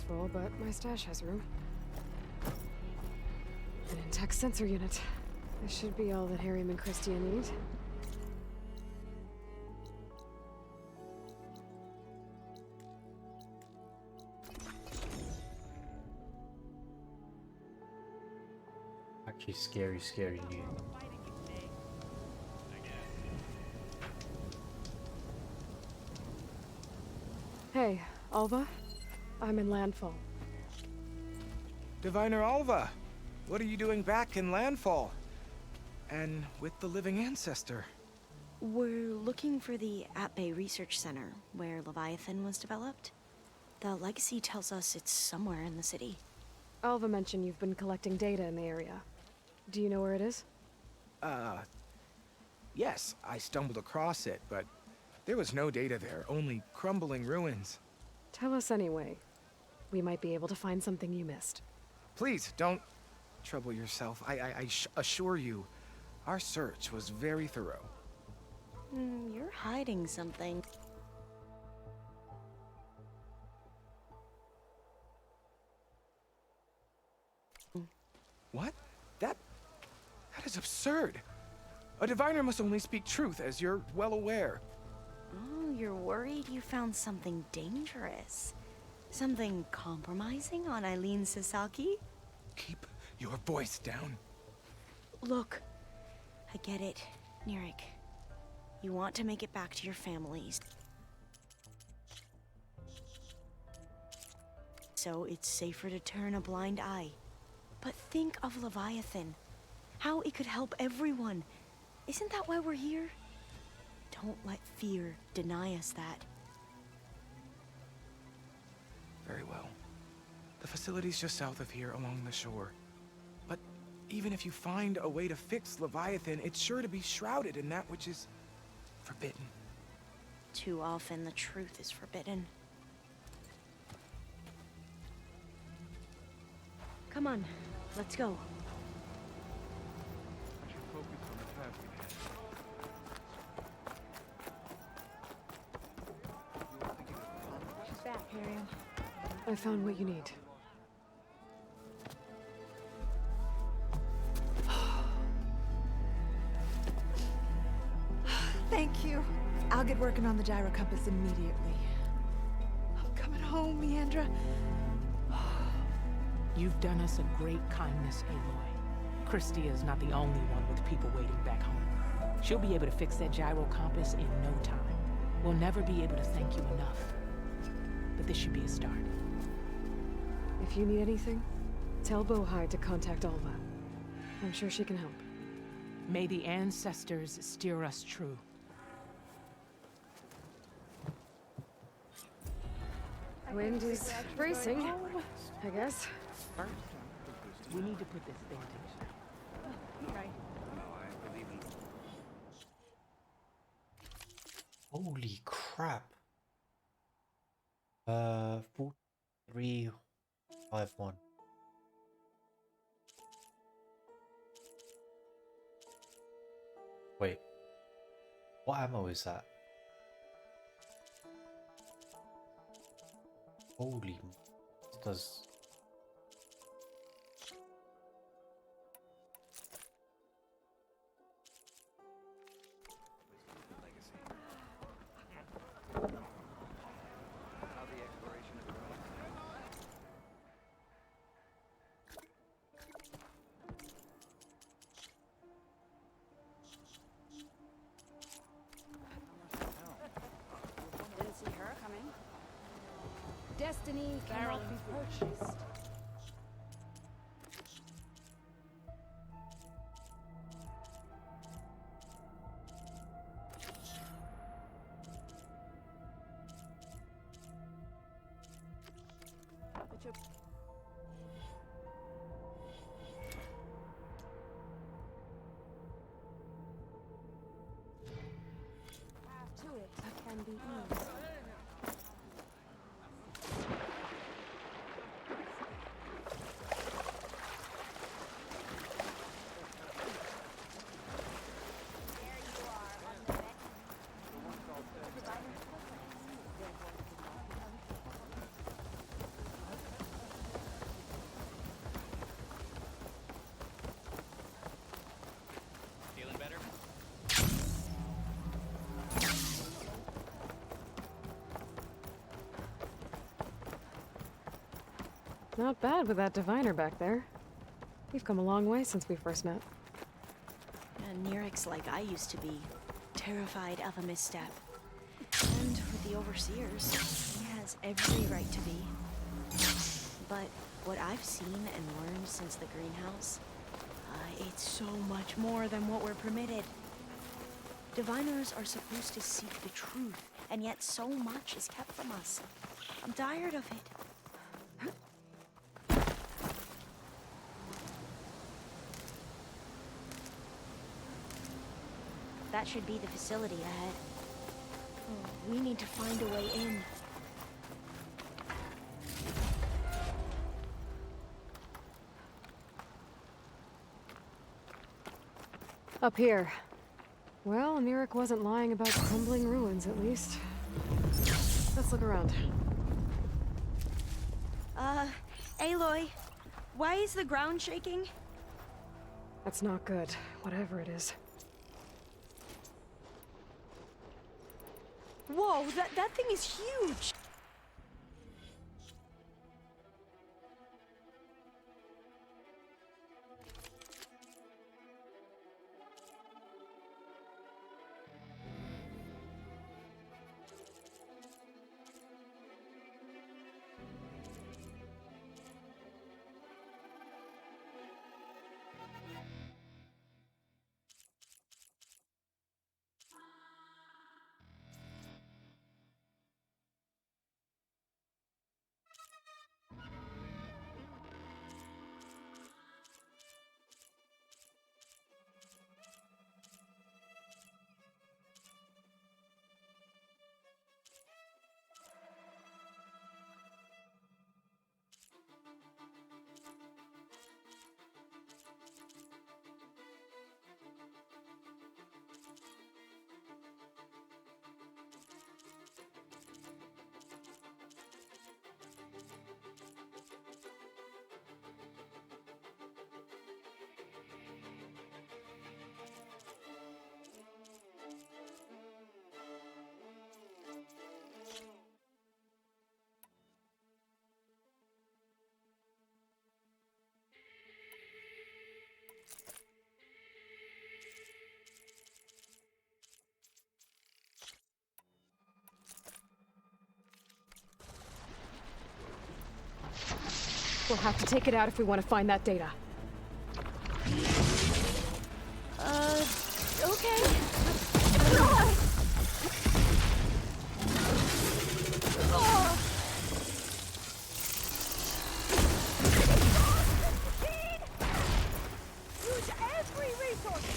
full, but my stash has room. An intact sensor unit. This should be all that Harry and Christia need. Actually, scary news. Hey, Alva. I'm in Landfall. Diviner Alva, what are you doing back in Landfall? And with the living ancestor? We're looking for the At Bay Research Center, where Leviathan was developed. The legacy tells us it's somewhere in the city. Alva mentioned you've been collecting data in the area. Do you know where it is? Yes, I stumbled across it, but there was no data there, only crumbling ruins. Tell us anyway. We might be able to find something you missed. Please, don't trouble yourself. I assure you, our search was very thorough. You're hiding something. What? That is absurd. A diviner must only speak truth, as you're well aware. Oh, you're worried you found something dangerous. Something compromising on Eileen Sasaki? Keep your voice down. Look, I get it, Nirik. You want to make it back to your families. So it's safer to turn a blind eye. But think of Leviathan. How it could help everyone. Isn't that why we're here? Don't let fear deny us that. Very well. The facility's just south of here along the shore. But even if you find a way to fix Leviathan, it's sure to be shrouded in that which is forbidden. Too often the truth is forbidden. Come on, let's go. She's back, Harriet. I found what you need. Thank you. I'll get working on the gyro compass immediately. I'm coming home, Leandra. You've done us a great kindness, Aloy. Christia is not the only one with people waiting back home. She'll be able to fix that gyro compass in no time. We'll never be able to thank you enough. But this should be a start. If you need anything, tell Bohai to contact Alva. I'm sure she can help. May the ancestors steer us true. Wind is bracing, I guess. We need to put this thing to right. Holy crap. 4351. Wait. What ammo is that? Holy does Didn't see her coming. Destiny cannot be purchased. To it can be eased. Not bad with that diviner back there. You've come a long way since we first met. And Nerek's like I used to be, terrified of a misstep. And with the Overseers, he has every right to be. But what I've seen and learned since the greenhouse, it's so much more than what we're permitted. Diviners are supposed to seek the truth, and yet so much is kept from us. I'm tired of it. That should be the facility ahead. Oh, we need to find a way in. Up here. Well, Nerek wasn't lying about crumbling ruins, at least. Let's look around. Aloy, why is the ground shaking? That's not good, whatever it is. Whoa, that thing is huge! We'll have to take it out if we want to find that data. Okay. Use every resource!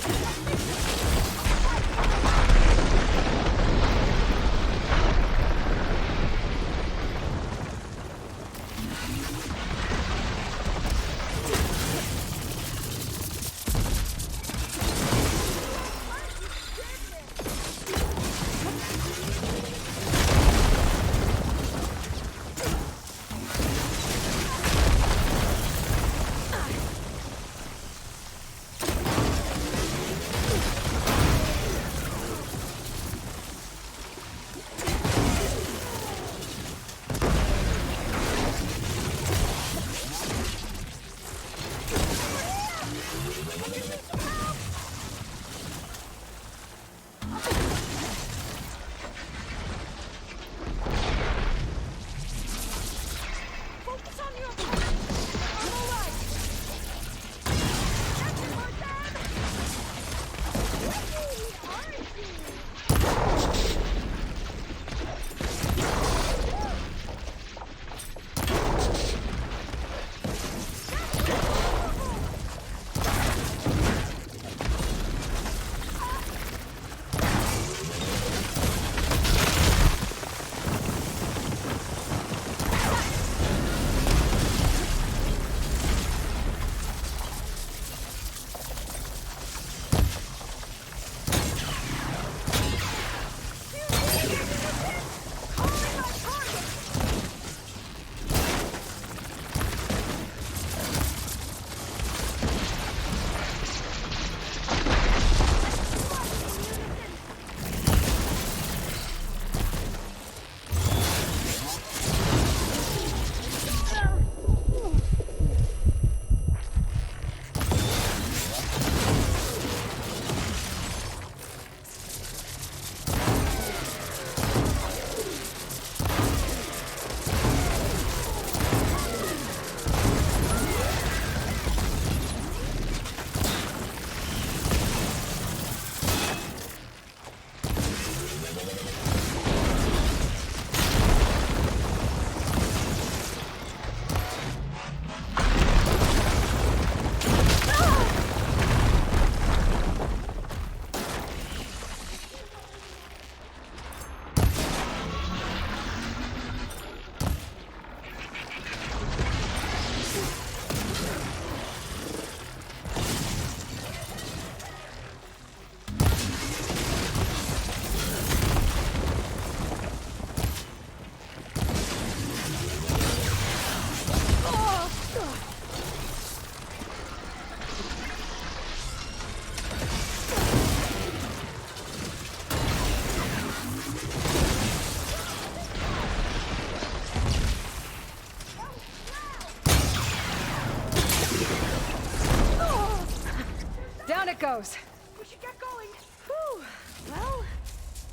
it goes. We should get going. Whew. Well,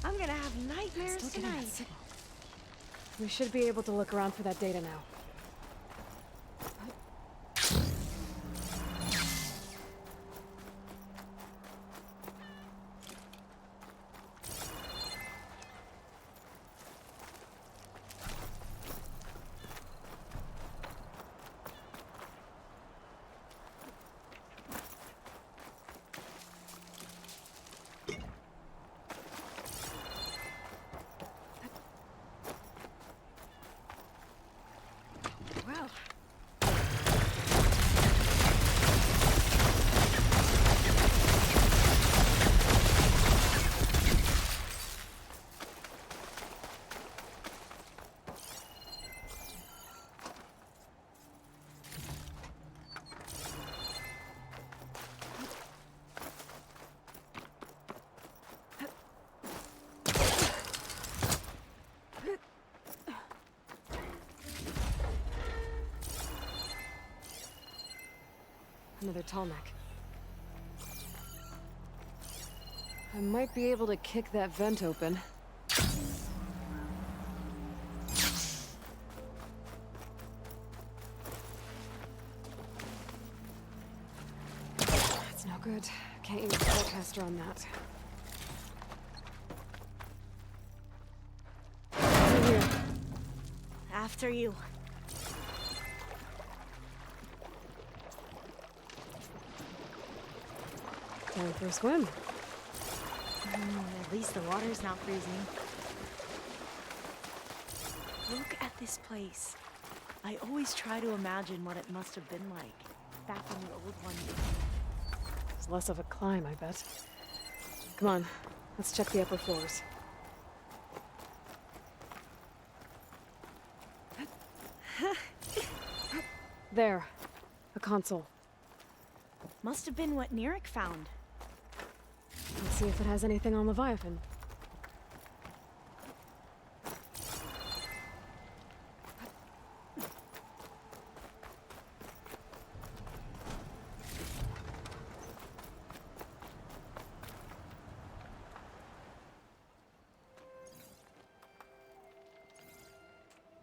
I'm gonna have nightmares Still getting that tonight. signal. We should be able to look around for that data now. Well, another tall neck. I might be able to kick that vent open. That's no good. Can't use the forecaster on that. Over here. After you. Going for a swim. At least the water's not freezing. Look at this place. I always try to imagine what it must have been like back in the old one. It's less of a climb, I bet. Come on, let's check the upper floors. There, a console. Must have been what Neric found. Let's see if it has anything on Leviathan.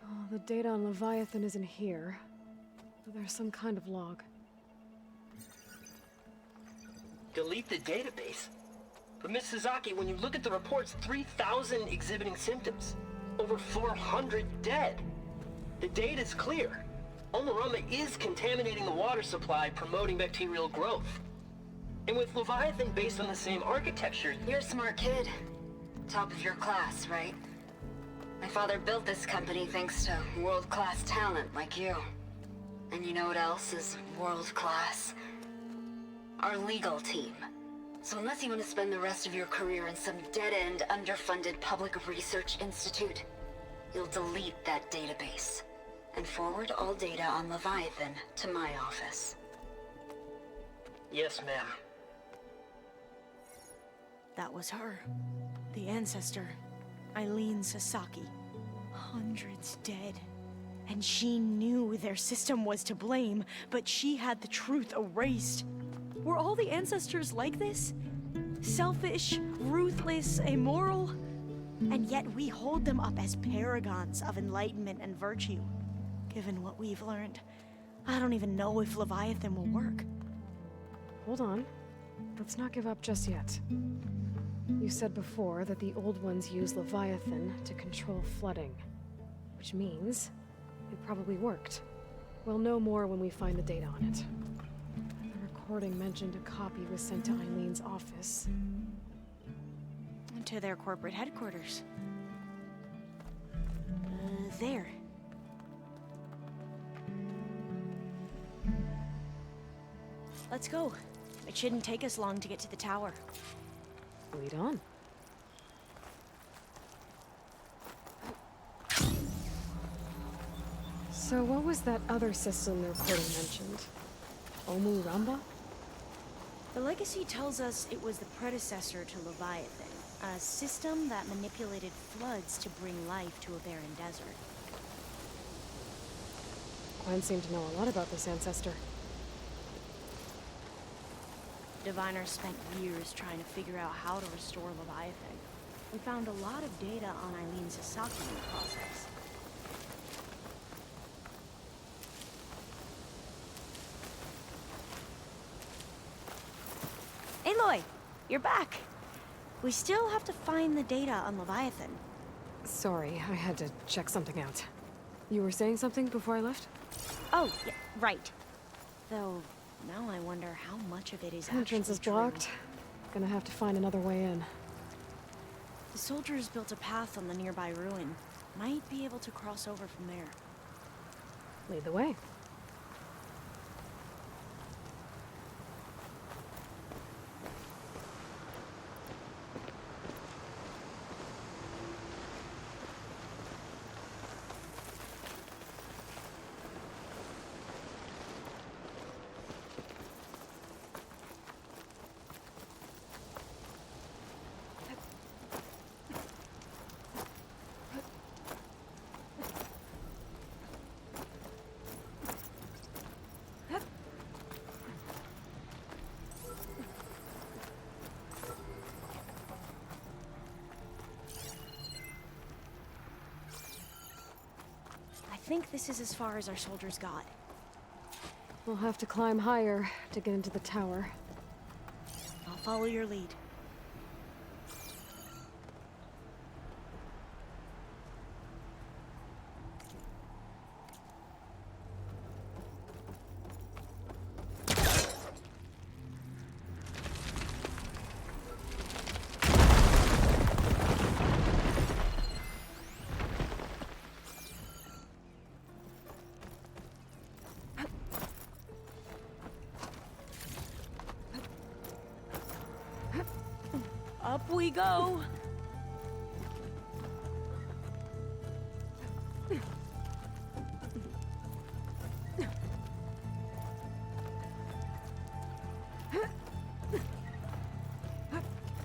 Oh, the data on Leviathan isn't here, but there's some kind of log. Delete the database. But Miss Sasaki, when you look at the reports, 3,000 exhibiting symptoms. Over 400 dead. The data's clear. Omarama is contaminating the water supply, promoting bacterial growth. And with Leviathan based on the same architecture... You're a smart kid. Top of your class, right? My father built this company thanks to world-class talent like you. And you know what else is world-class? Our legal team. So unless you want to spend the rest of your career in some dead-end, underfunded public research institute, you'll delete that database and forward all data on Leviathan to my office. Yes, ma'am. That was her. The ancestor. Eileen Sasaki. Hundreds dead. And she knew their system was to blame, but she had the truth erased. Were all the ancestors like this? Selfish, ruthless, immoral? And yet we hold them up as paragons of enlightenment and virtue. Given what we've learned, I don't even know if Leviathan will work. Hold on. Let's not give up just yet. You said before that the old ones use Leviathan to control flooding. Which means it probably worked. We'll know more when we find the data on it. The recording mentioned a copy was sent to Eileen's office. To their corporate headquarters. There. Let's go. It shouldn't take us long to get to the tower. Lead on. So what was that other system the recording mentioned? Omuramba? The legacy tells us it was the predecessor to Leviathan, a system that manipulated floods to bring life to a barren desert. Gwen seemed to know a lot about this ancestor. Diviners spent years trying to figure out how to restore Leviathan. We found a lot of data on Eileen Sasaki in the process. Aloy, you're back. We still have to find the data on Leviathan. Sorry, I had to check something out. You were saying something before I left? Oh, yeah, right. Though, now I wonder how much of it is Entrance actually is true. blocked. Gonna have to find another way in. The soldiers built a path on the nearby ruin. Might be able to cross over from there. Lead the way. I think this is as far as our soldiers got. We'll have to climb higher to get into the tower. I'll follow your lead. Up we go!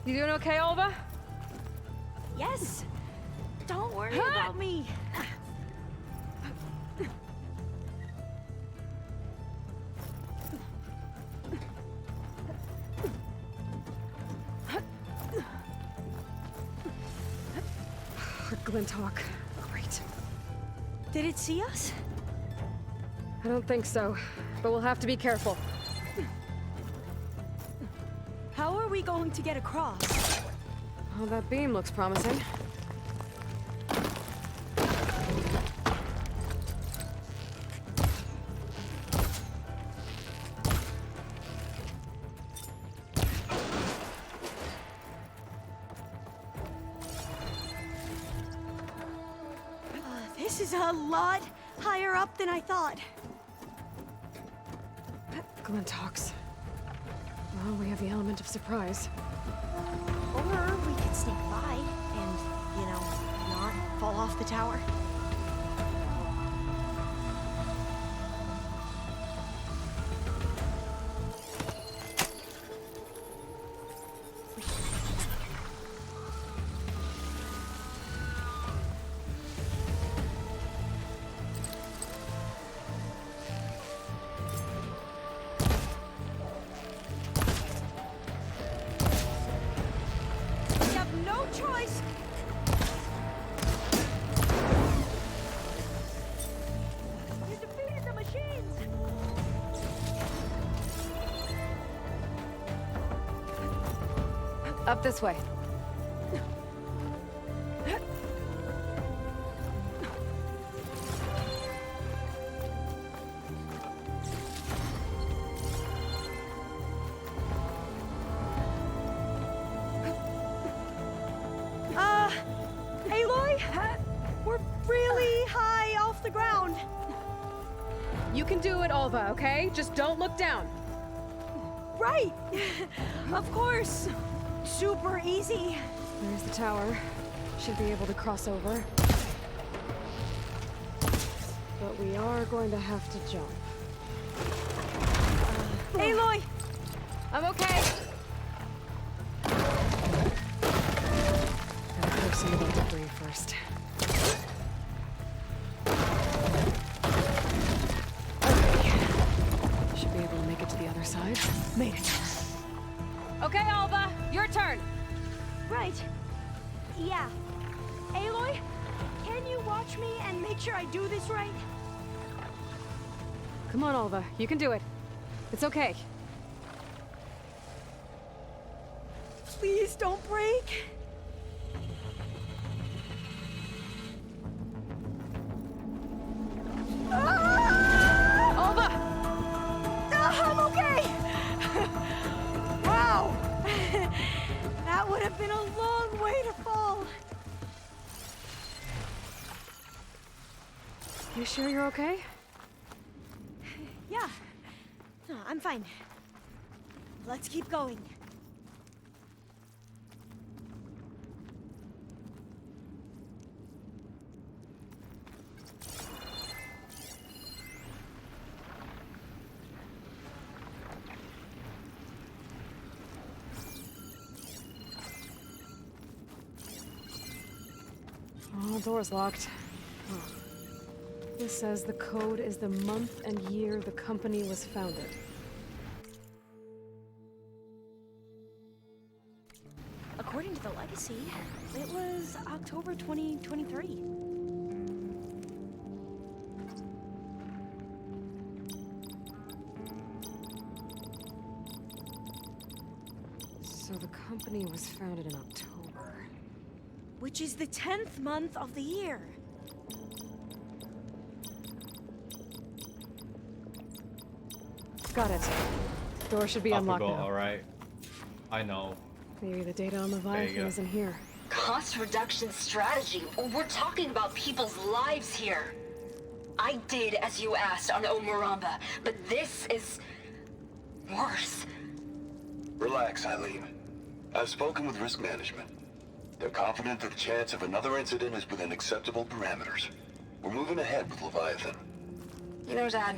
You doing okay, Olva? Yes! Don't worry about me! Glinthawk. Great. Did it see us? I don't think so, but we'll have to be careful. How are we going to get across? Oh, that beam looks promising. This is a lot higher up than I thought. Glinthawks. Well, we have the element of surprise. Or we could sneak by and, you know, not fall off the tower. Choice. You defeated the machines. Up this way. Aloy, we're really high off the ground. You can do it, Olva, okay? Just don't look down. Right. Of course. Super easy. There's the tower. Should be able to cross over. But we are going to have to jump. Aloy! I'm okay. Gotta clear some of the debris first. Okay. Should be able to make it to the other side. Made it. Okay, Alva, your turn. Right. Yeah. Aloy, can you watch me and make sure I do this right? Come on, Alva. You can do it. It's okay. Please don't break. Alva! I'm okay! Wow! That would have been a long way to fall. You sure you're okay? Yeah. No, I'm fine. Let's keep going. Oh, door's locked. Oh. This says the code is the month and year the company was founded. According to the legacy, it was October 2023. So the company was founded in October. Which is the 10th month of the year. Got it. Door should be unlocked now. Alright. I know. Maybe the data on Leviathan go. isn't here. Cost reduction strategy. We're talking about people's lives here. I did as you asked on Omuramba, but this is worse. Relax, Eileen. I've spoken with risk management. They're confident that the chance of another incident is within acceptable parameters. We're moving ahead with Leviathan. You know, Dad,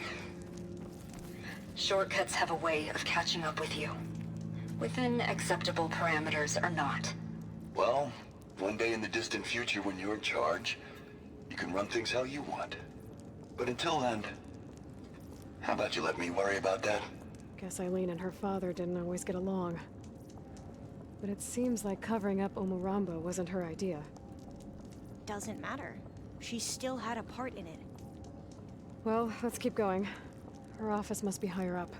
shortcuts have a way of catching up with you. Within acceptable parameters or not. Well, one day in the distant future when you're in charge, you can run things how you want. But until then, how about you let me worry about that? Guess Eileen and her father didn't always get along. But it seems like covering up Omuramba wasn't her idea. Doesn't matter. She still had a part in it. Well, let's keep going. Her office must be higher up.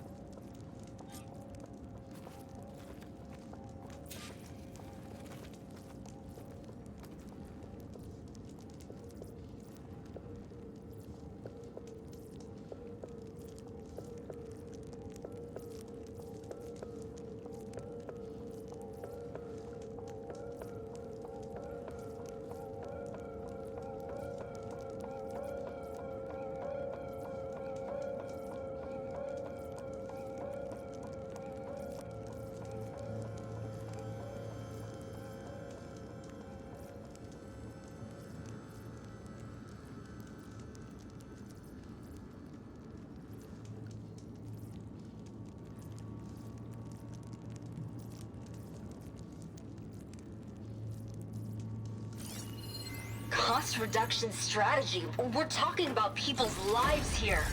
Cost reduction strategy. We're talking about people's lives here.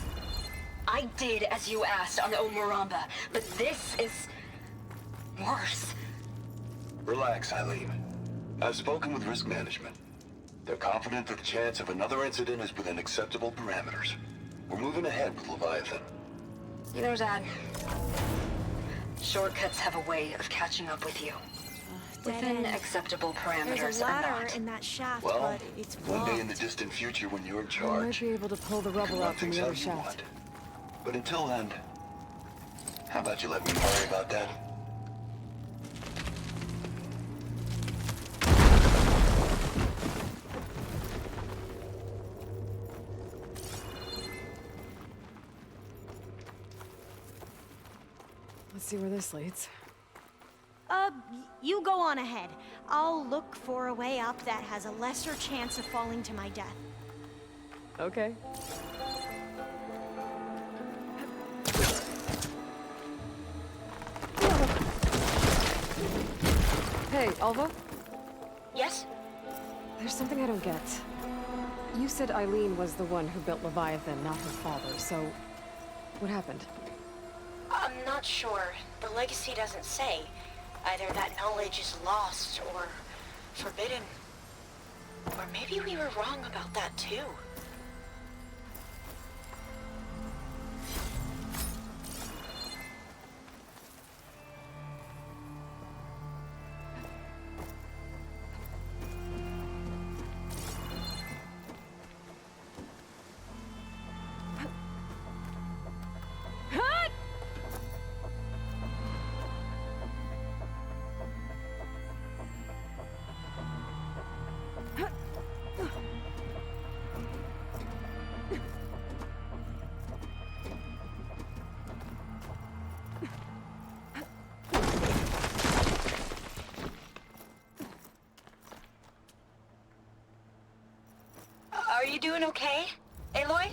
I did as you asked on Omuramba, but this is worse. Relax, Eileen. I've spoken with risk management. They're confident that the chance of another incident is within acceptable parameters. We're moving ahead with Leviathan. You know, Dad, shortcuts have a way of catching up with you. Within acceptable parameters There's a or ladder not. in that shaft, Well, but it's one day in the blocked. distant future when you're in I might charge, be able to pull the you can rubble run out from things the how other you shaft. want. But until then, how about you let me worry about that? Let's see where this leads. You go on ahead. I'll look for a way up that has a lesser chance of falling to my death. Okay. Hey, Alva? Yes? There's something I don't get. You said Eileen was the one who built Leviathan, not her father, so... what happened? I'm not sure. The legacy doesn't say. Either that knowledge is lost or forbidden. Or maybe we were wrong about that too. Are you doing okay, Aloy?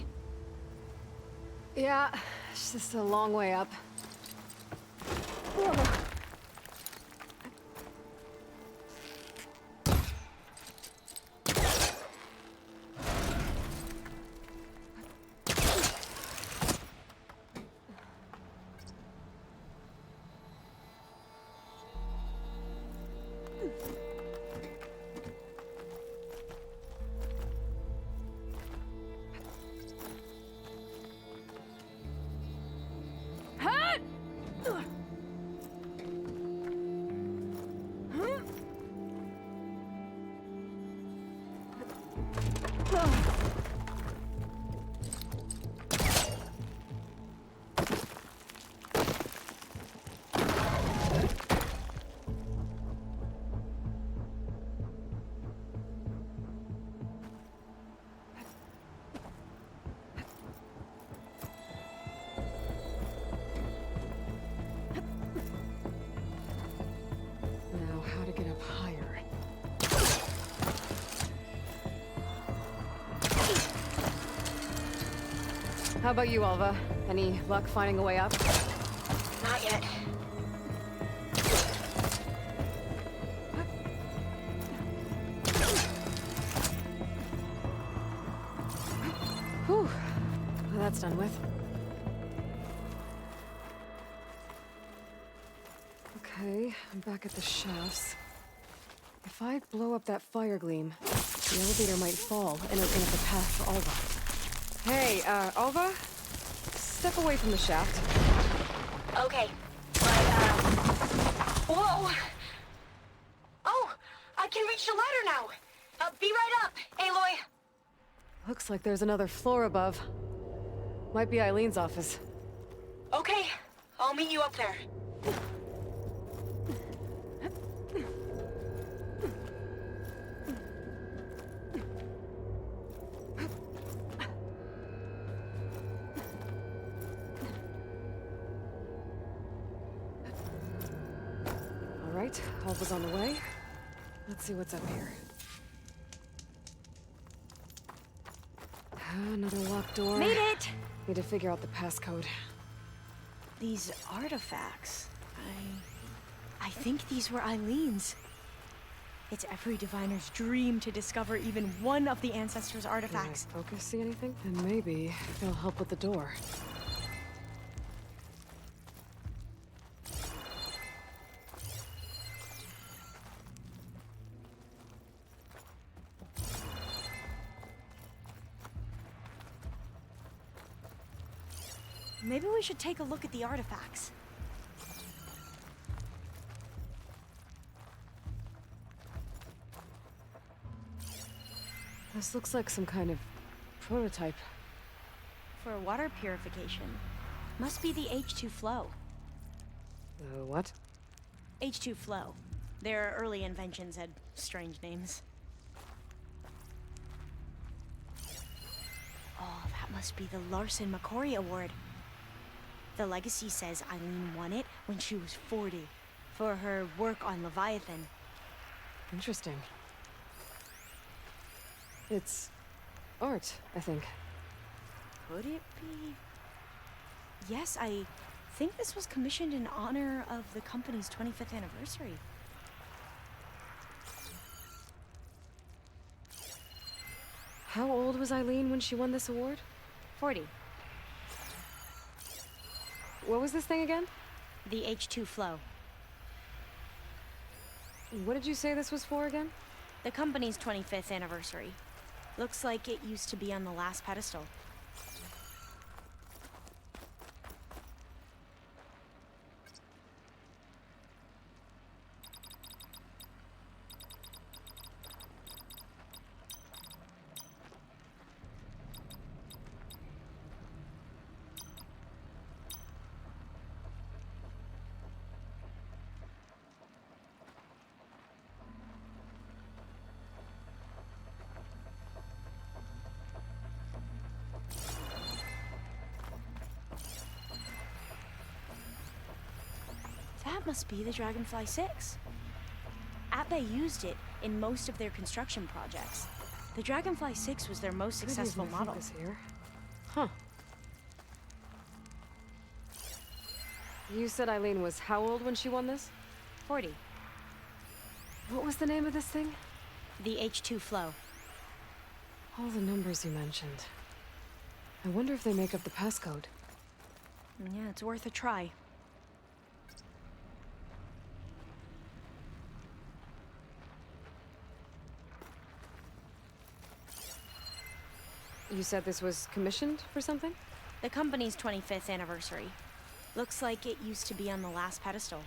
Yeah, it's just a long way up. Now, how to get up higher? How about you, Alva? Any luck finding a way up? Not yet. Whew. Well, that's done with. Okay, I'm back at the shafts. If I blow up that fire gleam, the elevator might fall and open up a path for Alva. Hey, Alva? Step away from the shaft. Okay, but, whoa! Oh, I can reach the ladder now! Be right up, Aloy! Looks like there's another floor above. Might be Eileen's office. Okay, I'll meet you up there. All right, Alva's on the way. Let's see what's up here. Another locked door. Made it! Need to figure out the passcode. These artifacts, I think these were Eileen's. It's every diviner's dream to discover even one of the ancestors' artifacts. Can I focus, see anything? And maybe it'll help with the door. Maybe we should take a look at the artifacts. This looks like some kind of prototype. For water purification. Must be the H2 flow. What? H2 flow. Their early inventions had strange names. Oh, that must be the Larson McCory Award. The legacy says Eileen won it when she was 40 for her work on Leviathan. Interesting. It's art, I think. Could it be? Yes, I think this was commissioned in honor of the company's 25th anniversary. How old was Eileen when she won this award? 40. What was this thing again? The H2 flow. What did you say this was for again? The company's 25th anniversary. Looks like it used to be on the last pedestal. That must be the Dragonfly 6. Ape used it in most of their construction projects. The Dragonfly 6 was their most successful model. Here. Huh. You said Eileen was how old when she won this? 40. What was the name of this thing? The H2 Flow. All the numbers you mentioned. I wonder if they make up the passcode. Yeah, it's worth a try. You said this was commissioned for something? The company's 25th anniversary. Looks like it used to be on the last pedestal.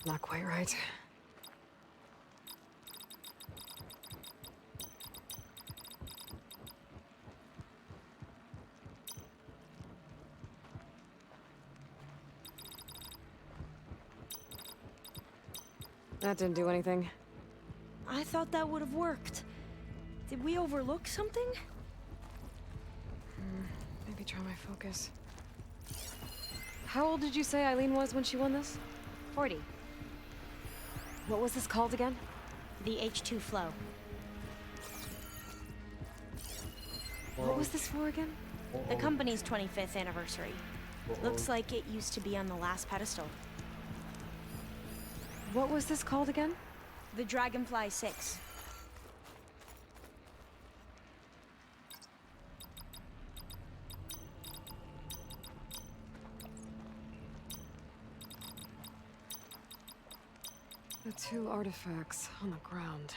Not quite right. That didn't do anything. I thought that would have worked. Did we overlook something? Maybe try my focus. How old did you say Eileen was when she won this? 40. What was this called again? The H2 Flow. What was this for again? The company's 25th anniversary. Looks like it used to be on the last pedestal. What was this called again? The Dragonfly 6. The two artifacts on the ground.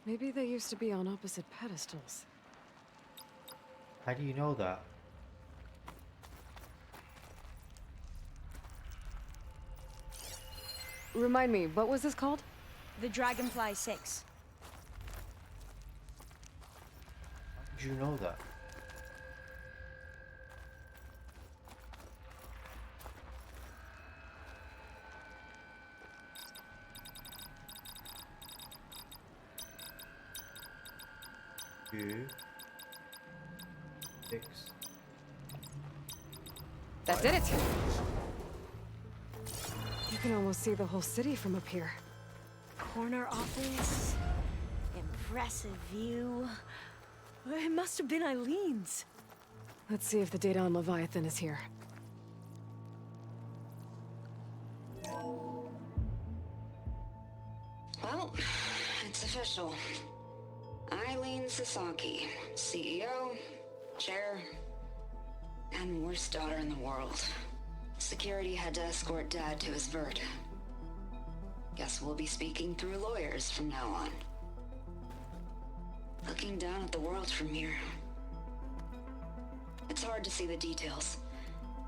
Maybe they used to be on opposite pedestals. How do you know that? Remind me, what was this called? The Dragonfly 6. How did you know that? Two, 6. That did it! You can almost see the whole city from up here. Corner office. Impressive view. It must have been Eileen's. Let's see if the data on Leviathan is here. Well, it's official. Eileen Sasaki, CEO, chair, and worst daughter in the world. Security had to escort Dad to his vert. Guess we'll be speaking through lawyers from now on. Looking down at the world from here. It's hard to see the details.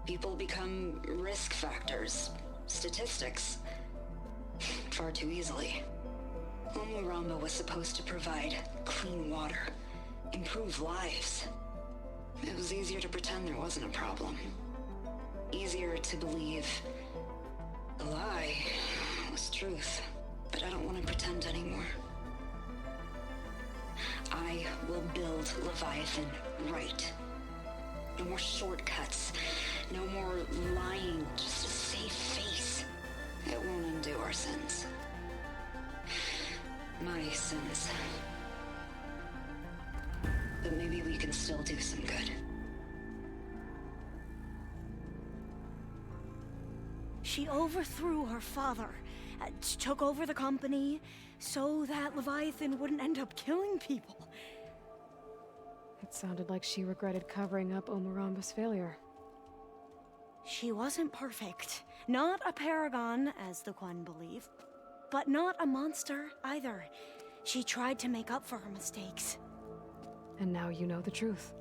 People become risk factors, statistics, far too easily. Omuramba was supposed to provide clean water, improve lives. It was easier to pretend there wasn't a problem. Easier to believe the lie was truth. But I don't want to pretend anymore. I will build Leviathan right. No more shortcuts. No more lying just to save face. It won't undo our sins. My sins. But maybe we can still do some good. She overthrew her father, took over the company, so that Leviathan wouldn't end up killing people. It sounded like she regretted covering up Omaramba's failure. She wasn't perfect. Not a paragon, as the Quan believe, but not a monster either. She tried to make up for her mistakes. And now you know the truth.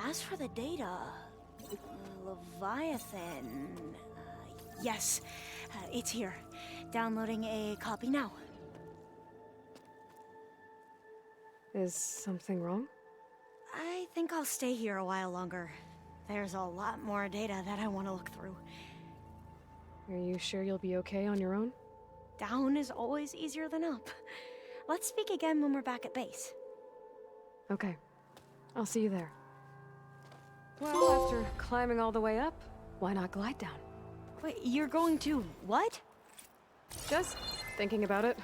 As for the data, Leviathan... yes, it's here. Downloading a copy now. Is something wrong? I think I'll stay here a while longer. There's a lot more data that I want to look through. Are you sure you'll be okay on your own? Down is always easier than up. Let's speak again when we're back at base. Okay. I'll see you there. Well, after climbing all the way up, why not glide down? Wait, you're going to what? Just thinking about it.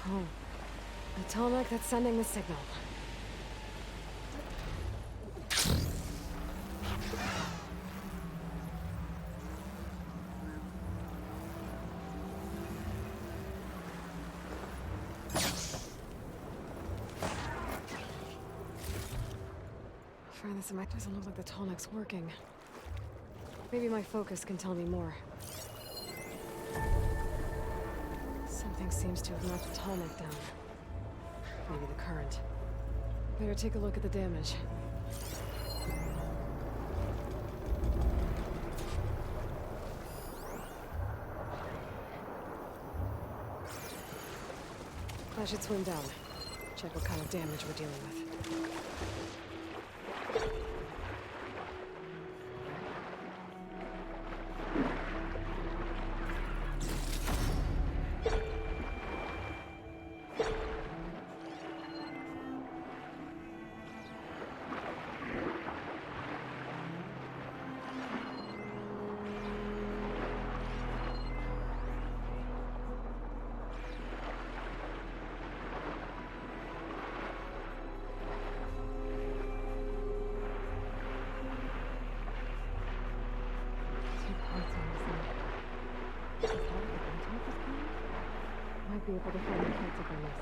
Oh, the Tolmec that's sending the signal. This doesn't look like the Tolmec's working. Maybe my focus can tell me more. Something seems to have knocked the Tolmec down. Maybe the current. Better take a look at the damage. I should swim down. Check what kind of damage we're dealing with. be able to find the caretaker list.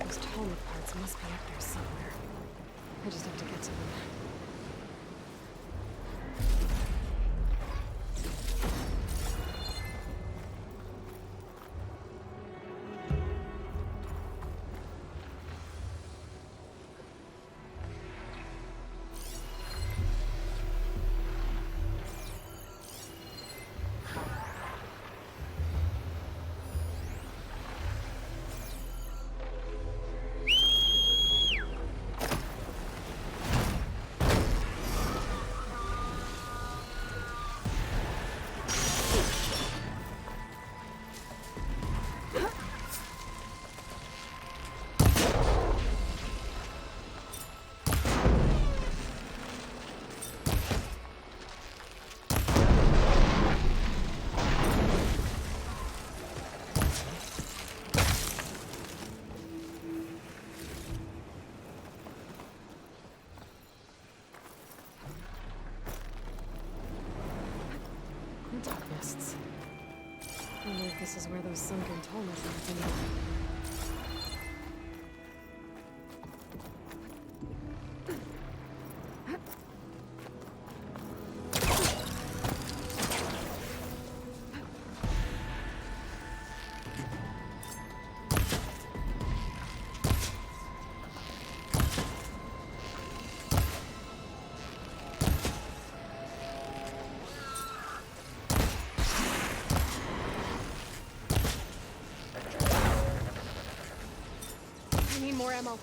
Those Tolma parts must be up there somewhere. I just have to get to them. Nests. I wonder if this is where those sunken Tolmas are anyway. More ammo.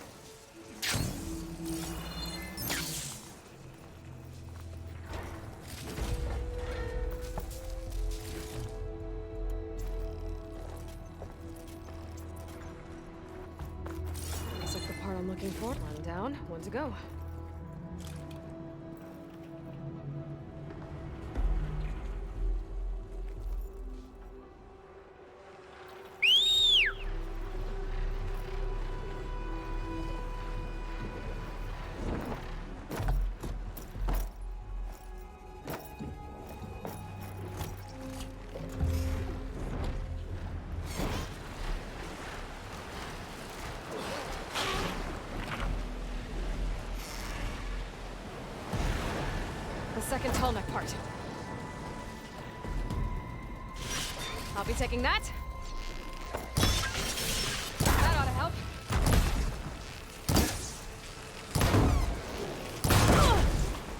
Looks like the part I'm looking for. One down, one to go. The second tall neck part. I'll be taking that. That ought to help.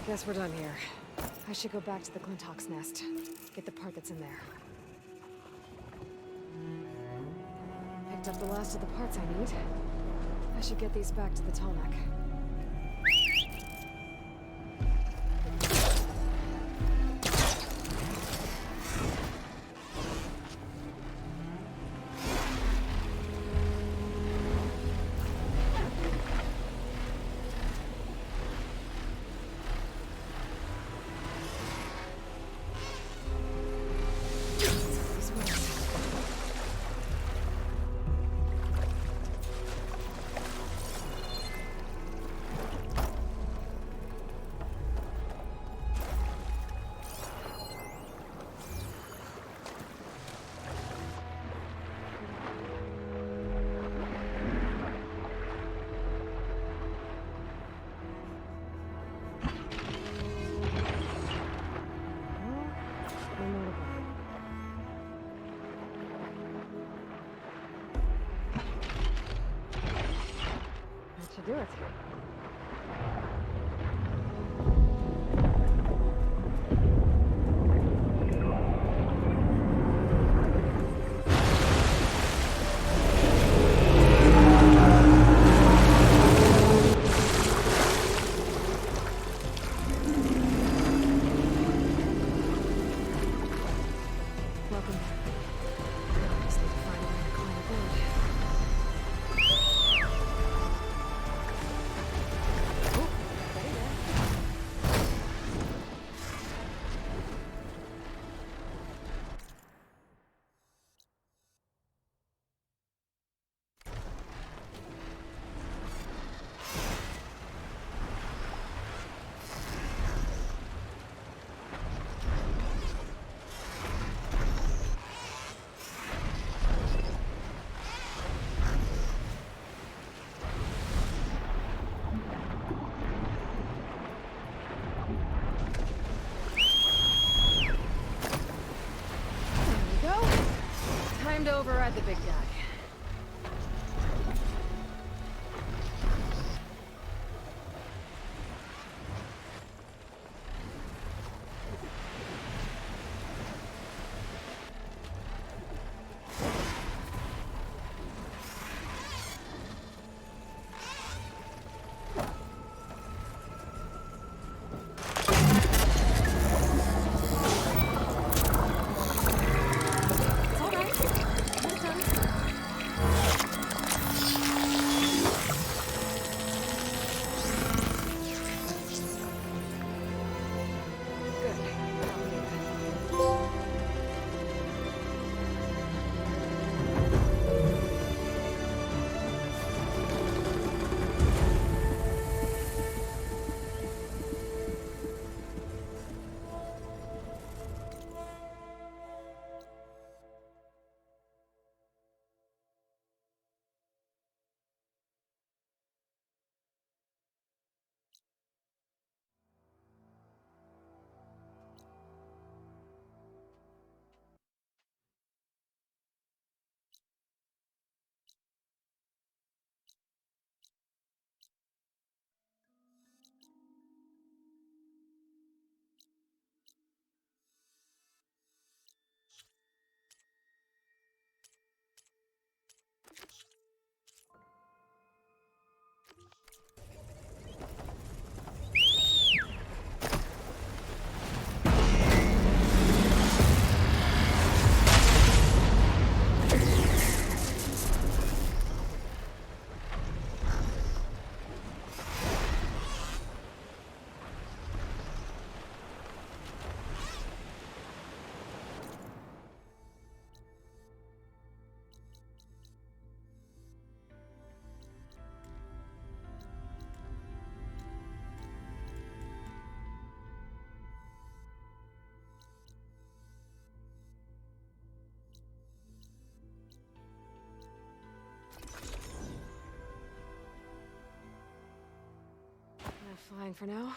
Guess we're done here. I should go back to the Glinthawk's nest. Get the part that's in there. Picked up the last of the parts I need. I should get these back to the Tallneck. Do it. ride the big guy. Flying for now.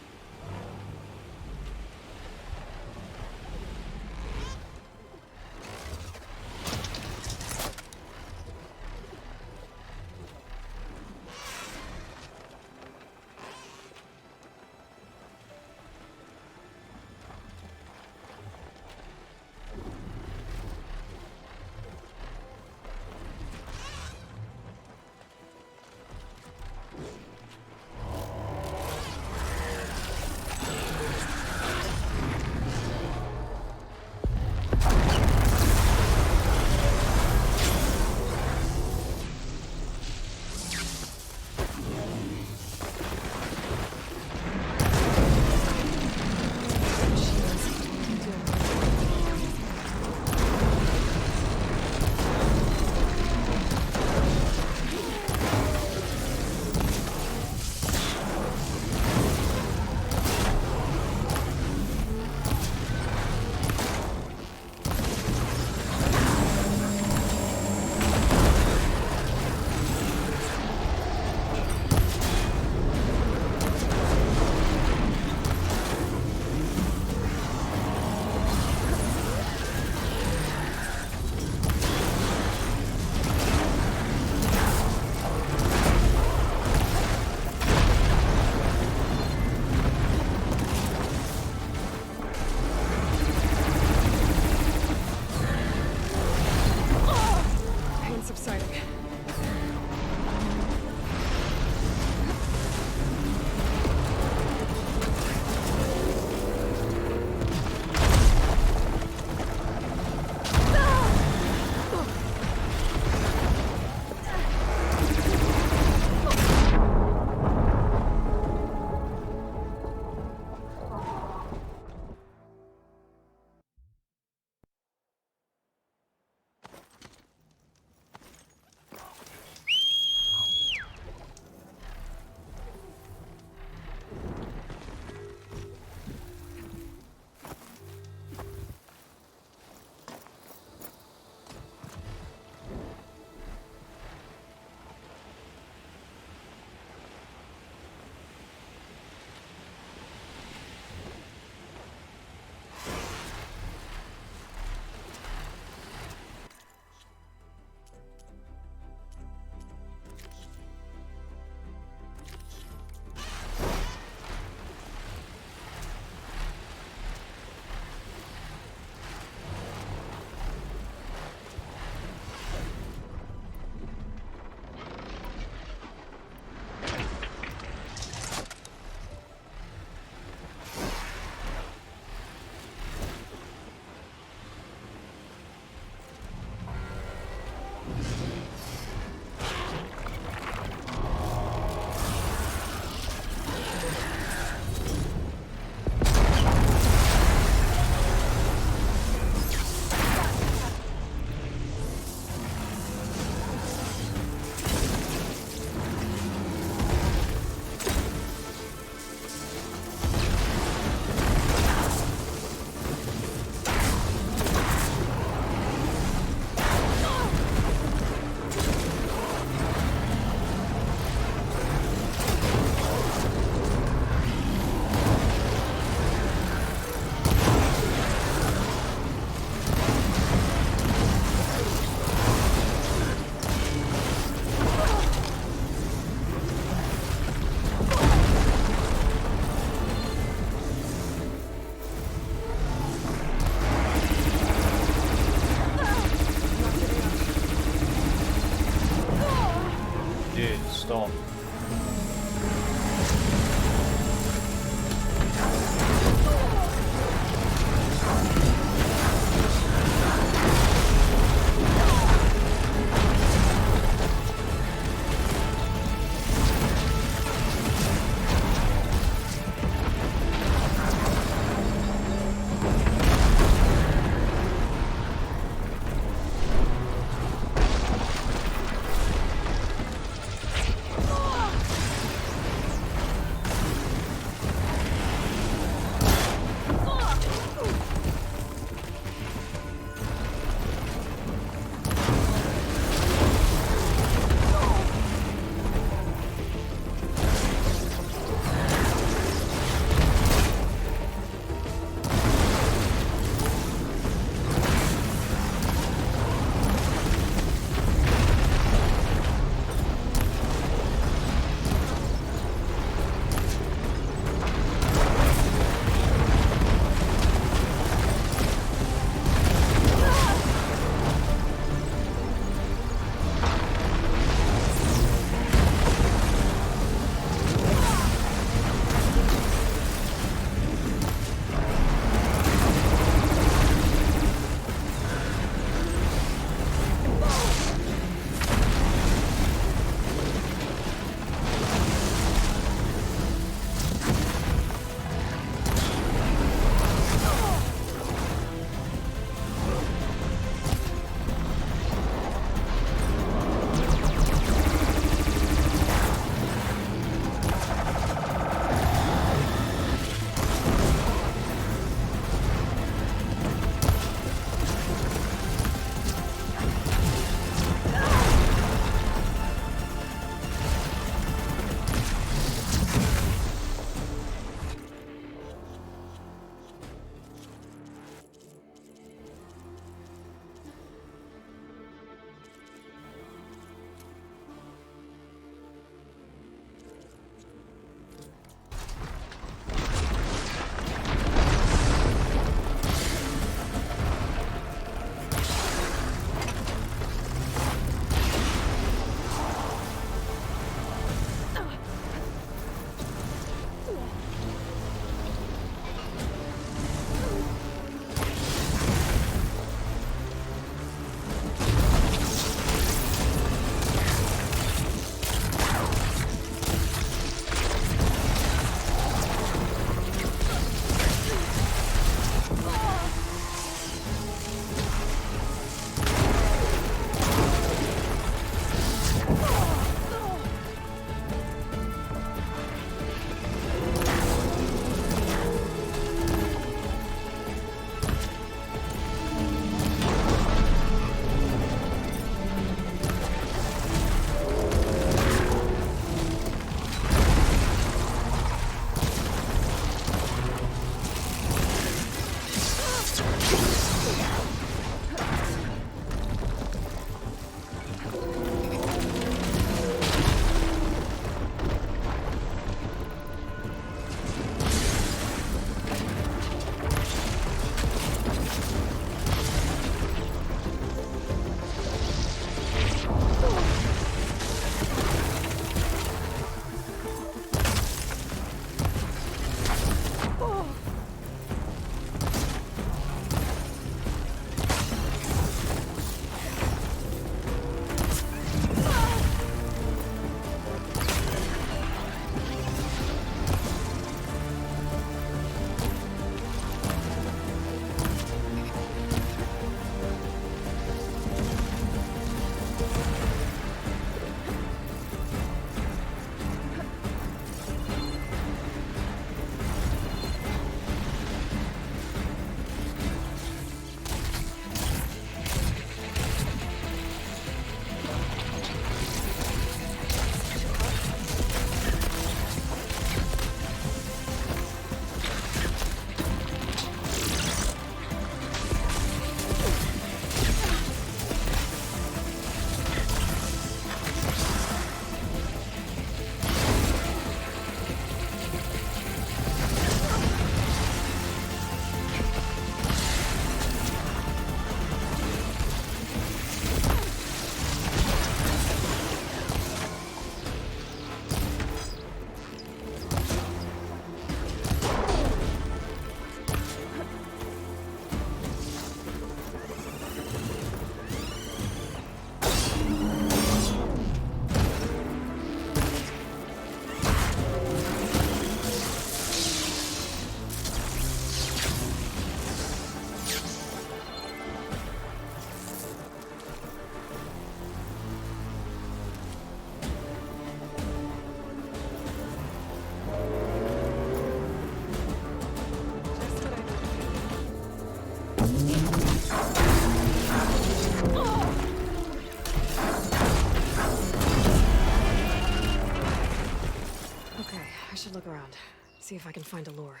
should look around. See if I can find a lure.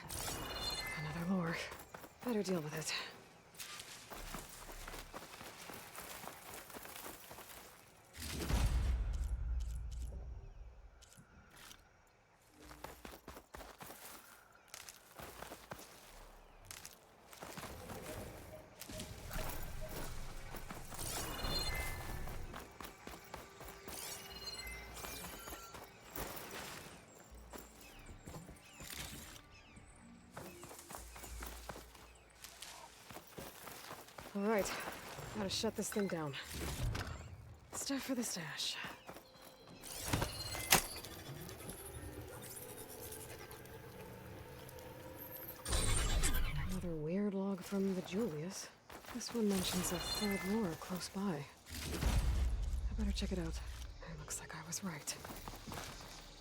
Another lure. Better deal with it. All right, gotta shut this thing down. Stuff for the stash. Another weird log from the Julius. This one mentions a third lure close by. I better check it out. It looks like I was right.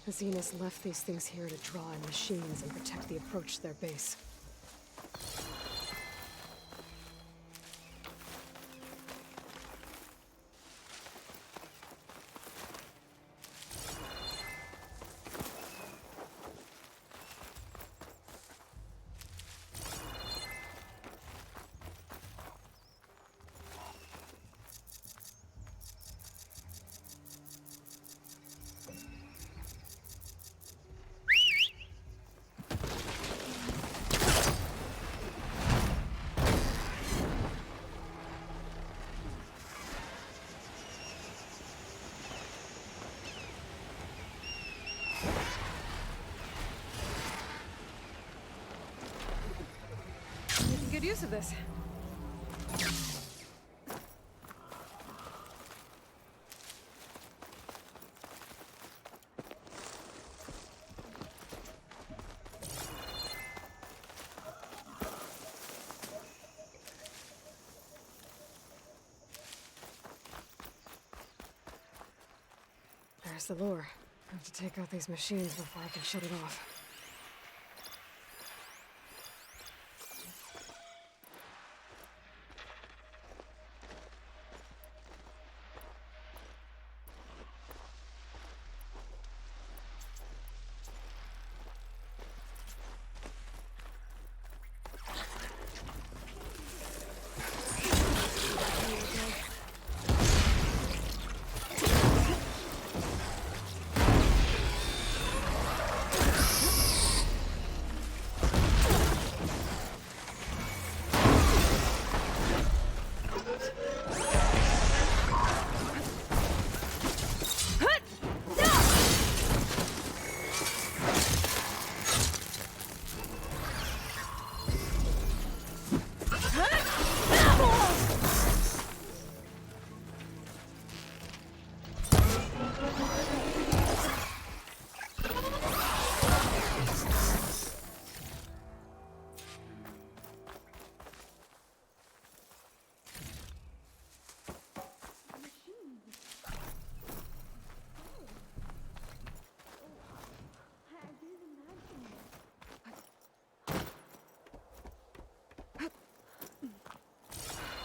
The Zeniths left these things here to draw in machines and protect the approach to their base. Good use of this. There's the lure. I have to take out these machines before I can shut it off.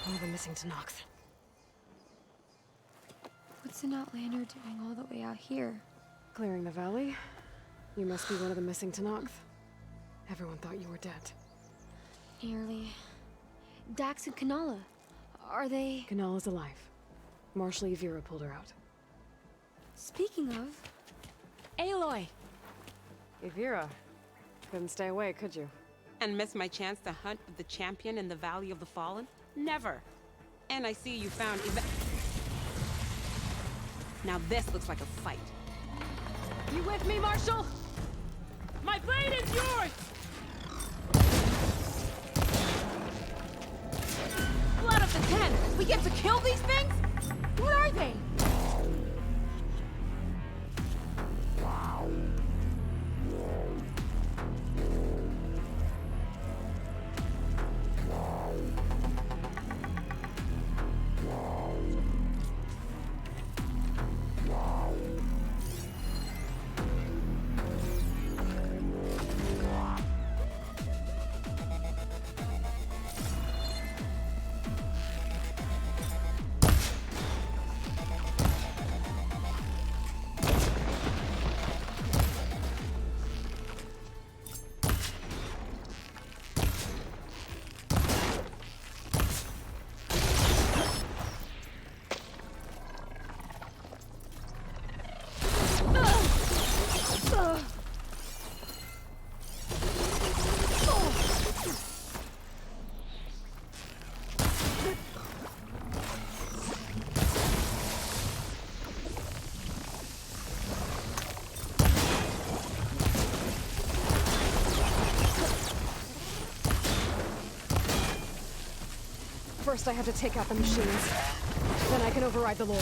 All the missing Tanox. What's an outlander doing all the way out here? Clearing the valley? You must be one of the missing Tanox. Everyone thought you were dead. Nearly. Dax and Kanala. Are they... Kanala's alive. Marshal Yvira pulled her out. Speaking of... Aloy! Yvira. Couldn't stay away, could you? And miss my chance to hunt with the champion in the Valley of the Fallen? Never. And I see you found Now this looks like a fight. You with me, Marshal? My blade is yours! Blood of the 10! We get to kill these things? What are they? First, I have to take out the machines. Then I can override the lore.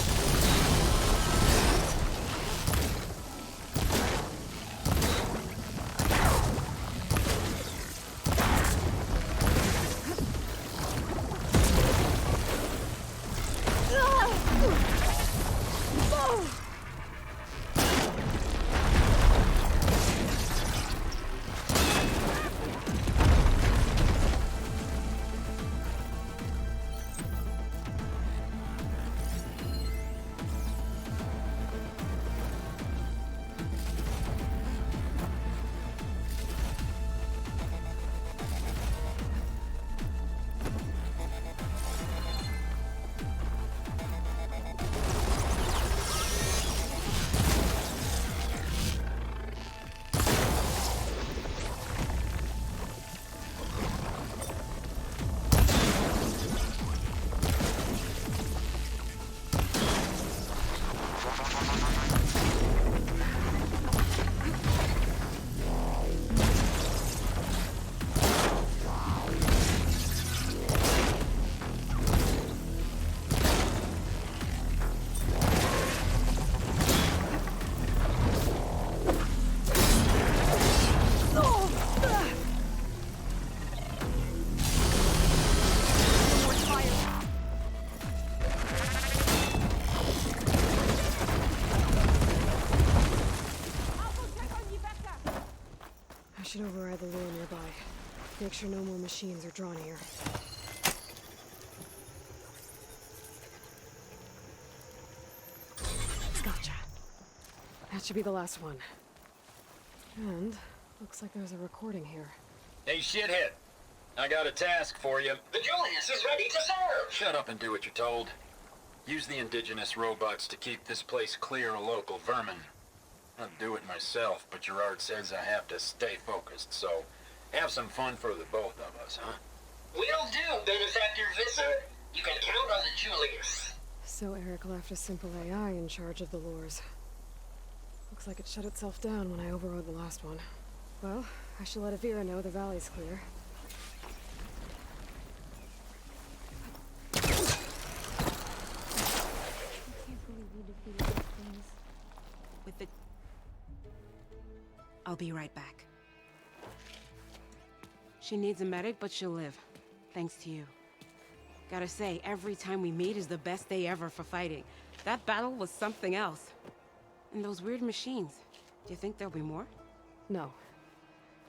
I should override the lure nearby. Make sure no more machines are drawn here. Gotcha. That should be the last one. And looks like there's a recording here. Hey, shithead. I got a task for you. The Julius is ready to serve! Shut up and do what you're told. Use the indigenous robots to keep this place clear of local vermin. I'd do it myself, but Gerard says I have to stay focused, so have some fun for the both of us, huh? Will do, Benefactor Visser. You can count on the Julius. So Eric left a simple AI in charge of the lures. Looks like it shut itself down when I overrode the last one. Well, I should let Avira know the valley's clear. With the... I'll be right back. She needs a medic, but she'll live. Thanks to you. Gotta say, every time we meet is the best day ever for fighting. That battle was something else. And those weird machines. Do you think there'll be more? No.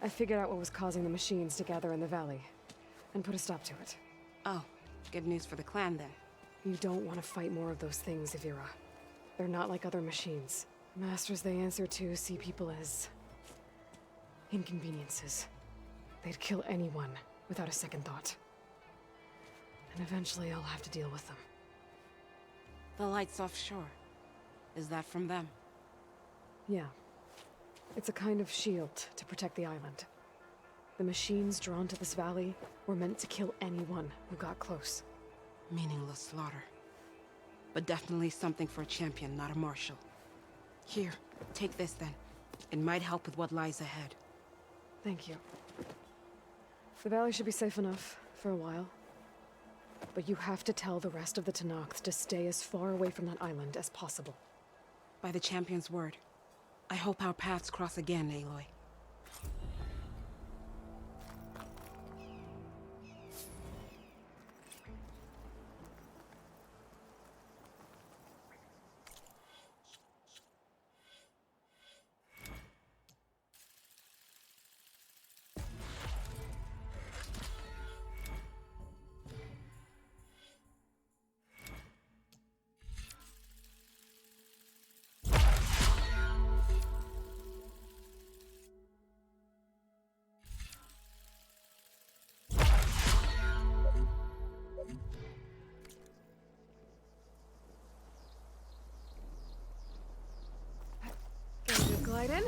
I figured out what was causing the machines to gather in the valley, and put a stop to it. Oh, good news for the clan then. You don't want to fight more of those things, Avira. They're not like other machines. Masters they answer to see people as... inconveniences. They'd kill anyone without a second thought. And eventually I'll have to deal with them. The lights offshore. Is that from them? Yeah. It's a kind of shield to protect the island. The machines drawn to this valley were meant to kill anyone who got close. Meaningless slaughter. But definitely something for a champion, not a marshal. Here, take this then. It might help with what lies ahead. Thank you. The valley should be safe enough for a while. But you have to tell the rest of the Tenakth to stay as far away from that island as possible. By the champion's word. I hope our paths cross again, Aloy. Glide in.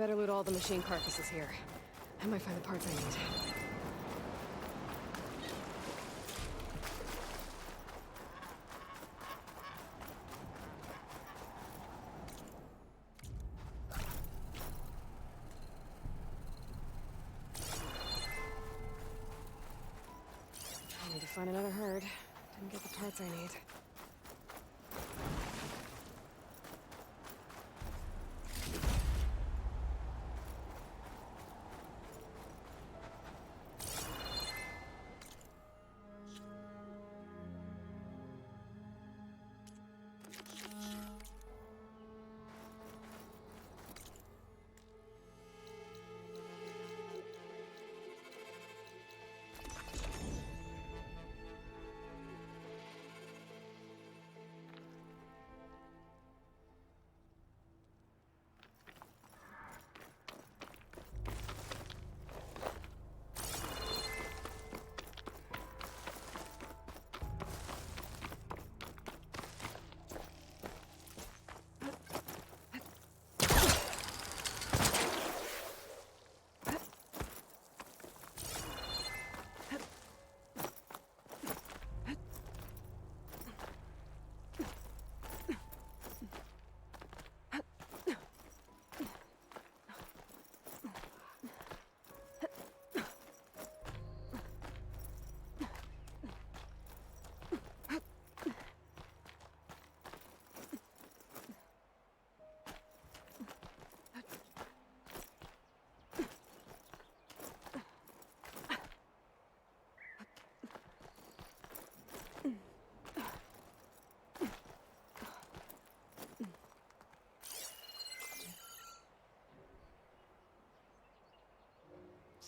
Better loot all the machine carcasses here. I might find the parts I need. I need to find another herd. Didn't get the parts I need.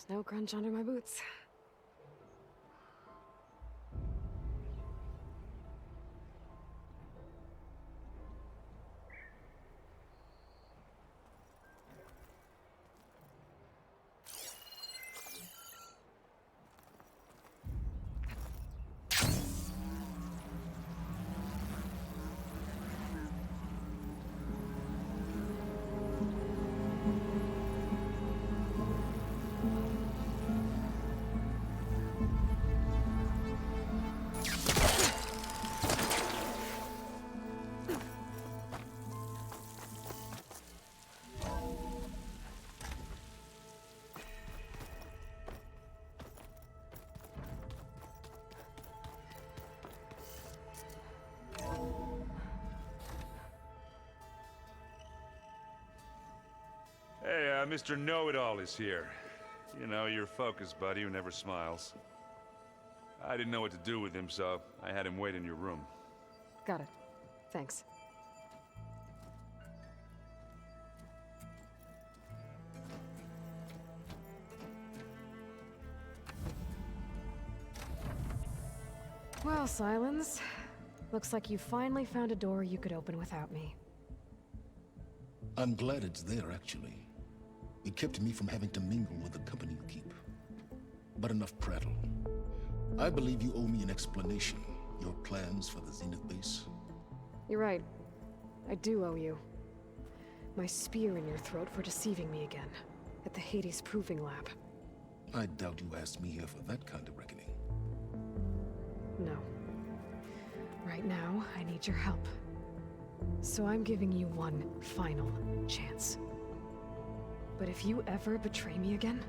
Snow crunch under my boots. Hey, Mr. Know-It-All is here. You know, your focus buddy who never smiles. I didn't know what to do with him, so I had him wait in your room. Got it. Thanks. Well, Silence. Looks like you finally found a door you could open without me. I'm glad it's there, actually. It kept me from having to mingle with the company you keep. But enough prattle. I believe you owe me an explanation. Your plans for the Zenith base? You're right. I do owe you. My spear in your throat for deceiving me again. At the Hades Proving Lab. I doubt you asked me here for that kind of reckoning. No. Right now, I need your help. So I'm giving you one final chance. But if you ever betray me again,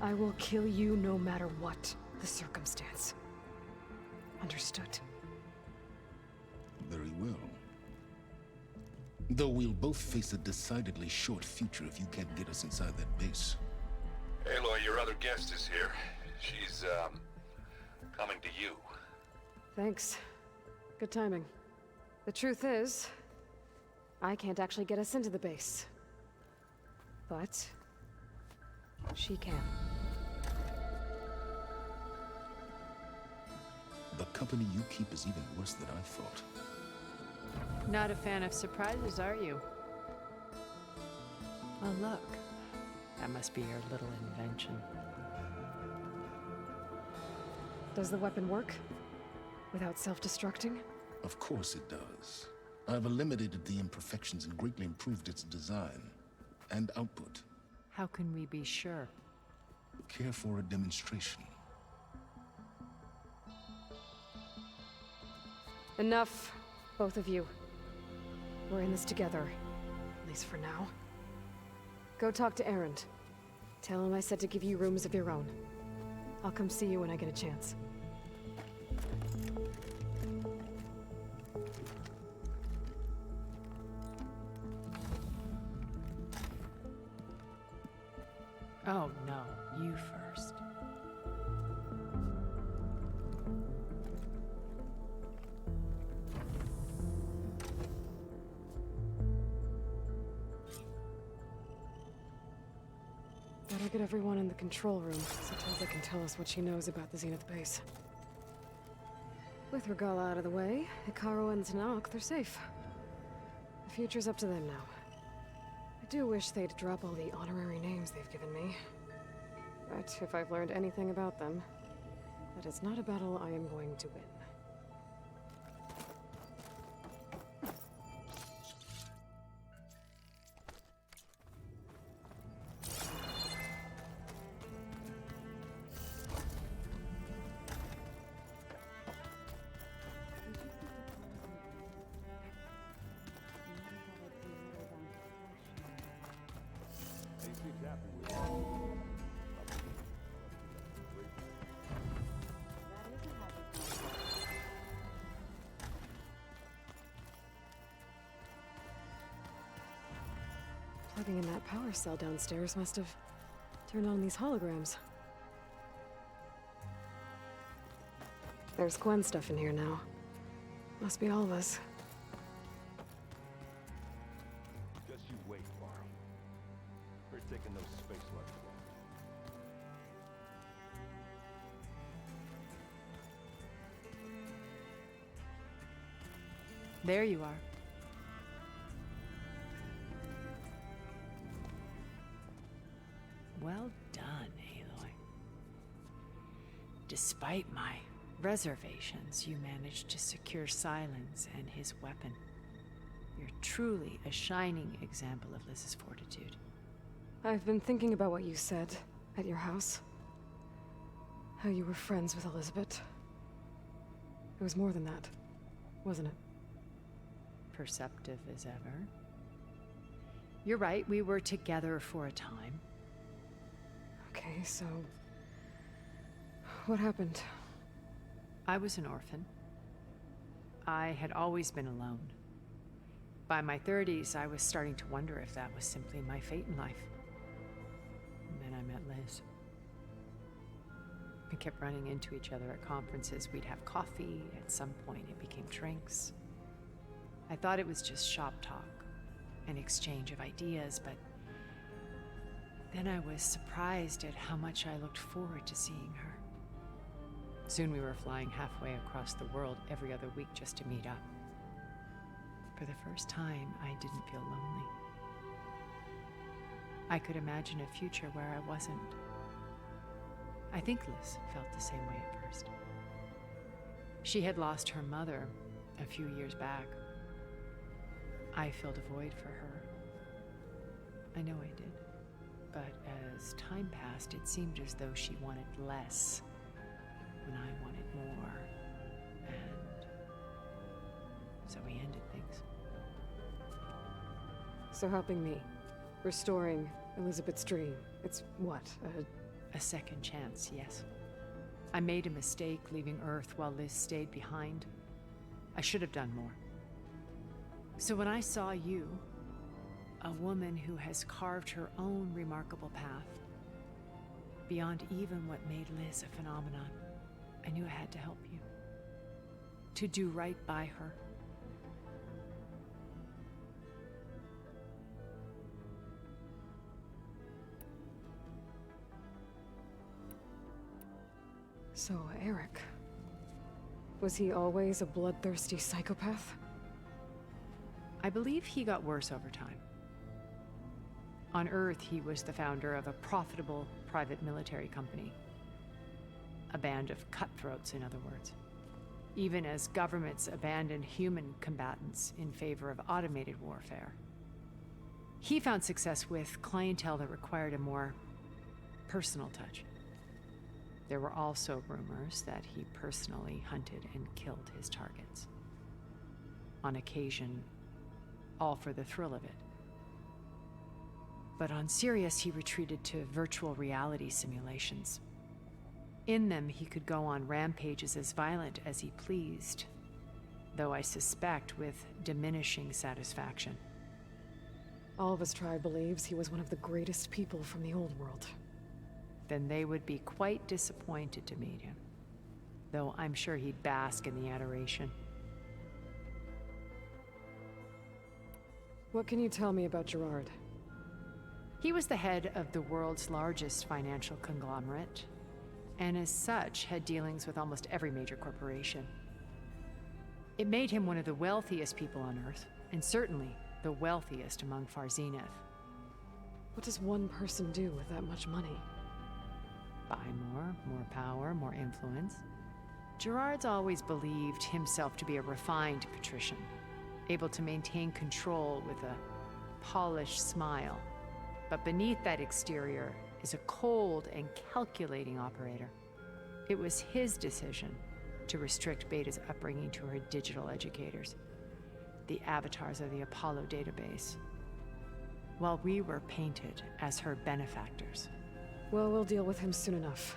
I will kill you no matter what the circumstance. Understood? Very well. Though we'll both face a decidedly short future if you can't get us inside that base. Aloy, your other guest is here. She's, coming to you. Thanks. Good timing. The truth is, I can't actually get us into the base. But she can. The company you keep is even worse than I thought. Not a fan of surprises, are you? Oh, look. That must be your little invention. Does the weapon work? Without self-destructing? Of course it does. I've eliminated the imperfections and greatly improved its design. and output. How can we be sure? Care for a demonstration? Enough, both of you. We're in this together, at least for now. Go talk to Erend. Tell him I said to give you rooms of your own. I'll come see you when I get a chance. Oh no, you first. Better get everyone in the control room, so Tolga can tell us what she knows about the Zenith base. With Regala out of the way, Hikaru and Tanakh, they're safe. The future's up to them now. I do wish they'd drop all the honorary names they've given me. But if I've learned anything about them, that is not a battle I am going to win. Plugging in that power cell downstairs must have turned on these holograms. There's Gwen's stuff in here now. Must be all of us. Just you wait, Varl. We're taking those space left. There you are. Well done, Aloy. Despite my reservations, you managed to secure Silence and his weapon. You're truly a shining example of Liz's fortitude. I've been thinking about what you said at your house. How you were friends with Elizabeth. It was more than that, wasn't it? Perceptive as ever. You're right, we were together for a time. Okay, so... what happened? I was an orphan. I had always been alone. By my 30s, I was starting to wonder if that was simply my fate in life. And then I met Liz. We kept running into each other at conferences. We'd have coffee. At some point, it became drinks. I thought it was just shop talk, an exchange of ideas, but then I was surprised at how much I looked forward to seeing her. Soon we were flying halfway across the world every other week just to meet up. For the first time, I didn't feel lonely. I could imagine a future where I wasn't. I think Liz felt the same way at first. She had lost her mother a few years back. I filled a void for her. I know I did. But as time passed, it seemed as though she wanted less when I wanted more. And so we ended things. So helping me, restoring Elizabeth's dream, it's what, a second chance, yes. I made a mistake leaving Earth while Liz stayed behind. I should have done more. So when I saw you, a woman who has carved her own remarkable path, beyond even what made Liz a phenomenon, I knew I had to help you. To do right by her. So, Eric. Was he always a bloodthirsty psychopath? I believe he got worse over time. On Earth, he was the founder of a profitable private military company. A band of cutthroats, in other words. Even as governments abandoned human combatants in favor of automated warfare. He found success with clientele that required a more personal touch. There were also rumors that he personally hunted and killed his targets. On occasion, all for the thrill of it. But on Sirius, he retreated to virtual reality simulations. In them, he could go on rampages as violent as he pleased, though I suspect with diminishing satisfaction. All of his tribe believes he was one of the greatest people from the old world. Then they would be quite disappointed to meet him, though I'm sure he'd bask in the adoration. What can you tell me about Gerard? He was the head of the world's largest financial conglomerate, and as such had dealings with almost every major corporation. It made him one of the wealthiest people on Earth, and certainly the wealthiest among Far Zenith. What does one person do with that much money? Buy more power, more influence. Gerard's always believed himself to be a refined patrician, able to maintain control with a polished smile. But beneath that exterior is a cold and calculating operator. It was his decision to restrict Beta's upbringing to her digital educators, the avatars of the Apollo database, while we were painted as her benefactors. Well, we'll deal with him soon enough.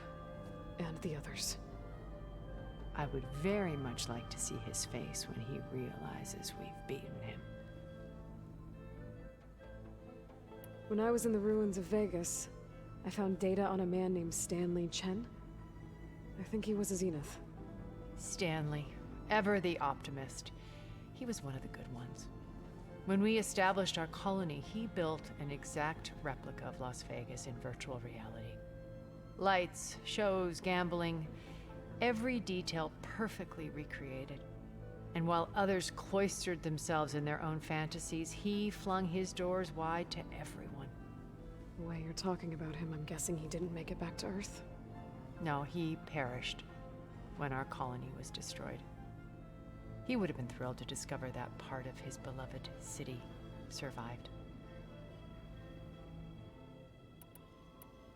And the others. I would very much like to see his face when he realizes we've beaten him. When I was in the ruins of Vegas, I found data on a man named Stanley Chen. I think he was a Zenith. Stanley, ever the optimist. He was one of the good ones. When we established our colony, he built an exact replica of Las Vegas in virtual reality. Lights, shows, gambling, every detail perfectly recreated. And while others cloistered themselves in their own fantasies, he flung his doors wide to everyone. The way you're talking about him, I'm guessing he didn't make it back to Earth? No, he perished when our colony was destroyed. He would have been thrilled to discover that part of his beloved city survived.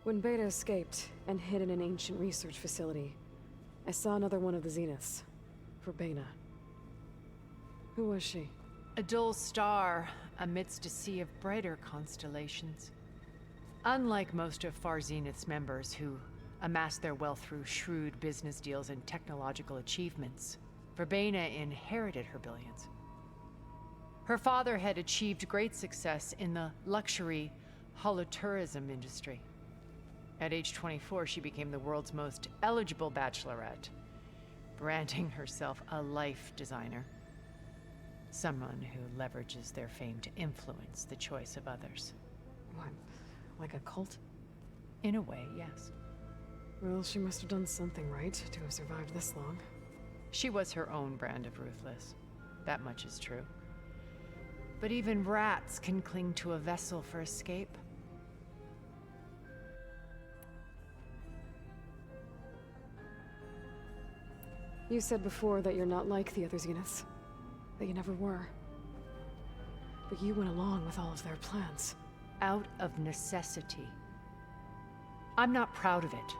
When Beta escaped and hid in an ancient research facility, I saw another one of the Zeniths, Verbena. Who was she? A dull star amidst a sea of brighter constellations. Unlike most of Far Zenith's members who amassed their wealth through shrewd business deals and technological achievements, Verbena inherited her billions. Her father had achieved great success in the luxury holotourism industry. At age 24, she became the world's most eligible bachelorette, branding herself a life designer. Someone who leverages their fame to influence the choice of others. What, like a cult? In a way, yes. Well, she must have done something right to have survived this long. She was her own brand of ruthless. That much is true. But even rats can cling to a vessel for escape. You said before that you're not like the other Zeniths. That you never were. But you went along with all of their plans. Out of necessity. I'm not proud of it.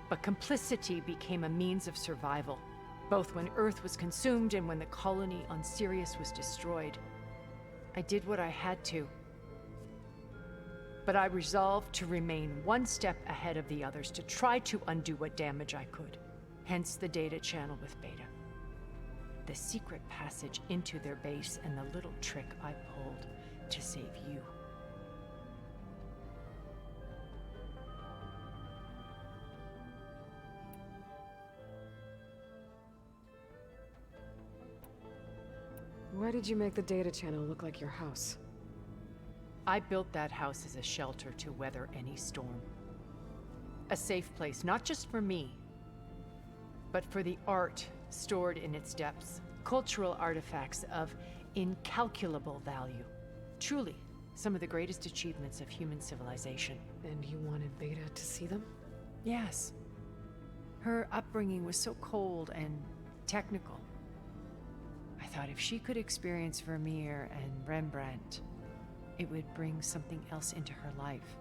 But complicity became a means of survival, both when Earth was consumed and when the colony on Sirius was destroyed. I did what I had to. But I resolved to remain one step ahead of the others, to try to undo what damage I could. Hence the data channel with Beta. The secret passage into their base and the little trick I pulled to save you. Why did you make the data channel look like your house? I built that house as a shelter to weather any storm. A safe place, not just for me, but for the art stored in its depths, cultural artifacts of incalculable value. Truly, some of the greatest achievements of human civilization. And you wanted Beta to see them? Yes. Her upbringing was so cold and technical. I thought if she could experience Vermeer and Rembrandt, it would bring something else into her life.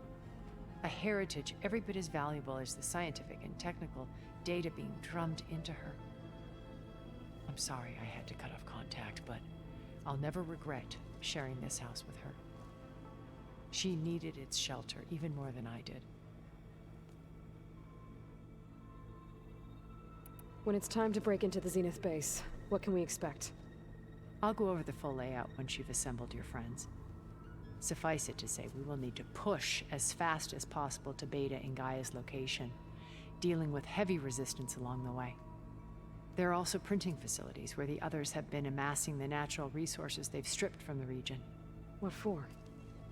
A heritage every bit as valuable as the scientific and technical data being drummed into her. I'm sorry I had to cut off contact, but I'll never regret sharing this house with her. She needed its shelter even more than I did. When it's time to break into the Zenith base, what can we expect? I'll go over the full layout once you've assembled your friends. Suffice it to say, we will need to push as fast as possible to Beta and Gaia's location, dealing with heavy resistance along the way. There are also printing facilities where the others have been amassing the natural resources they've stripped from the region. What for?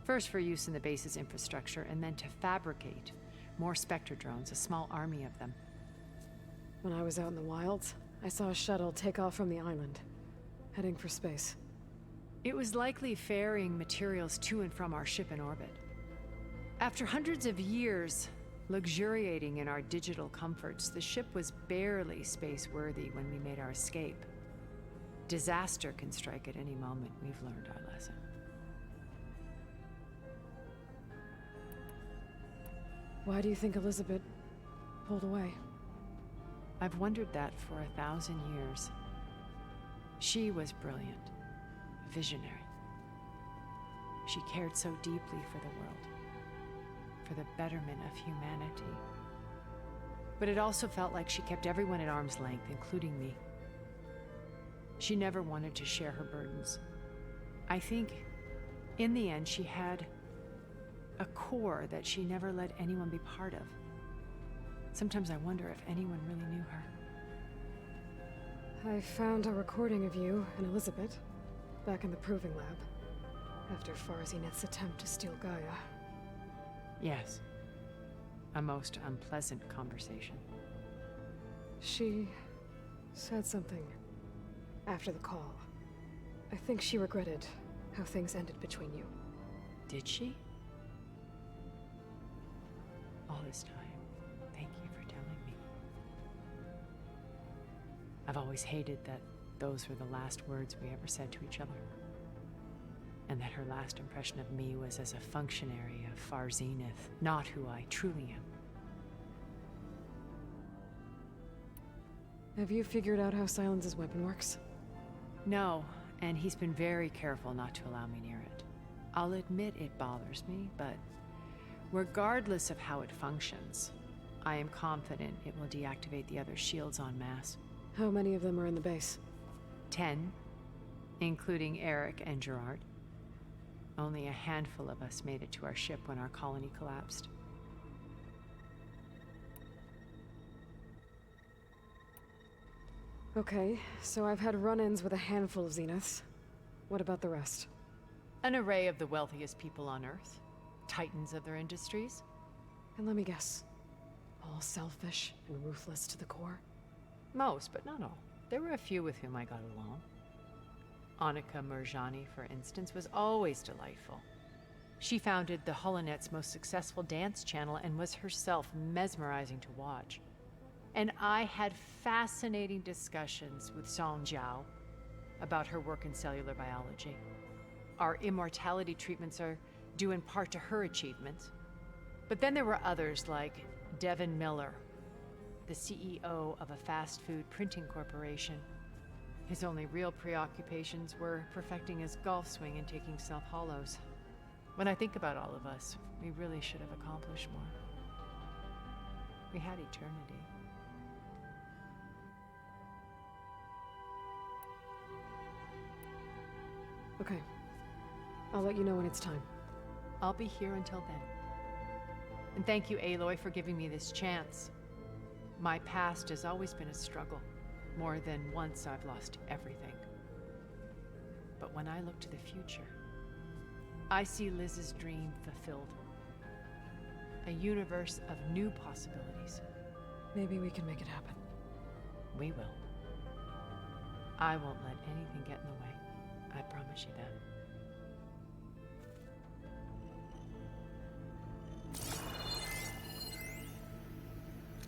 First for use in the base's infrastructure, and then to fabricate more Spectre drones, a small army of them. When I was out in the wilds, I saw a shuttle take off from the island, heading for space. It was likely ferrying materials to and from our ship in orbit. After hundreds of years luxuriating in our digital comforts, the ship was barely space-worthy when we made our escape. Disaster can strike at any moment. We've learned our lesson. Why do you think Elizabeth pulled away? I've wondered that for 1,000 years. She was brilliant. Visionary. She cared so deeply for the world, for the betterment of humanity. But it also felt like she kept everyone at arm's length, including me. She never wanted to share her burdens. I think, in the end, she had a core that she never let anyone be part of. Sometimes I wonder if anyone really knew her. I found a recording of you and Elizabeth back in the proving lab, after Farzineth's attempt to steal Gaia. Yes. A most unpleasant conversation. She said something after the call. I think she regretted how things ended between you. Did she? All this time, thank you for telling me. I've always hated that those were the last words we ever said to each other. And that her last impression of me was as a functionary of Far Zenith, not who I truly am. Have you figured out how Silence's weapon works? No, and he's been very careful not to allow me near it. I'll admit it bothers me, but regardless of how it functions, I am confident it will deactivate the other shields en masse. How many of them are in the base? 10, including Eric and Gerard. Only a handful of us made it to our ship when our colony collapsed. Okay, so I've had run-ins with a handful of Zeniths. What about the rest? An array of the wealthiest people on Earth. Titans of their industries. And let me guess, all selfish and ruthless to the core? Most, but not all. There were a few with whom I got along. Annika Murjani, for instance, was always delightful. She founded the Holonet's most successful dance channel and was herself mesmerizing to watch. And I had fascinating discussions with Song Jiao about her work in cellular biology. Our immortality treatments are due in part to her achievements. But then there were others like Devin Miller, the CEO of a fast food printing corporation. His only real preoccupations were perfecting his golf swing and taking self-hollows. When I think about all of us, we really should have accomplished more. We had eternity. Okay. I'll let you know when it's time. I'll be here until then. And thank you, Aloy, for giving me this chance. My past has always been a struggle. More than once I've lost everything. But when I look to the future, I see Liz's dream fulfilled. A universe of new possibilities. Maybe we can make it happen. We will. I won't let anything get in the way. I promise you that.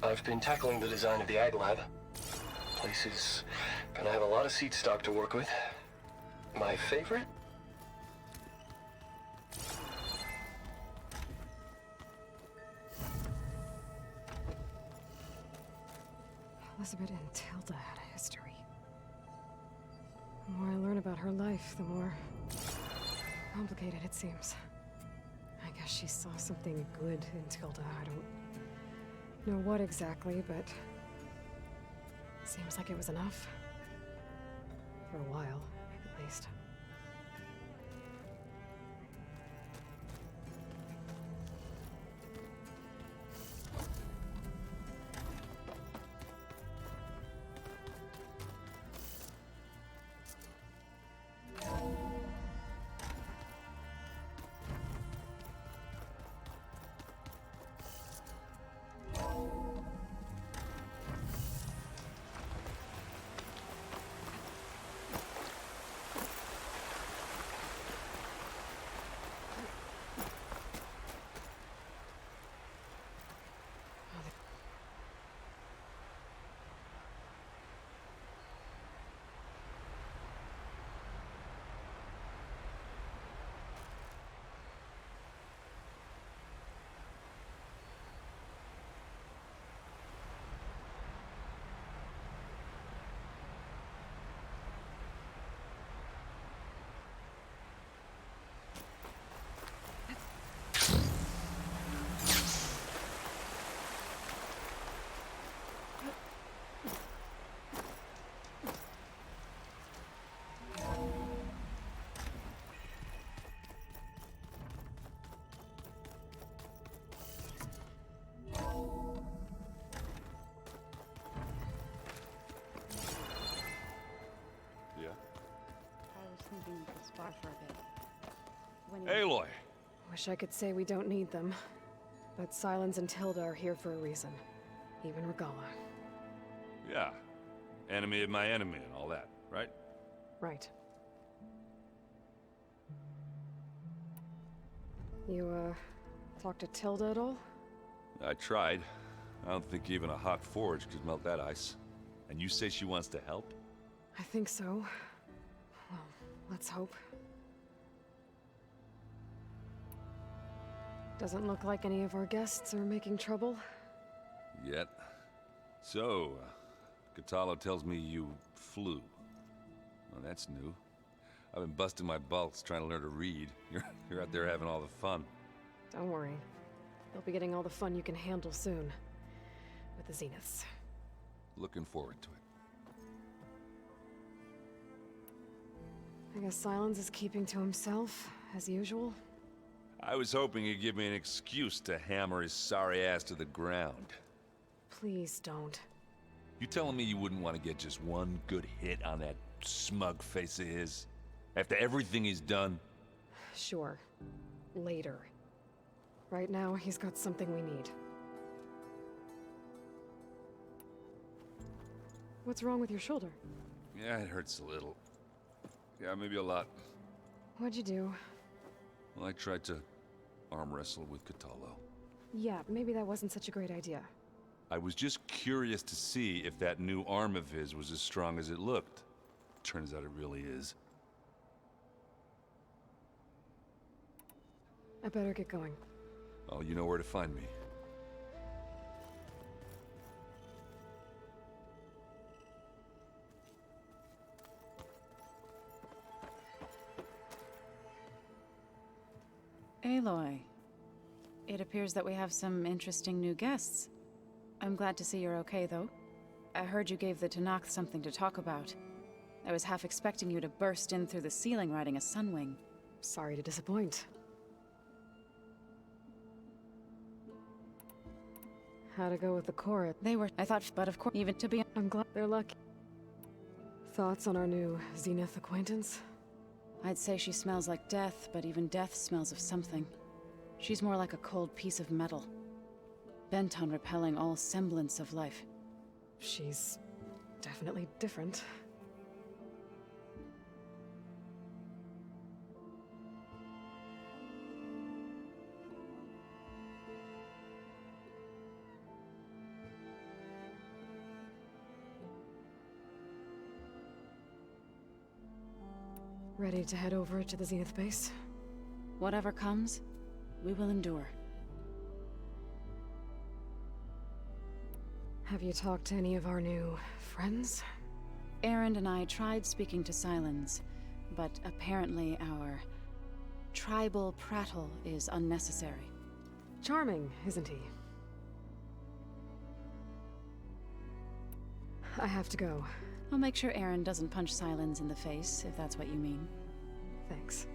I've been tackling the design of the Ag Lab. Place is gonna have a lot of seed stock to work with. My favorite? Elizabeth and Tilda had a history. The more I learn about her life, the more complicated it seems. I guess she saw something good in Tilda. I don't know what exactly, but seems like it was enough. For a while, at least. Thinking this far for a bit. When Aloy! Wish I could say we don't need them. But Silence and Tilda are here for a reason. Even Regala. Yeah. Enemy of my enemy and all that, right? Right. You, talked to Tilda at all? I tried. I don't think even a hot forge could melt that ice. And you say she wants to help? I think so. Well, let's hope. Doesn't look like any of our guests are making trouble. Yet. So, Katalo tells me you flew. Well, that's new. I've been busting my balls trying to learn to read. You're out there having all the fun. Don't worry. You'll be getting all the fun you can handle soon. With the Zeniths. Looking forward to it. I guess Silence is keeping to himself, as usual. I was hoping he'd give me an excuse to hammer his sorry ass to the ground. Please don't. You telling me you wouldn't want to get just one good hit on that smug face of his? After everything he's done? Sure. Later. Right now, he's got something we need. What's wrong with your shoulder? Yeah, it hurts a little. Yeah, maybe a lot. What'd you do? Well, I tried to arm wrestle with Katalo. Yeah, maybe that wasn't such a great idea. I was just curious to see if that new arm of his was as strong as it looked. Turns out it really is. I better get going. Oh, you know where to find me. Aloy, it appears that we have some interesting new guests. I'm glad to see you're okay, though. I heard you gave the Tanakh something to talk about. I was half expecting you to burst in through the ceiling riding a sunwing. Sorry to disappoint. How'd it go with the Korra? They were, I thought, but of course, even to be... I'm glad they're lucky. Thoughts on our new Zenith acquaintance? I'd say she smells like death, but even death smells of something. She's more like a cold piece of metal. Bent on repelling all semblance of life. She's definitely different. Ready to head over to the Zenith base? Whatever comes, we will endure. Have you talked to any of our new friends? Erend and I tried speaking to Silence, but apparently our tribal prattle is unnecessary. Charming, isn't he? I have to go. I'll make sure Erend doesn't punch Silence in the face, if that's what you mean. Thanks.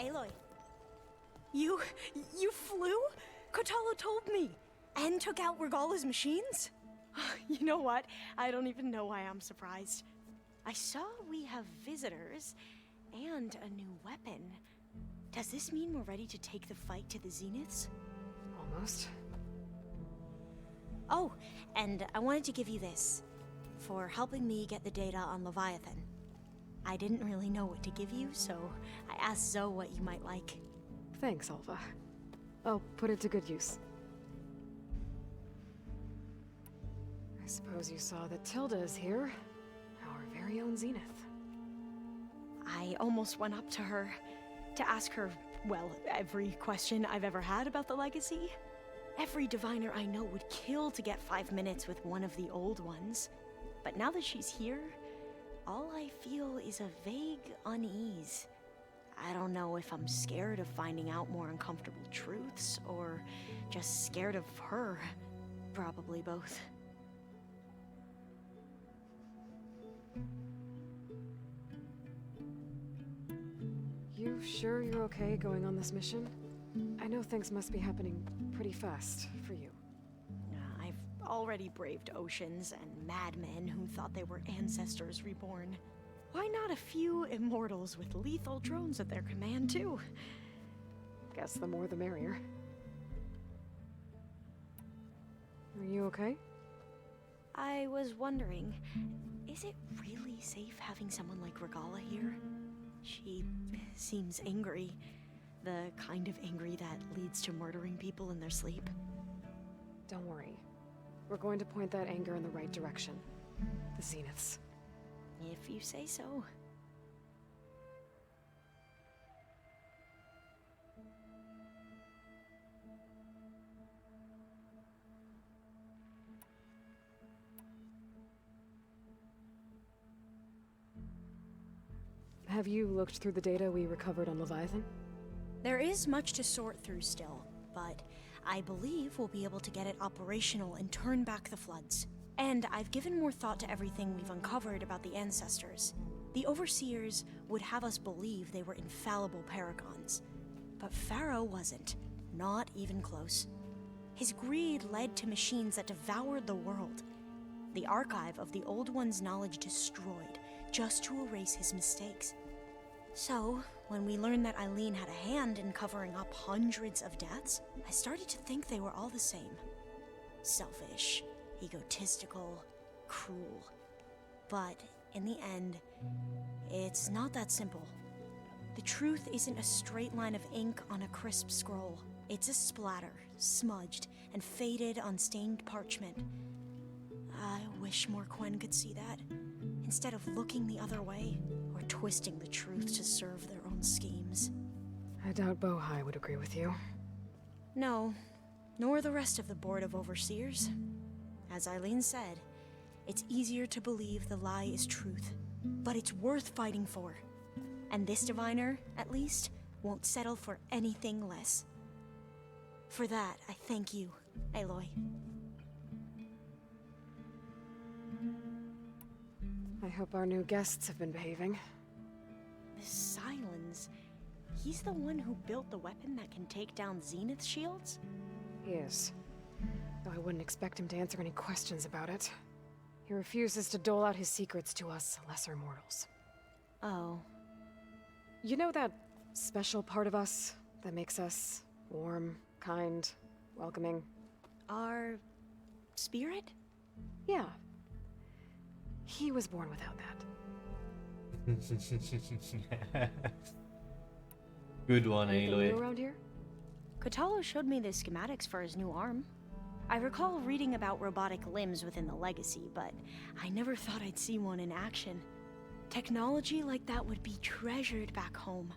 Aloy. You flew? Kotalo told me. And took out Regalla's machines? You know what? I don't even know why I'm surprised. I saw we have visitors and a new weapon. Does this mean we're ready to take the fight to the Zeniths? Almost. Oh, and I wanted to give you this for helping me get the data on Leviathan. I didn't really know what to give you, so I asked Zoe what you might like. Thanks, Alva. I'll put it to good use. I suppose you saw that Tilda is here. Our very own Zenith. I almost went up to her to ask her, well, every question I've ever had about the Legacy. Every diviner I know would kill to get 5 minutes with one of the old ones. But now that she's here, all I feel is a vague unease. I don't know if I'm scared of finding out more uncomfortable truths, or just scared of her. Probably both. You sure you're okay going on this mission? I know things must be happening pretty fast for you. I've already braved oceans and madmen who thought they were ancestors reborn. Why not a few immortals with lethal drones at their command, too? Guess the more the merrier. Are you okay? I was wondering, is it really safe having someone like Regalla here? She seems angry. The kind of angry that leads to murdering people in their sleep. Don't worry. We're going to point that anger in the right direction. The Zeniths. If you say so. Have you looked through the data we recovered on Leviathan? There is much to sort through still, but I believe we'll be able to get it operational and turn back the floods. And I've given more thought to everything we've uncovered about the ancestors. The Overseers would have us believe they were infallible paragons. But Pharaoh wasn't. Not even close. His greed led to machines that devoured the world. The archive of the Old One's knowledge destroyed, just to erase his mistakes. So, when we learned that Eileen had a hand in covering up hundreds of deaths, I started to think they were all the same. Selfish, egotistical, cruel. But in the end, it's not that simple. The truth isn't a straight line of ink on a crisp scroll. It's a splatter, smudged and faded on stained parchment. I wish more Quen could see that, instead of looking the other way or twisting the truth to serve their own schemes. I doubt Bohai would agree with you. No, nor the rest of the Board of Overseers. As Eileen said, it's easier to believe the lie is truth, but it's worth fighting for. And this diviner, at least, won't settle for anything less. For that, I thank you, Aloy. I hope our new guests have been behaving. This Silence, he's the one who built the weapon that can take down Zenith shields? He is. Though I wouldn't expect him to answer any questions about it. He refuses to dole out his secrets to us lesser mortals. Oh. You know that special part of us that makes us warm, kind, welcoming? Our spirit? Yeah. He was born without that. Good one, Anything Aloy. new around here? Kotalo showed me the schematics for his new arm. I recall reading about robotic limbs within the Legacy, but I never thought I'd see one in action. Technology like that would be treasured back home.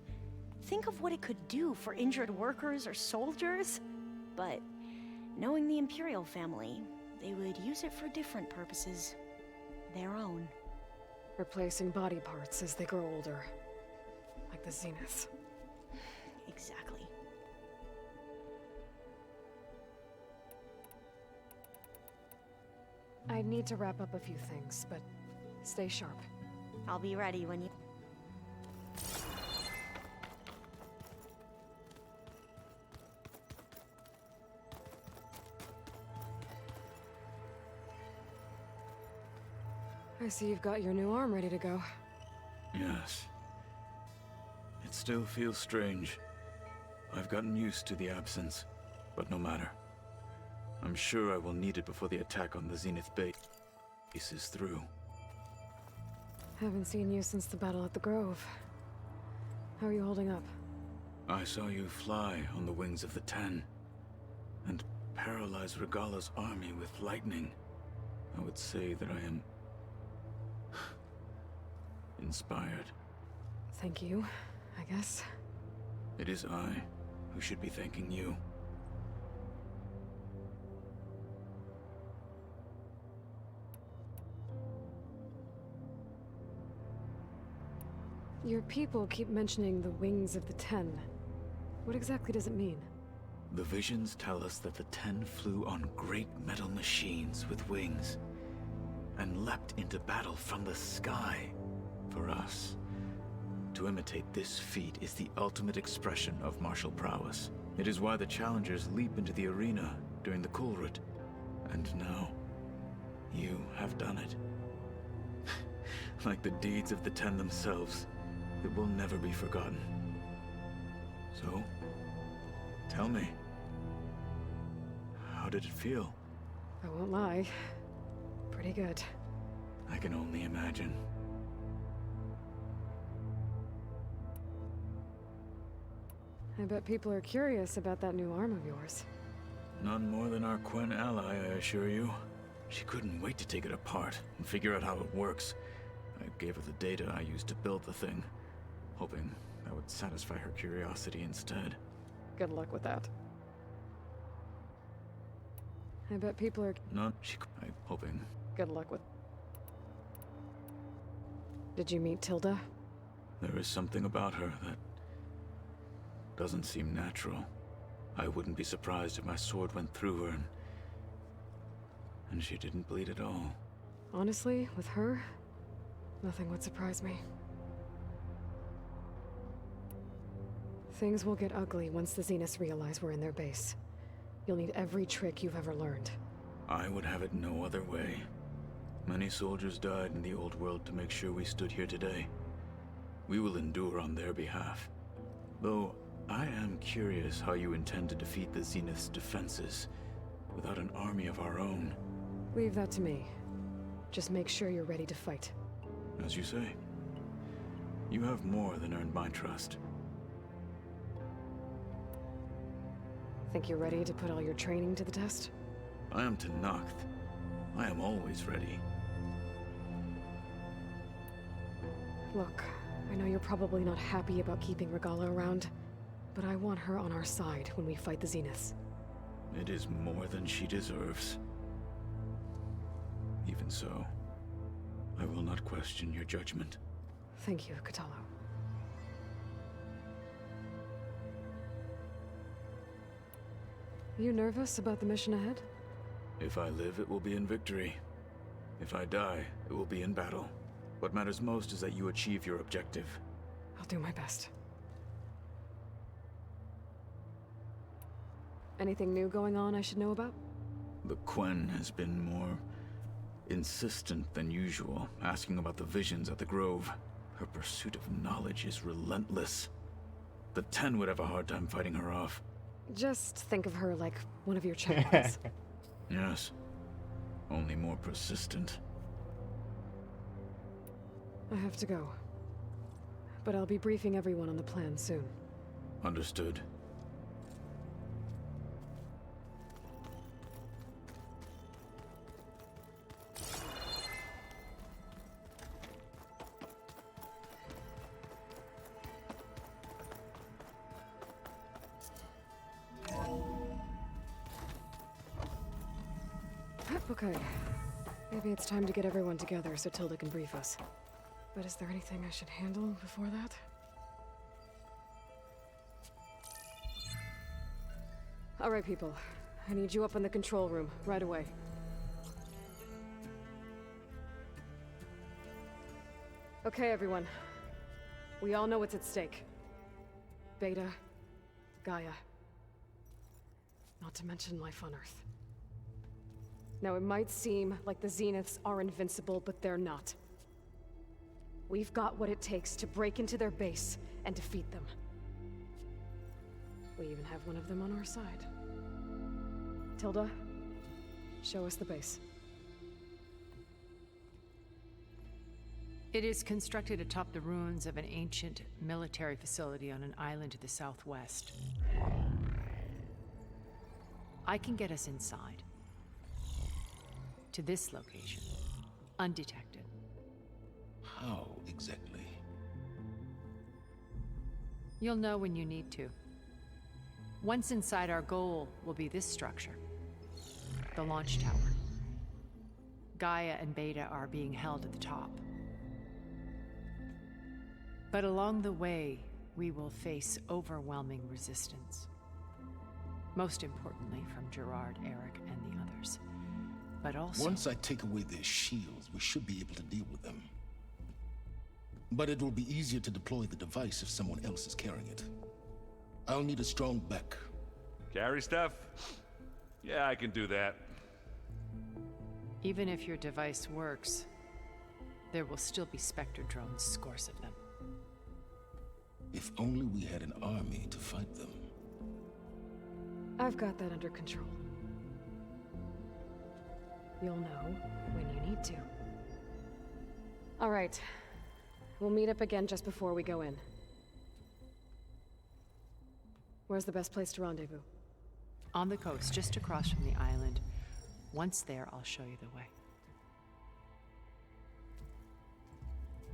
think of what it could do for injured workers or soldiers. But knowing the Imperial family, they would use it for different purposes. Their own. Replacing body parts as they grow older. Like the Zeniths. Exactly. I need to wrap up a few things, but stay sharp. I'll be ready when you... I see you've got your new arm ready to go. Yes. It still feels strange. I've gotten used to the absence, but no matter. I'm sure I will need it before the attack on the Zenith base is through. Haven't seen you since the battle at the Grove. How are you holding up? I saw you fly on the wings of the Ten, and paralyze Regala's army with lightning. I would say that I am... inspired. Thank you, I guess. It is I who should be thanking you. Your people keep mentioning the wings of the Ten. What exactly does it mean? The visions tell us that the Ten flew on great metal machines with wings, and leapt into battle from the sky. For us, to imitate this feat is the ultimate expression of martial prowess. It is why the challengers leap into the arena during the Kulrut. And now, you have done it. Like the deeds of the Ten themselves, it will never be forgotten. So, tell me, how did it feel? I won't lie. Pretty good. I can only imagine. I bet people are curious about that new arm of yours. None more than our Quen ally, I assure you. She couldn't wait to take it apart and figure out how it works. I gave her the data I used to build the thing, hoping that would satisfy her curiosity instead. Good luck with that. I bet people are... I'm hoping. Good luck with... Did you meet Tilda? There is something about her that doesn't seem natural. I wouldn't be surprised if my sword went through her and she didn't bleed at all. Honestly, with her, nothing would surprise me. Things will get ugly once the Zeniths realize we're in their base. You'll need every trick you've ever learned. I would have it no other way. Many soldiers died in the old world to make sure we stood here today. We will endure on their behalf. Though, I am curious how you intend to defeat the Zenith's defenses without an army of our own. Leave that to me. Just make sure you're ready to fight. As you say. You have more than earned my trust. Think you're ready to put all your training to the test? I am Tenakth. I am always ready. Look, I know you're probably not happy about keeping Regala around, but I want her on our side when we fight the Zeniths. It is more than she deserves. Even so, I will not question your judgment. Thank you, Kotallo. You nervous about the mission ahead? If I live, it will be in victory. If I die, it will be in battle. What matters most is that you achieve your objective. I'll do my best. Anything new going on I should know about? The Quen has been more insistent than usual, asking about the visions at the Grove. Her pursuit of knowledge is relentless. The Ten would have a hard time fighting her off. Just think of her like one of your champions. Yes. Only more persistent. I have to go. But I'll be briefing everyone on the plan soon. Understood. Okay. Maybe it's time to get everyone together so Tilda can brief us. But is there anything I should handle before that? All right, people. I need you up in the control room, right away. Okay, everyone. We all know what's at stake. Beta, Gaia. Not to mention life on Earth. Now, it might seem like the Zeniths are invincible, but they're not. We've got what it takes to break into their base and defeat them. We even have one of them on our side. Tilda, show us the base. It is constructed atop the ruins of an ancient military facility on an island to the southwest. I can get us inside. To this location, undetected. How exactly? You'll know when you need to. Once inside, our goal will be this structure. The launch tower. Gaia and Beta are being held at the top. But along the way, we will face overwhelming resistance. Most importantly from Gerard, Eric, and the others. But also... Once I take away their shields, we should be able to deal with them. But it will be easier to deploy the device if someone else is carrying it. I'll need a strong back. Carry stuff? Yeah, I can do that. Even if your device works, there will still be Spectre drones, scores of them. If only we had an army to fight them. I've got that under control. You'll know when you need to. All right. We'll meet up again just before we go in. Where's the best place to rendezvous? On the coast, just across from the island. Once there, I'll show you the way.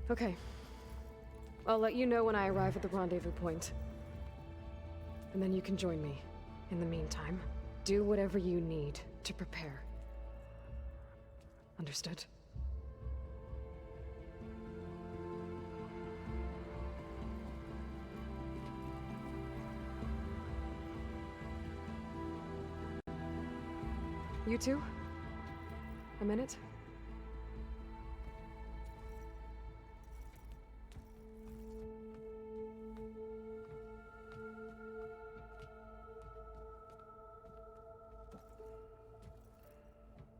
Okay. I'll let you know when I arrive at the rendezvous point. And then you can join me. In the meantime, do whatever you need to prepare. Understood? You two? A minute?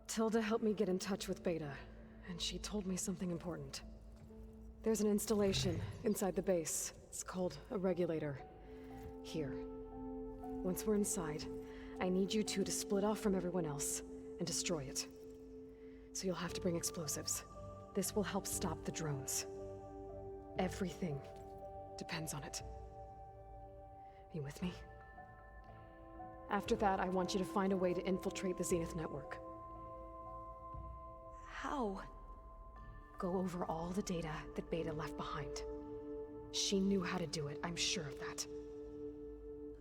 Tilda helped me get in touch with Beta, and she told me something important. There's an installation inside the base. It's called a regulator. Here. Once we're inside, I need you two to split off from everyone else and destroy it. So you'll have to bring explosives. This will help stop the drones. Everything depends on it. You with me? After that, I want you to find a way to infiltrate the Zenith network. How? Go over all the data that Beta left behind. She knew how to do it, I'm sure of that.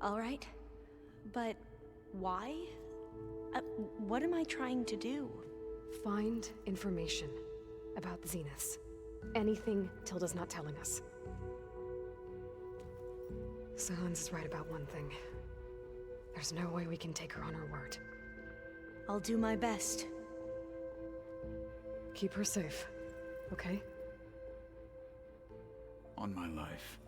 All right. But why? What am I trying to do? Find information about the Zeniths. Anything Tilda's not telling us. Silence is right about one thing. There's no way we can take her on her word. I'll do my best. Keep her safe, okay? On my life.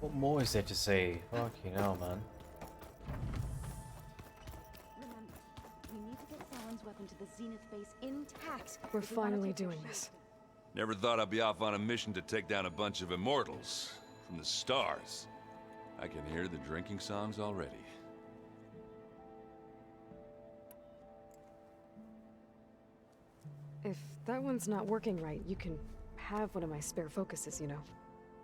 What more is there to say? Fucking hell, man. Remember, we need to get Salon's weapon to the Zenith base intact. We're finally doing this. Never thought I'd be off on a mission to take down a bunch of immortals from the stars. I can hear the drinking songs already. If that one's not working right, you can have one of my spare focuses, you know.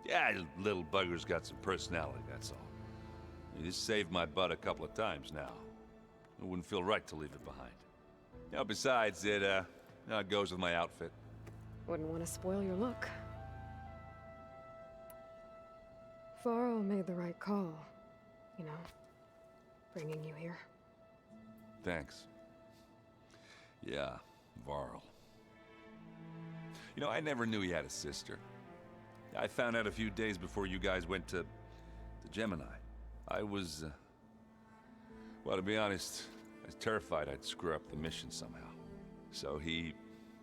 Yeah, little bugger's got some personality, that's all. This saved my butt a couple of times now. It wouldn't feel right to leave it behind. You know, besides, it goes with my outfit. Wouldn't want to spoil your look. Varl made the right call. You know, bringing you here. Thanks. Yeah, Varl. You know, I never knew he had a sister. I found out a few days before you guys went to Gemini. I was, well, to be honest, I was terrified I'd screw up the mission somehow. So he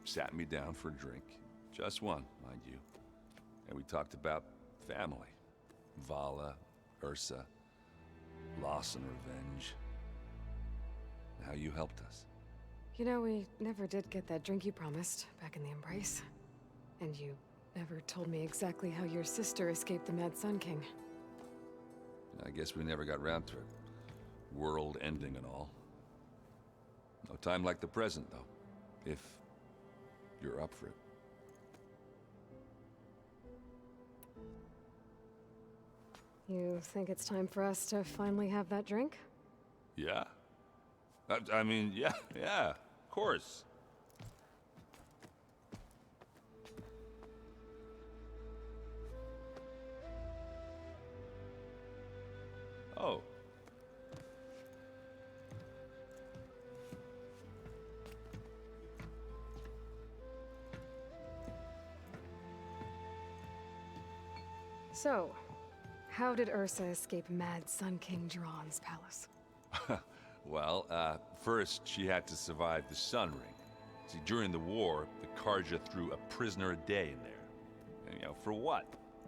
sat me down for a drink. Just one, mind you. And we talked about family. Vala, Ursa, loss and revenge. And how you helped us. You know, we never did get that drink you promised back in the Embrace. And you never told me exactly how your sister escaped the Mad Sun King. I guess we never got round to it. World ending and all. No time like the present, though. If you're up for it. You think it's time for us to finally have that drink? Yeah? I mean, yeah, of course. Oh. So, how did Ursa escape Mad Sun King Jiran's palace? Well, first she had to survive the Sun Ring. See, during the war, the Karja threw a prisoner a day in there. And, you know, for what?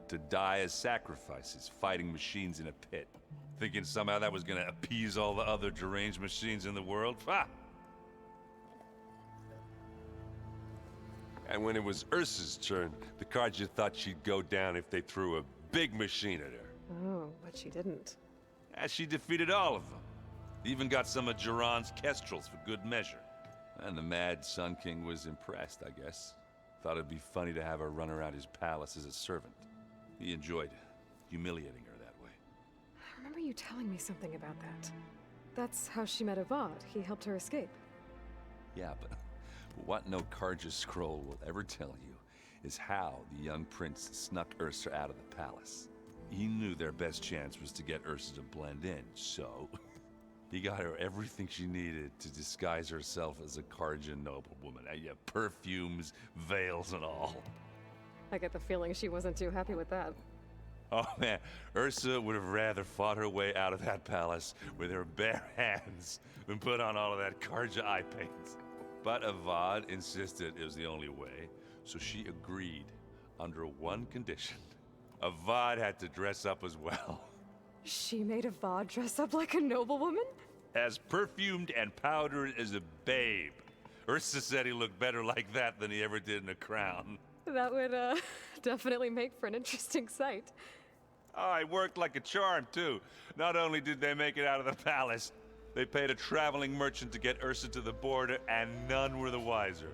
To die as sacrifices, fighting machines in a pit. Thinking somehow that was gonna appease all the other deranged machines in the world? Ha! And when it was Ursa's turn, the Karja thought she'd go down if they threw a big machine at her. Oh, but she didn't. And she defeated all of them. Even got some of Jiran's kestrels for good measure. And the Mad Sun King was impressed, I guess. Thought it'd be funny to have her run around his palace as a servant. He enjoyed humiliating her that way. I remember you telling me something about that. That's how she met Avad. He helped her escape. Yeah, but what no Karja scroll will ever tell you is how the young prince snuck Ursa out of the palace. He knew their best chance was to get Ursa to blend in, so he got her everything she needed to disguise herself as a Karja noblewoman. Yeah, perfumes, veils, and all. I get the feeling she wasn't too happy with that. Oh man, Ursa would have rather fought her way out of that palace with her bare hands than put on all of that Karja eye paint. But Avad insisted it was the only way, so she agreed under one condition. Avad had to dress up as well. She made Avad dress up like a noblewoman? As perfumed and powdered as a babe. Ursa said he looked better like that than he ever did in a crown. That would, definitely make for an interesting sight. Oh, it worked like a charm, too. Not only did they make it out of the palace, they paid a traveling merchant to get Ursa to the border, and none were the wiser.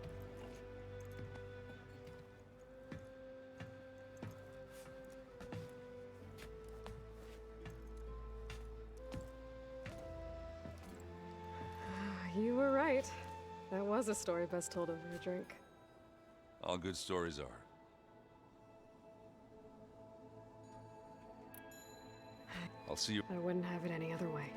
You were right. That was a story best told over a drink. All good stories are. I'll see you. I wouldn't have it any other way.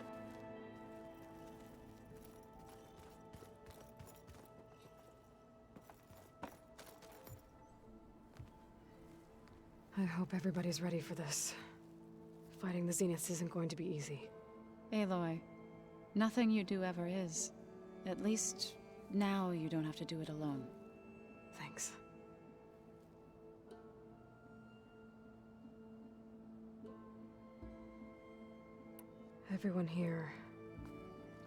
I hope everybody's ready for this. Fighting the Zeniths isn't going to be easy. Aloy, nothing you do ever is. At least, now you don't have to do it alone. Thanks. Everyone here,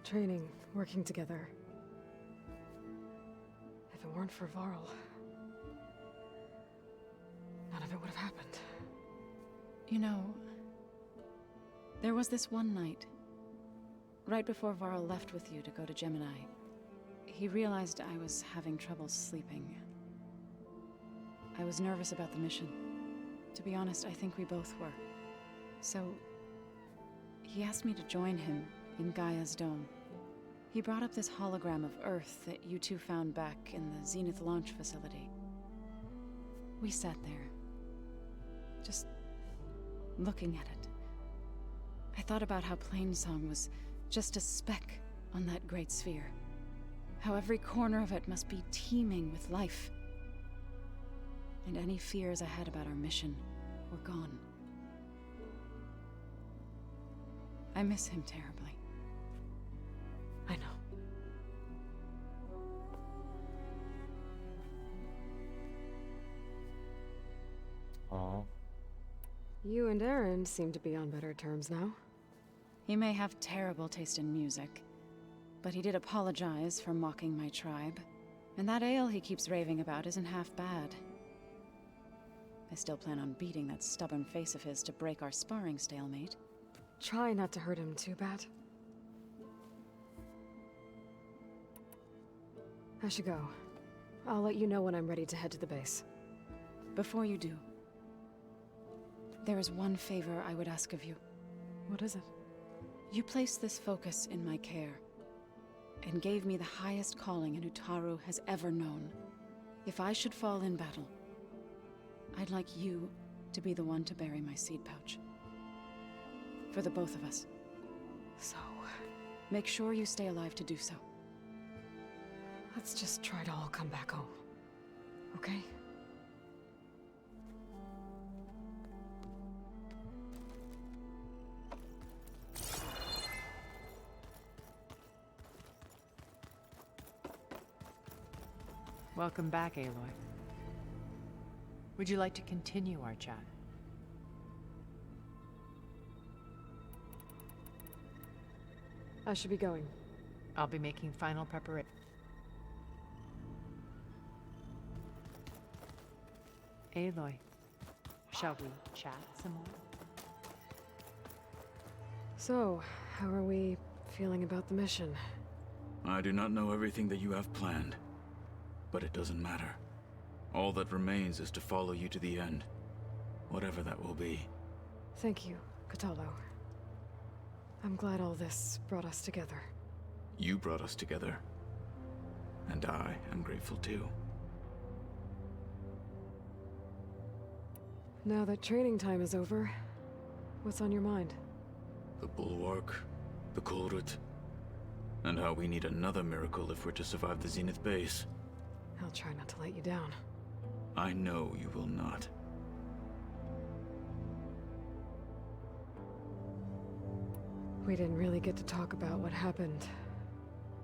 training, working together. If it weren't for Varl, none of it would have happened. You know, there was this one night, right before Varl left with you to go to Gemini. He realized I was having trouble sleeping. I was nervous about the mission. To be honest, I think we both were. So, He asked me to join him in Gaia's dome. He brought up this hologram of Earth that you two found back in the Zenith launch facility. We sat there, just looking at it. I thought about how Plainsong was just a speck on that great sphere. How every corner of it must be teeming with life. And any fears I had about our mission were gone. I miss him terribly. I know. Aw. You and Aaron seem to be on better terms now. He may have terrible taste in music, but he did apologize for mocking my tribe. And that ale he keeps raving about isn't half bad. I still plan on beating that stubborn face of his to break our sparring stalemate. Try not to hurt him too bad. I should go. I'll let you know when I'm ready to head to the base. Before you do, there is one favor I would ask of you. What is it? You placed this focus in my care, and gave me the highest calling an Utaru has ever known. If I should fall in battle, I'd like you to be the one to bury my seed pouch. For the both of us. So, make sure you stay alive to do so. Let's just try to all come back home. Okay? Welcome back, Aloy. Would you like to continue our chat? I should be going. I'll be making final preparation. Aloy, shall we chat some more? So, how are we feeling about the mission? I do not know everything that you have planned, but it doesn't matter. All that remains is to follow you to the end, whatever that will be. Thank you, Kotallo. I'm glad all this brought us together. You brought us together, and I am grateful too. Now that training time is over, what's on your mind? The Bulwark, the Kulrut, and how we need another miracle if we're to survive the Zenith base. I'll try not to let you down. I know you will not. We didn't really get to talk about what happened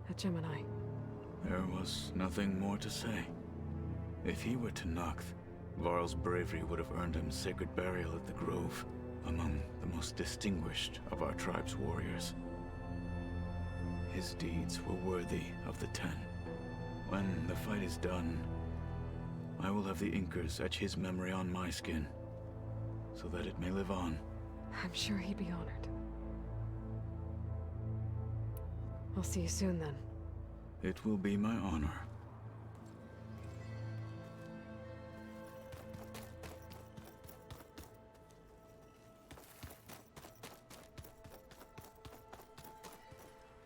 at Gemini. There was nothing more to say. If he were to Noct, Varl's bravery would have earned him sacred burial at the Grove, among the most distinguished of our tribe's warriors. His deeds were worthy of the Ten. When the fight is done, I will have the Inkers etch his memory on my skin, so that it may live on. I'm sure he'd be honored. I'll see you soon then. It will be my honor.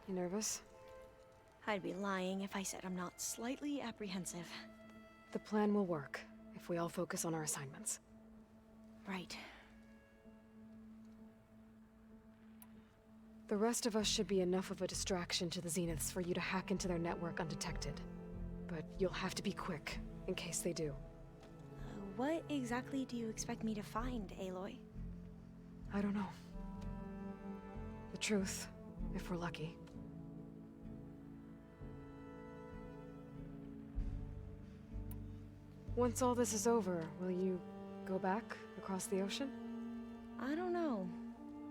You nervous? I'd be lying if I said I'm not slightly apprehensive. The plan will work, if we all focus on our assignments. Right. The rest of us should be enough of a distraction to the Zeniths for you to hack into their network undetected. But you'll have to be quick, in case they do. What exactly do you expect me to find, Aloy? I don't know. The truth, if we're lucky. Once all this is over, will you go back across the ocean? I don't know.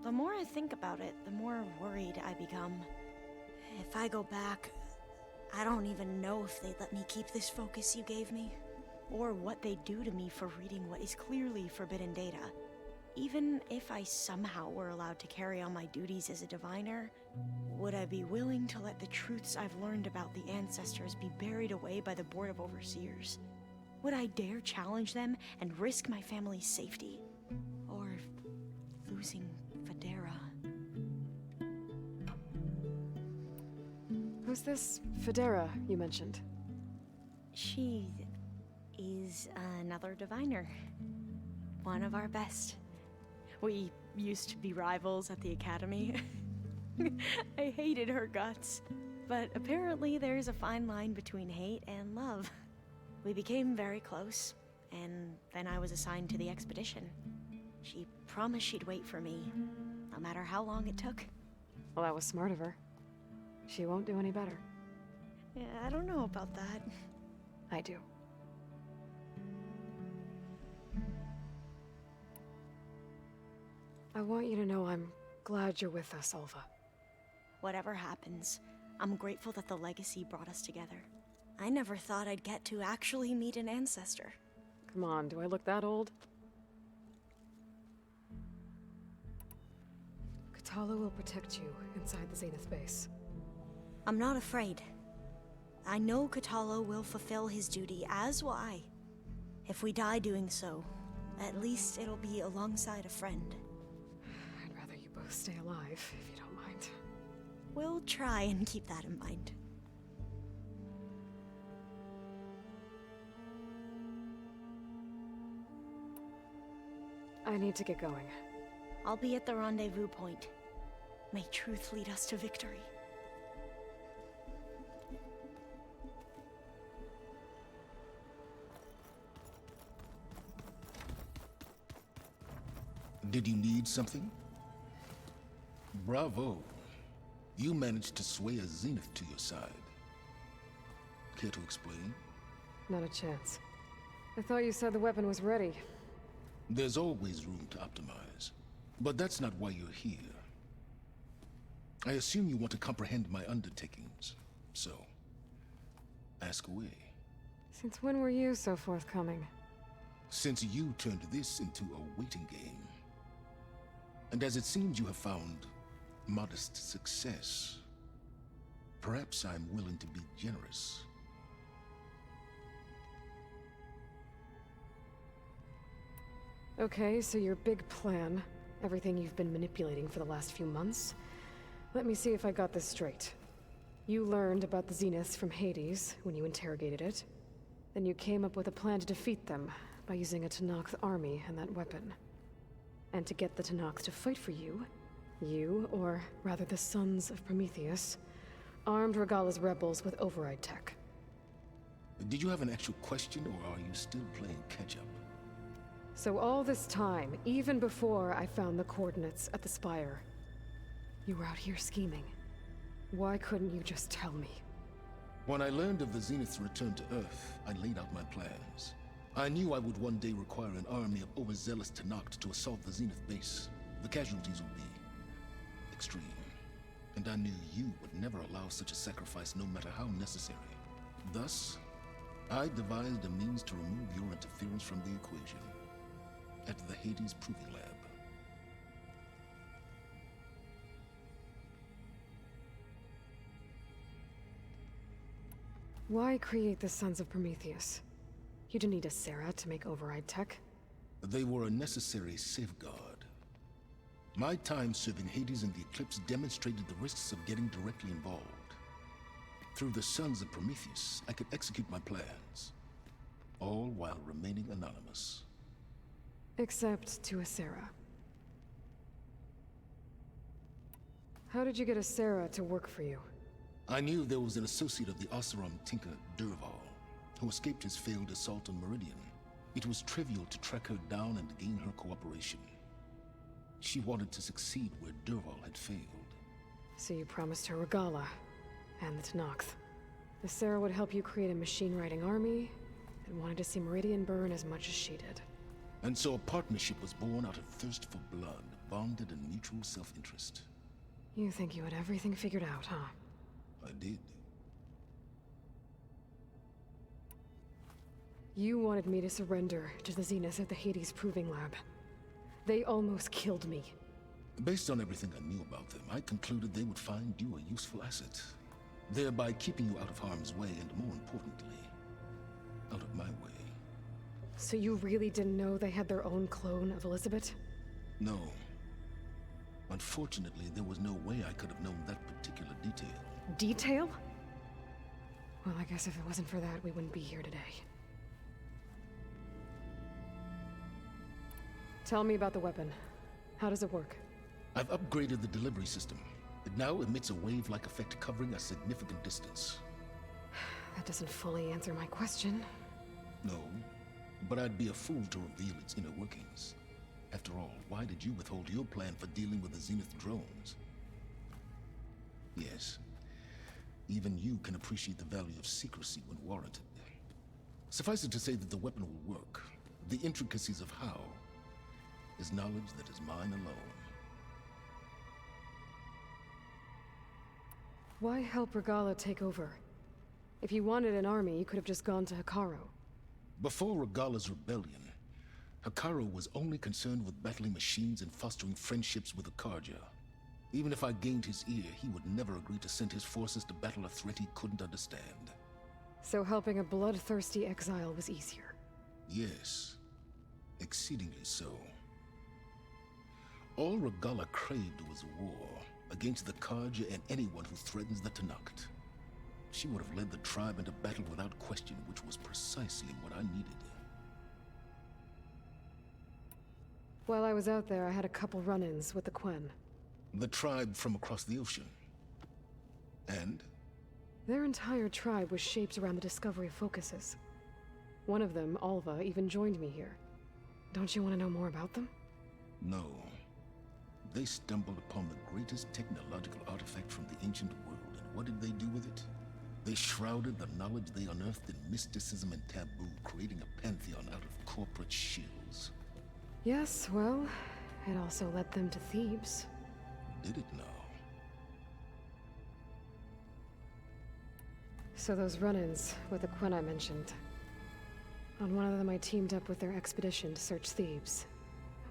The more I think about it, the more worried I become. If I go back, I don't even know if they'd let me keep this focus you gave me, or what they'd do to me for reading what is clearly forbidden data. Even if I somehow were allowed to carry on my duties as a diviner, would I be willing to let the truths I've learned about the ancestors be buried away by the Board of Overseers? Would I dare challenge them and risk my family's safety? Or losing Federa? Who's this Federa you mentioned? She is another diviner. One of our best. We used to be rivals at the academy. I hated her guts. But apparently there's a fine line between hate and love. We became very close, and then I was assigned to the expedition. She promised she'd wait for me, no matter how long it took. Well, that was smart of her. She won't do any better. Yeah, I don't know about that. I do. I want you to know I'm glad you're with us, Alva. Whatever happens, I'm grateful that the legacy brought us together. I never thought I'd get to actually meet an ancestor. Come on, do I look that old? Katala will protect you inside the Zenith base. I'm not afraid. I know Katala will fulfill his duty, as will I. If we die doing so, at least it'll be alongside a friend. I'd rather you both stay alive, if you don't mind. We'll try and keep that in mind. I need to get going. I'll be at the rendezvous point. May truth lead us to victory. Did you need something? Bravo. You managed to sway a Zenith to your side. Care to explain? Not a chance. I thought you said the weapon was ready. There's always room to optimize. But that's not why you're here. I assume you want to comprehend my undertakings. So, ask away. Since when were you so forthcoming? Since you turned this into a waiting game. And as it seems you have found modest success, perhaps I'm willing to be generous. Okay, so your big plan, everything you've been manipulating for the last few months. Let me see if I got this straight. You learned about the Zeniths from Hades when you interrogated it. Then you came up with a plan to defeat them by using a Tenakth army and that weapon. And to get the Tenakth to fight for you, or rather the Sons of Prometheus, armed Regalla's rebels with override tech. Did you have an actual question, or are you still playing catch-up? So all this time, even before I found the coordinates at the Spire, you were out here scheming. Why couldn't you just tell me? When I learned of the Zenith's return to Earth, I laid out my plans. I knew I would one day require an army of overzealous Tenakth to assault the Zenith base. The casualties would be extreme. And I knew you would never allow such a sacrifice, no matter how necessary. Thus, I devised a means to remove your interference from the equation. At the Hades Proving Lab. Why create the Sons of Prometheus? You didn't need a Sarah to make override tech. They were a necessary safeguard. My time serving Hades and the Eclipse demonstrated the risks of getting directly involved. Through the Sons of Prometheus, I could execute my plans, all while remaining anonymous. Except to a Sarah. How did you get a Sarah to work for you? I knew there was an associate of the Oseram tinker, Durval, who escaped his failed assault on Meridian. It was trivial to track her down and gain her cooperation. She wanted to succeed where Durval had failed. So you promised her Regalla, and the Tenakth. The Sarah would help you create a machine-riding army, and wanted to see Meridian burn as much as she did. And so a partnership was born out of thirst for blood, bonded in mutual self-interest. You think you had everything figured out, huh? I did. You wanted me to surrender to the Zenith at the Hades Proving Lab. They almost killed me. Based on everything I knew about them, I concluded they would find you a useful asset, thereby keeping you out of harm's way and, more importantly, out of my way. So you really didn't know they had their own clone of Elizabeth? No. Unfortunately, there was no way I could have known that particular detail. Detail? Well, I guess if it wasn't for that, we wouldn't be here today. Tell me about the weapon. How does it work? I've upgraded the delivery system. It now emits a wave-like effect covering a significant distance. That doesn't fully answer my question. No, but I'd be a fool to reveal its inner workings. After all, why did you withhold your plan for dealing with the Zenith drones? Yes, even you can appreciate the value of secrecy when warranted. Suffice it to say that the weapon will work. The intricacies of how is knowledge that is mine alone. Why help Regalla take over? If you wanted an army, you could have just gone to Hikaru. Before Regalla's rebellion, Hikaru was only concerned with battling machines and fostering friendships with the Karja. Even if I gained his ear, he would never agree to send his forces to battle a threat he couldn't understand. So helping a bloodthirsty exile was easier? Yes, exceedingly so. All Regalla craved was war against the Karja and anyone who threatens the Tanakh. She would have led the tribe into battle without question, which was precisely what I needed. While I was out there, I had a couple run-ins with the Quen. The tribe from across the ocean. And? Their entire tribe was shaped around the discovery of focuses. One of them, Alva, even joined me here. Don't you want to know more about them? No. They stumbled upon the greatest technological artifact from the ancient world, and what did they do with it? They shrouded the knowledge they unearthed in mysticism and taboo, creating a pantheon out of corporate shills. Yes, well, it also led them to Thebes. Did it now? So those run-ins with the Quen I mentioned. On one of them I teamed up with their expedition to search Thebes.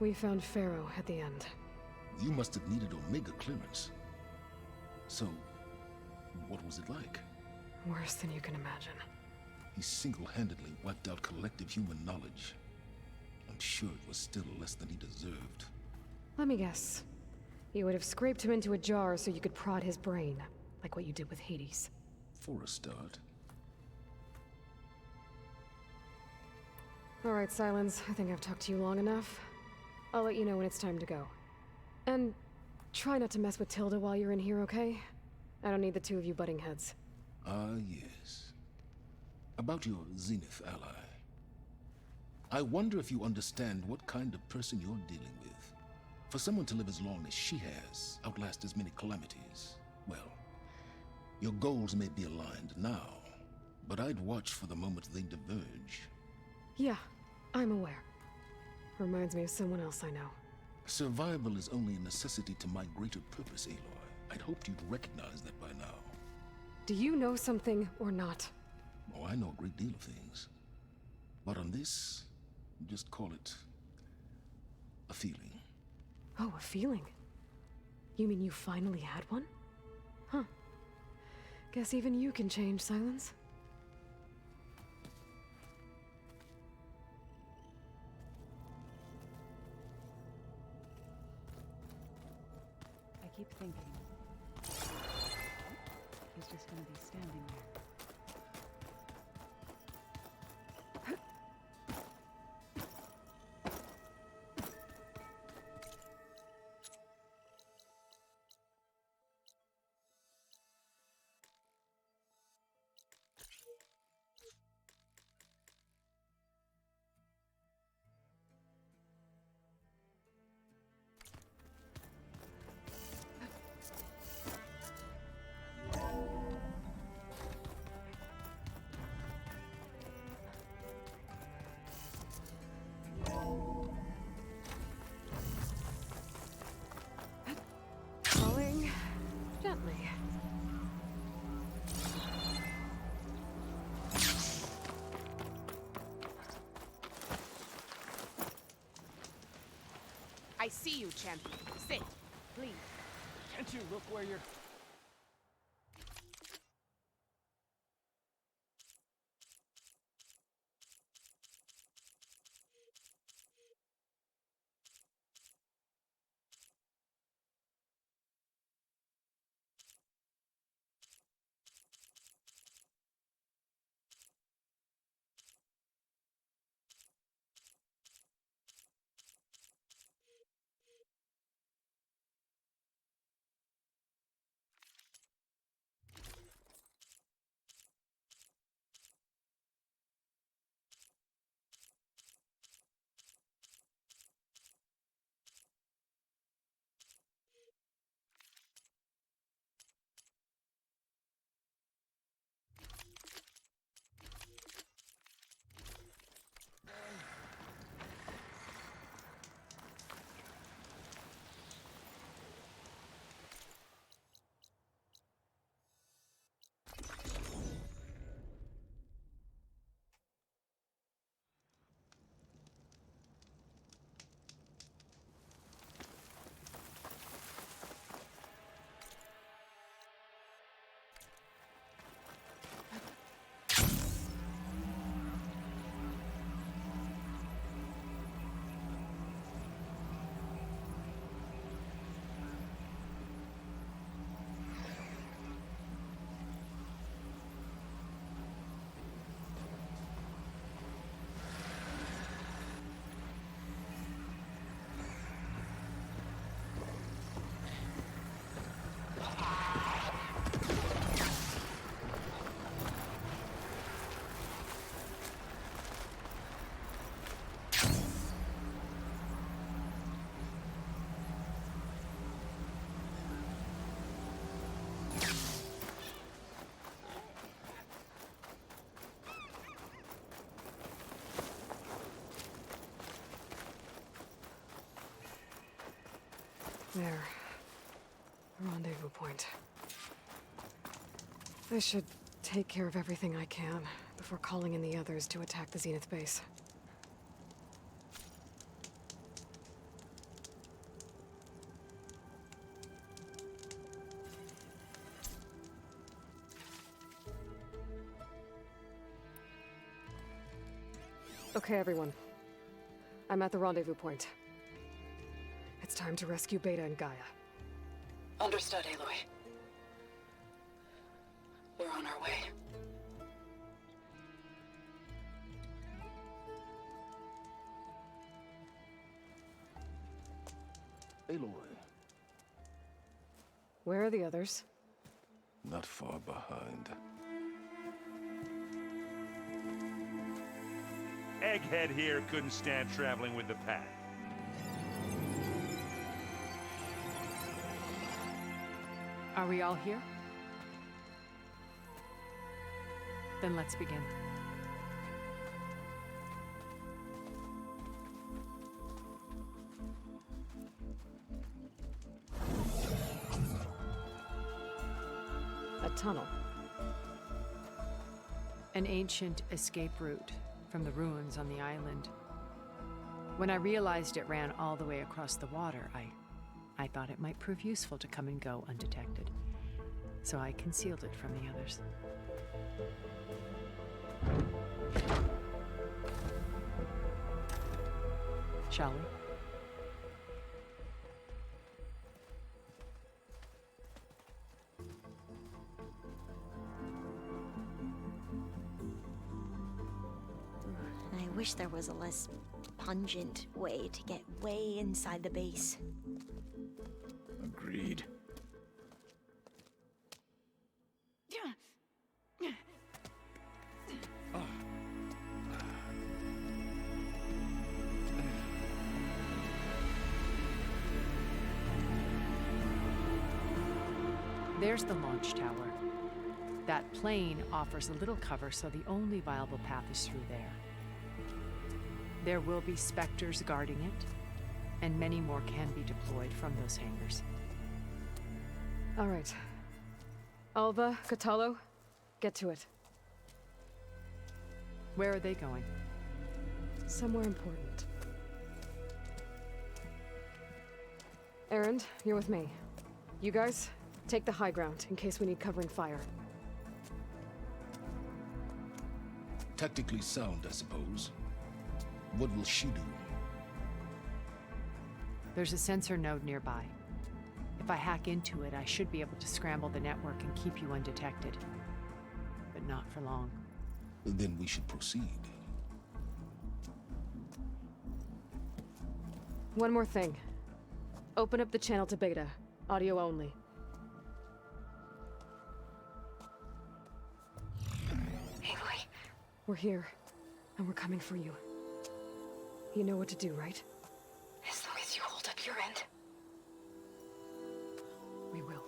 We found Pharaoh at the end. You must have needed Omega clearance. So, what was it like? Worse than you can imagine. He single-handedly wiped out collective human knowledge. I'm sure it was still less than he deserved. Let me guess. You would have scraped him into a jar so you could prod his brain, like what you did with Hades. For a start. All right, Silence. I think I've talked to you long enough. I'll let you know when it's time to go. And try not to mess with Tilda while you're in here, okay? I don't need the two of you butting heads. Ah, yes. About your Zenith ally. I wonder if you understand what kind of person you're dealing with. For someone to live as long as she has, outlast as many calamities, well, your goals may be aligned now, but I'd watch for the moment they diverge. Yeah, I'm aware. Reminds me of someone else I know. Survival is only a necessity to my greater purpose, Aloy. I'd hoped you'd recognize that by now. Do you know something or not? Oh, I know a great deal of things. But on this, just call it a feeling. Oh, a feeling? You mean you finally had one? Huh. Guess even you can change, Silence. I keep thinking. He's just gonna be standing there. Falling gently. I see you, champion. Sit, please. Can't you look where you're... There. Rendezvous point. I should take care of everything I can before calling in the others to attack the Zenith base. Okay, everyone. I'm at the rendezvous point. It's time to rescue Beta and Gaia. Understood, Aloy. We're on our way. Aloy, Where are the others? not far behind. Egghead here couldn't stand traveling with the pack. Are we all here? Then let's begin. A tunnel. An ancient escape route from the ruins on the island. When I realized it ran all the way across the water, I thought it might prove useful to come and go undetected. So I concealed it from the others. Shall we? I wish there was a less pungent way to get way inside the base. Agreed. There's the launch tower. That plane offers a little cover, so the only viable path is through there. There will be Spectres guarding it, and many more can be deployed from those hangars. All right. Alva, Catalo, get to it. Where are they going? Somewhere important. Erend, you're with me. You guys, take the high ground in case we need covering fire. Tactically sound, I suppose. What will she do? There's a sensor node nearby. If I hack into it, I should be able to scramble the network and keep you undetected. But not for long. Then we should proceed. One more thing. Open up the channel to Beta. Audio only. Aloy. We're here, and we're coming for you. You know what to do, right? As long as you hold up your end. We will.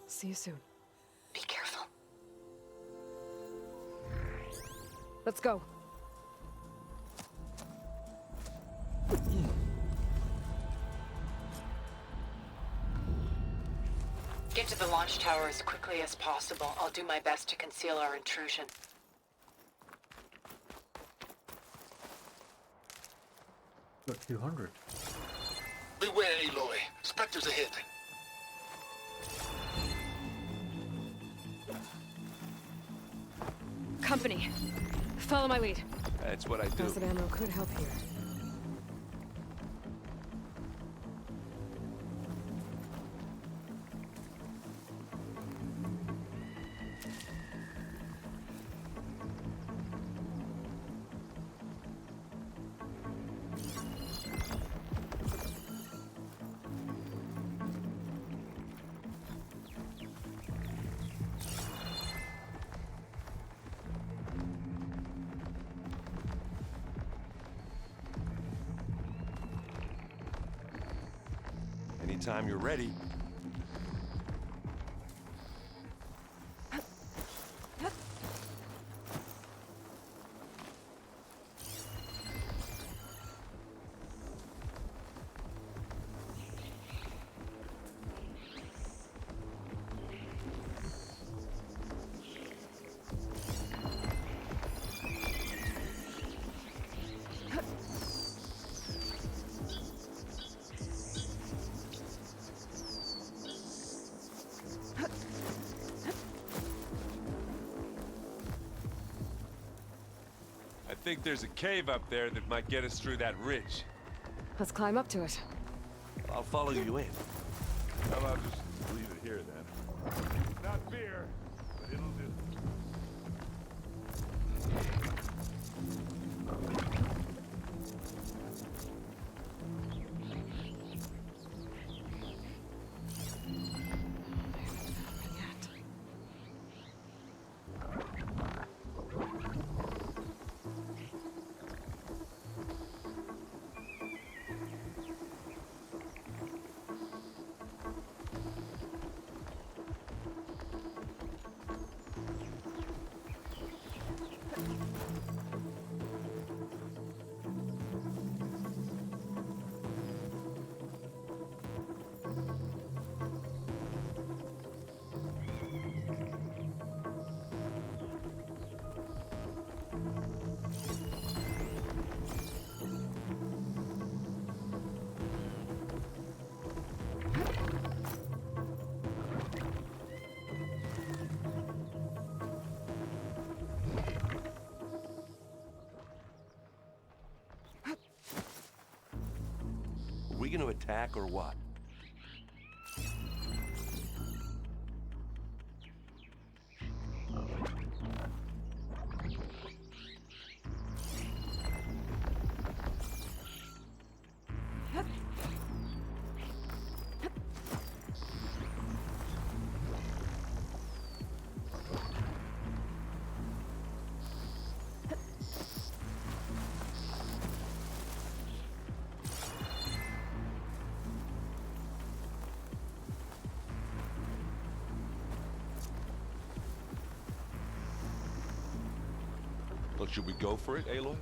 See you soon. Be careful. Let's go. Get to the launch tower as quickly as possible. I'll do my best to conceal our intrusion. Got 200. Beware, Aloy. Spectres ahead. Company. Follow my lead. That's what I do. Acid ammo could help here. Anytime you're ready. think there's a cave up there that might get us through that ridge. Let's climb up to it. I'll follow you in. How about just leave it here then? Not fear, but it'll do. Are we gonna attack or what? Well, should we go for it, Aloy?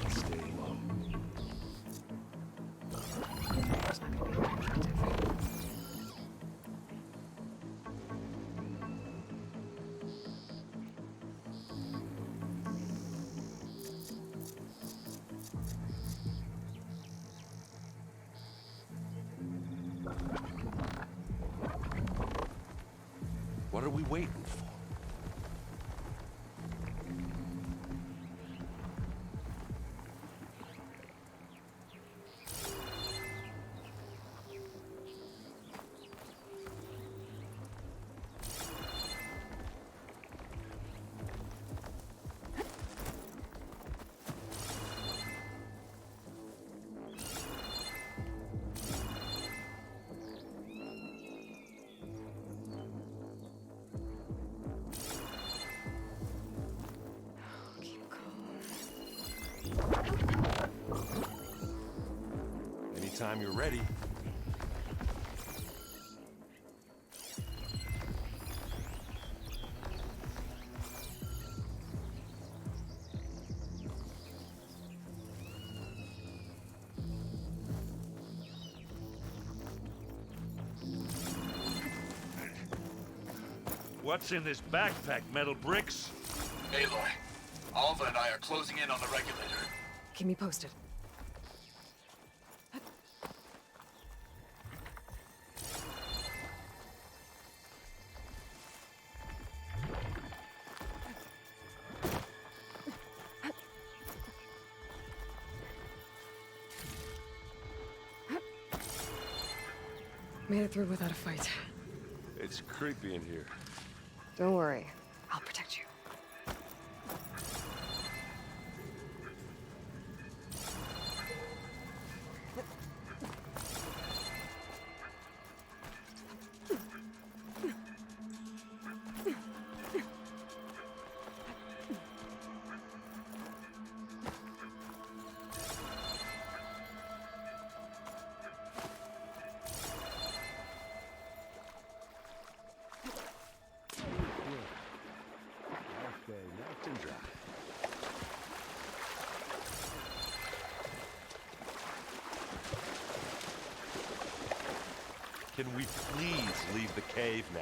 Stay low. It's not gonna be very effective. What are we waiting for? Anytime you're ready. What's in this backpack, metal bricks? Aloy, Alva and I are closing in on the regulator. Keep me posted. Made it through without a fight. It's creepy in here. Don't worry. I'll protect you. Nice and dry. Can we please leave the cave now?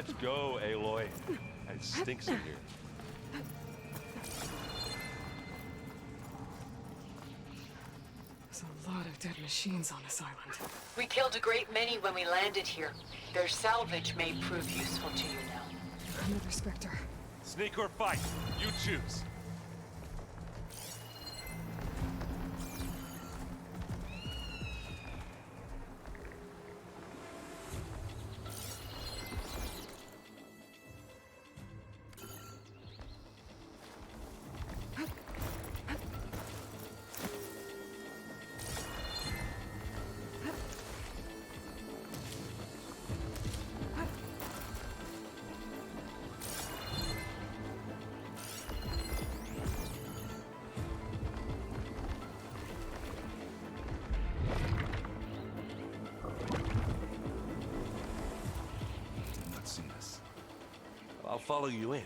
Let's go, Aloy. It stinks in here. There's a lot of dead machines on this island. We killed a great many when we landed here. Their salvage may prove useful to you now. Another Spectre. Sneak or fight, you choose. I'll follow you in.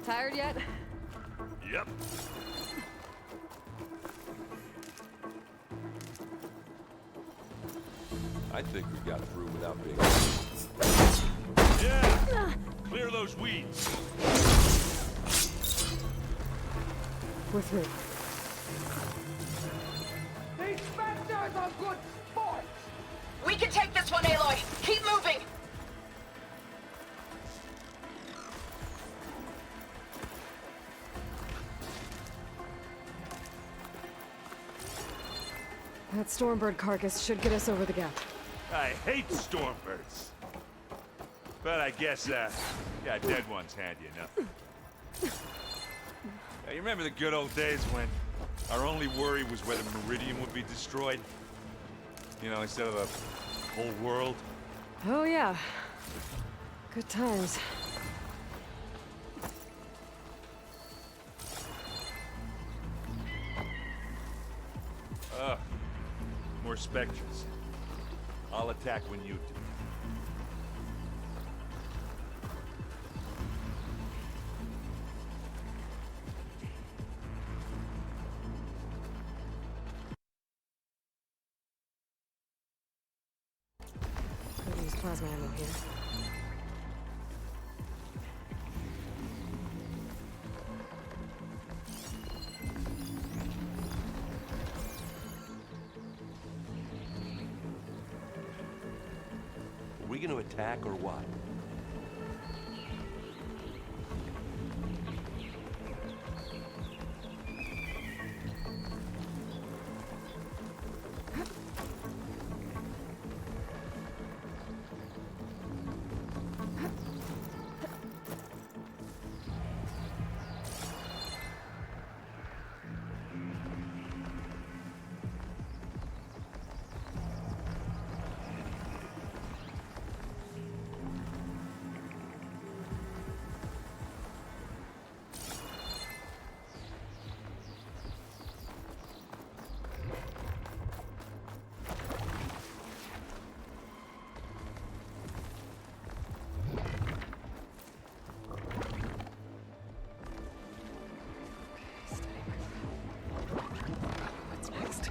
Tired yet? Yep. I think we got through without being... Yeah! Clear those weeds. We're through. These Spectres are good sports! We can take this one, Aloy! Keep moving! That Stormbird carcass should get us over the gap. I hate Stormbirds. But I guess, yeah, dead ones handy enough. Yeah, you remember the good old days when our only worry was whether Meridian would be destroyed? You know, instead of the whole world? Oh yeah. Good times. Ugh. More Spectres. I'll attack when you do. Could use plasma ammo here. Are we gonna attack or what? What's next?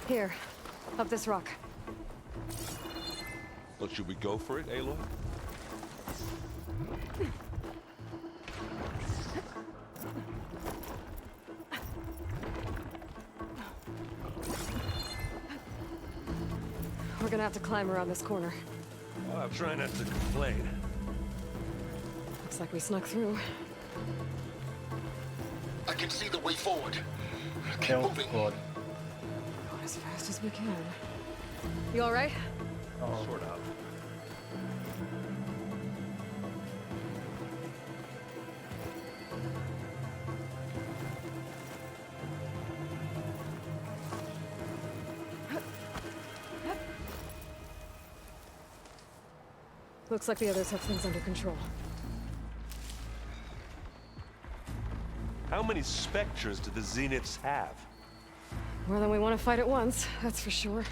Here, up this rock. Well, should we go for it, Aloy? gonna have to climb around this corner. Well, I'll try not to complain. Looks like we snuck through. I can see the way forward. Keep Kill moving. squad. Going as fast as we can. You alright? Oh. Sort of. Looks like the others have things under control. How many Spectres do the Zeniths have? More than we want to fight at once, that's for sure.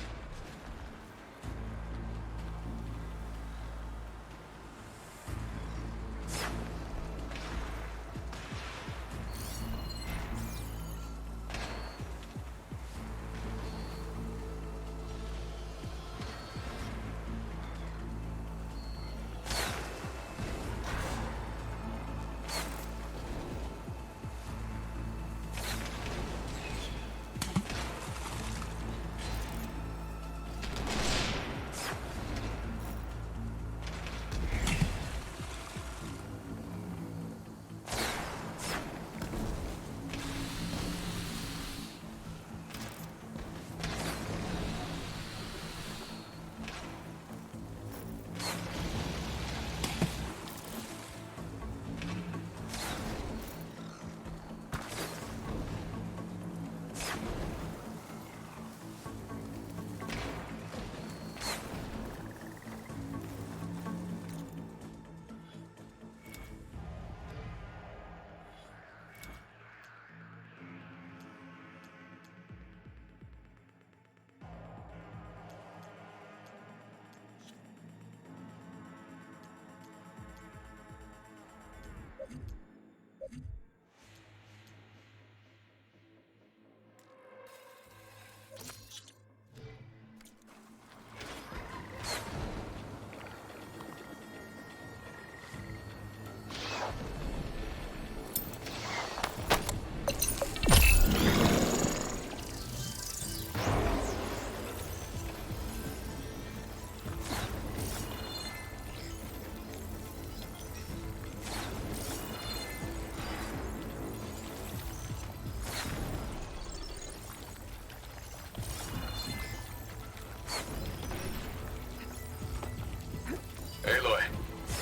Aloy,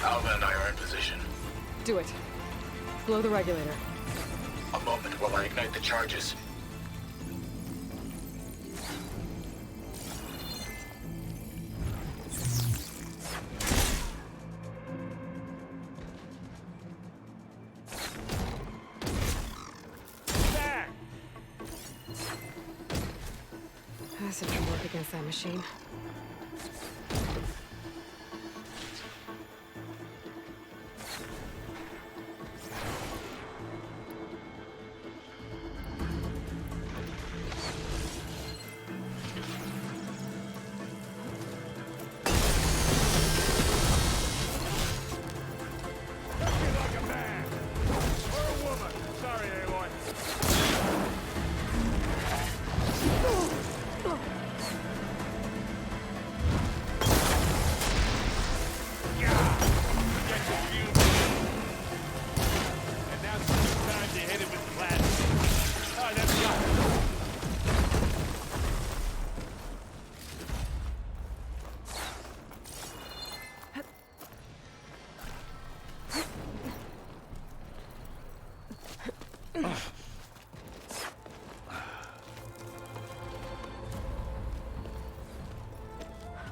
Alva and I are in position. Do it. Blow the regulator. A moment while I ignite the charges. Acid can work against that machine.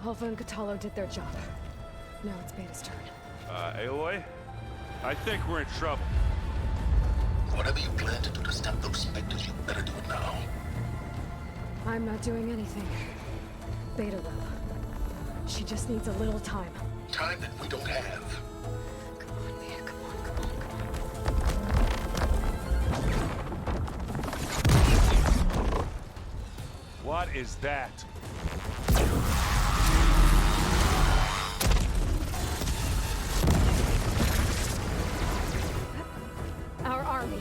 Alpha and Catalo did their job. Now it's Beta's turn. Aloy? I think we're in trouble. Whatever you plan to do to stop those Spectres, you better do it now. I'm not doing anything. Beta will. She just needs a little time. Time that we don't have. Come on, Beta, come on, come on. What is that? Our army.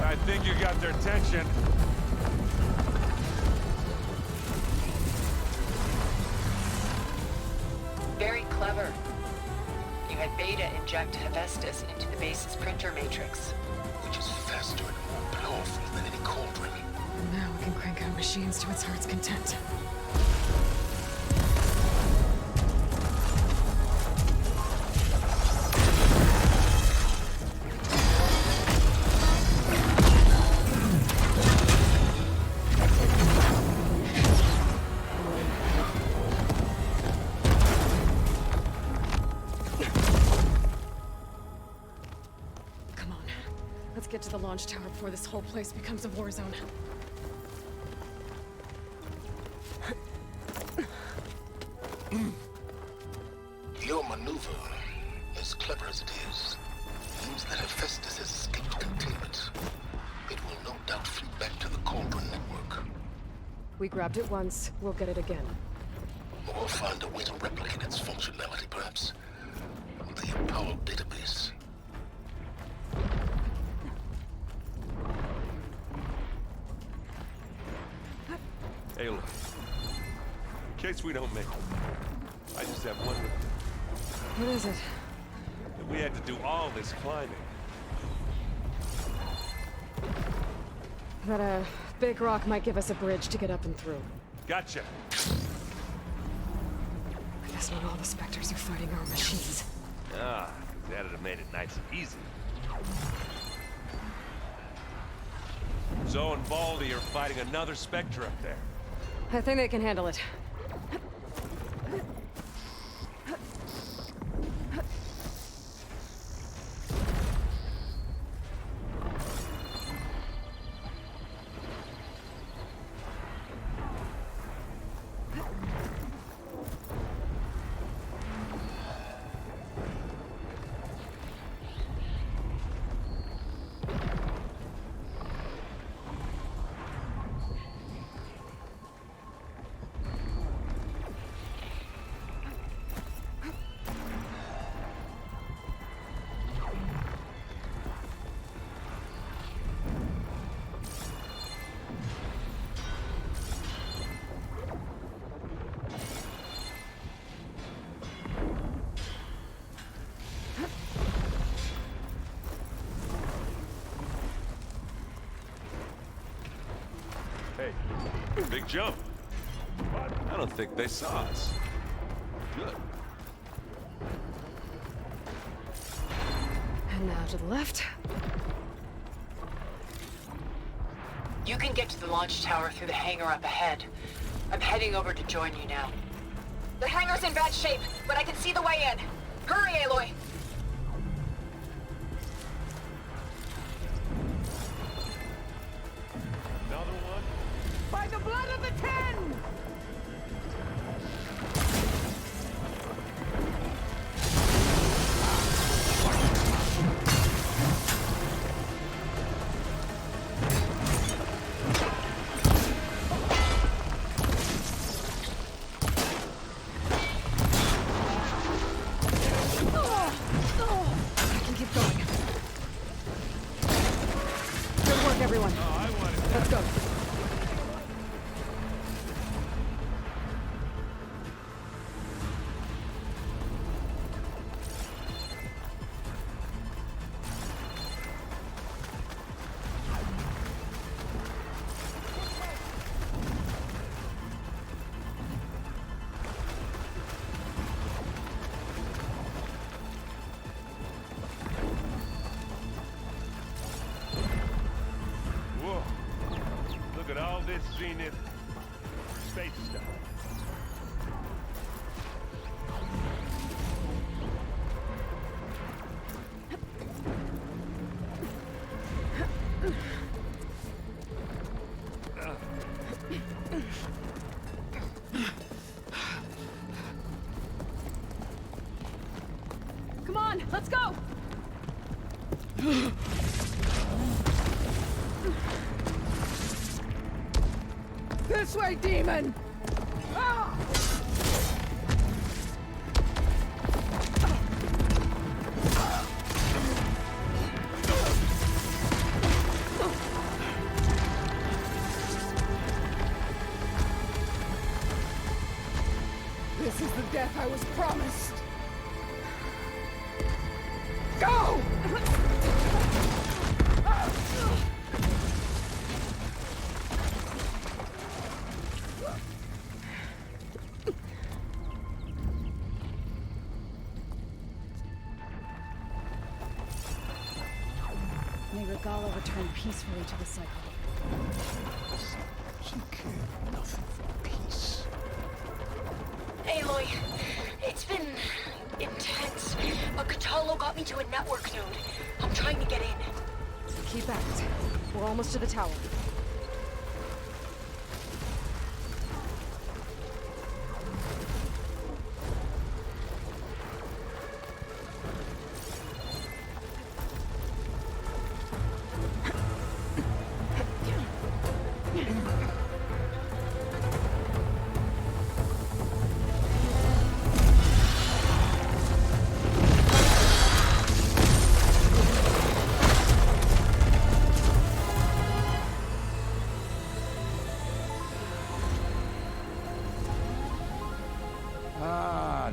I think you got their attention. Very clever. You had Beta inject Hephaestus into the base's printer matrix. Which is faster and more powerful than any cauldron. Now we can crank out machines to its heart's content. Get to the launch tower before this whole place becomes a war zone. Your maneuver, as clever as it is, means that Hephaestus has escaped containment. It will no doubt flee back to the Cauldron network. We grabbed it once, we'll get it again. Or find a way to replicate its functionality, perhaps. The Apollo database. Hey, look. In case we don't make it, I just have one request. What is it? That we had to do all this climbing. That a big rock might give us a bridge to get up and through. Gotcha. I guess not all the specters are fighting our machines. Ah, that'd have made it nice and easy. Zoe and Baldy are fighting another Spectre up there. I think they can handle it. Big jump. I don't think they saw us. Good. And now to the left. You can get to the launch tower through the hangar up ahead. I'm heading over to join you now. The hangar's in bad shape, but I can see the way in. Hurry, Aloy! Another one? By the blood of the Ten! I can keep going. Good work, everyone. Let's go. Whoa. Look at all this Zenith space stuff. Come on, let's go! This way, demon! Ah! This is the death I was promised. Go! May Regala return peacefully to the cycle. She cared nothing for peace. Aloy, it's been intense, but Catalo got me to a network node. I'm trying to get in. Keep at it. We're almost to the tower.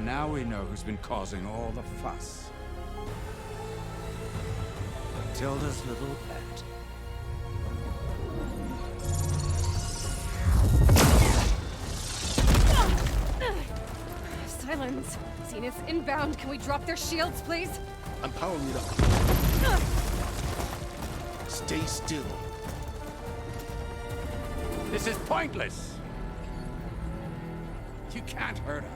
Now we know who's been causing all the fuss. Matilda's little pet. Silence. Zenith's inbound. Can we drop their shields, please? I'm powering it up. Stay still. This is pointless! You can't hurt us.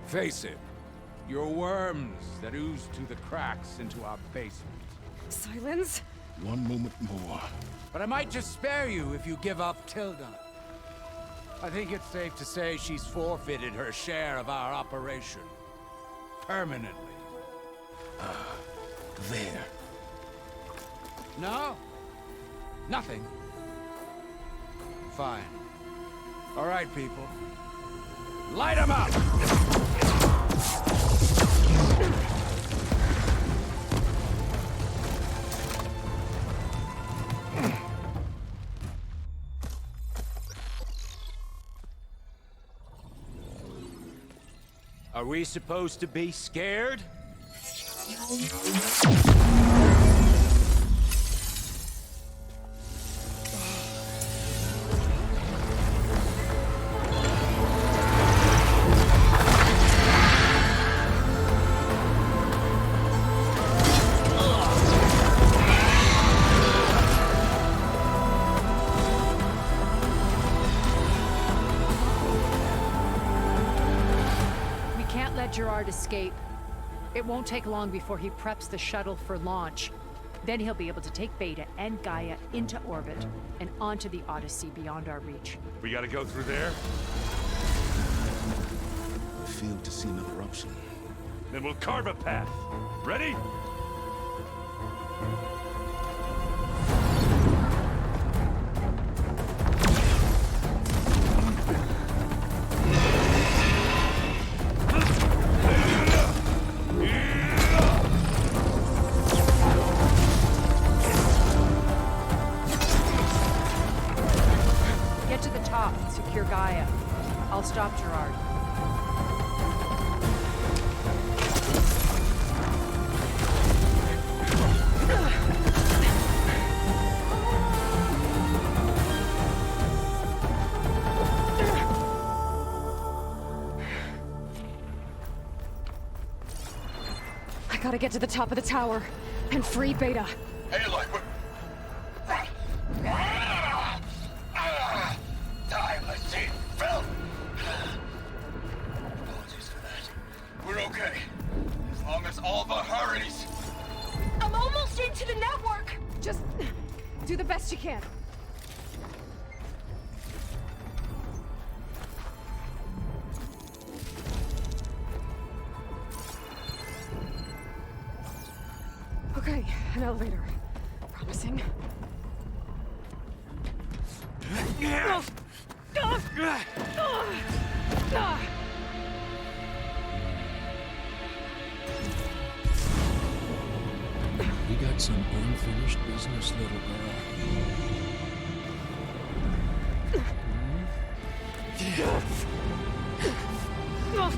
Face it. You're worms that ooze through the cracks into our basement. Silence? One moment more. But I might just spare you if you give up Tilda. I think it's safe to say she's forfeited her share of our operation. Permanently. There. No? Nothing? Fine. All right, people. Light 'em up! Are we supposed to be scared? Gerard escape. It won't take long before he preps the shuttle for launch. Then he'll be able to take Beta and Gaia into orbit and onto the Odyssey beyond our reach. We gotta go through there? I failed to see another option. Then we'll carve a path. Ready? Secure Gaia. I'll stop Gerard. I gotta get to the top of the tower and free Beta. Hey, like what? We're okay. As long as Alva hurries. I'm almost into the network! Just do the best you can. Okay, an elevator. Promising. We got some unfinished business, little girl. Yes. I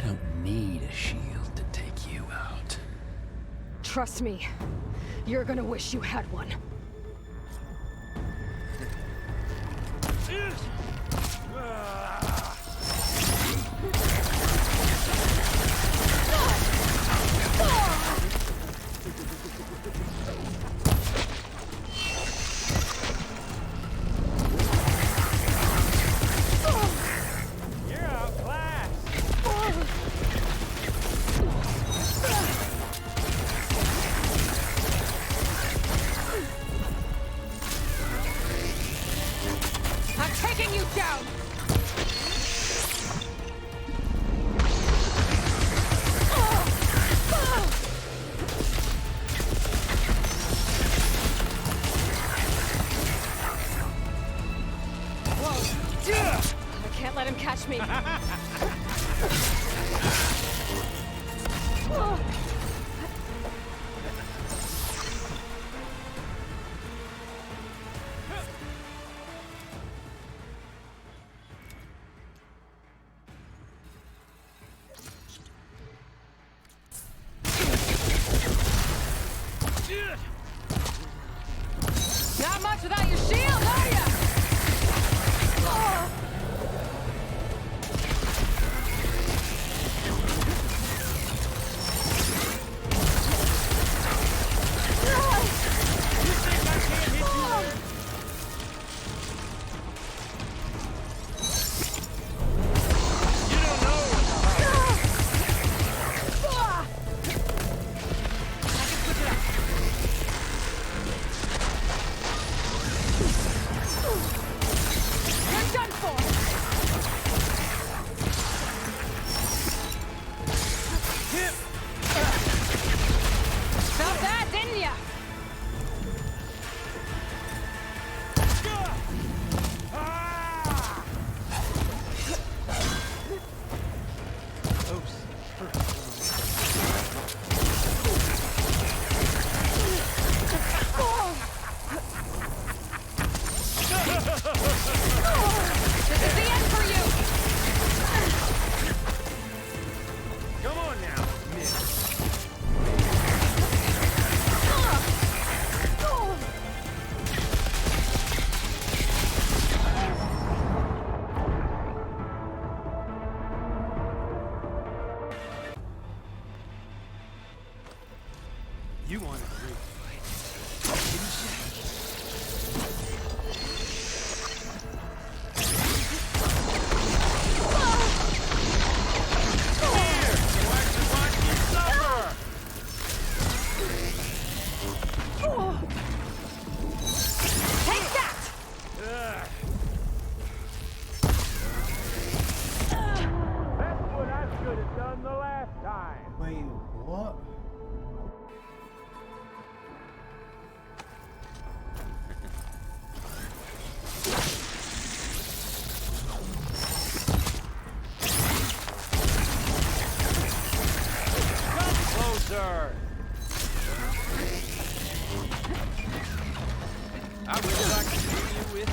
don't need a shield to take you out. Trust me, you're gonna wish you had one. Let him catch me. Not much without your shield, are ya? You want a real fight, Take that! That's what I should have done the last time. Wait, what? Closer! I wish I could do you with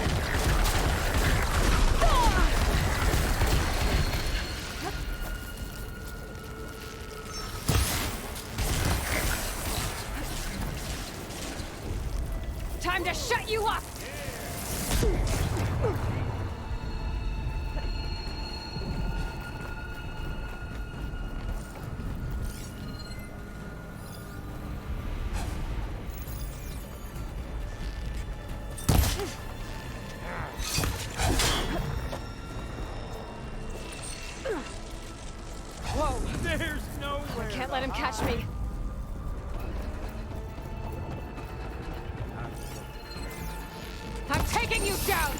Time to shut you up! Whoa! There's nowhere. I can't let him catch me. I'm taking you down!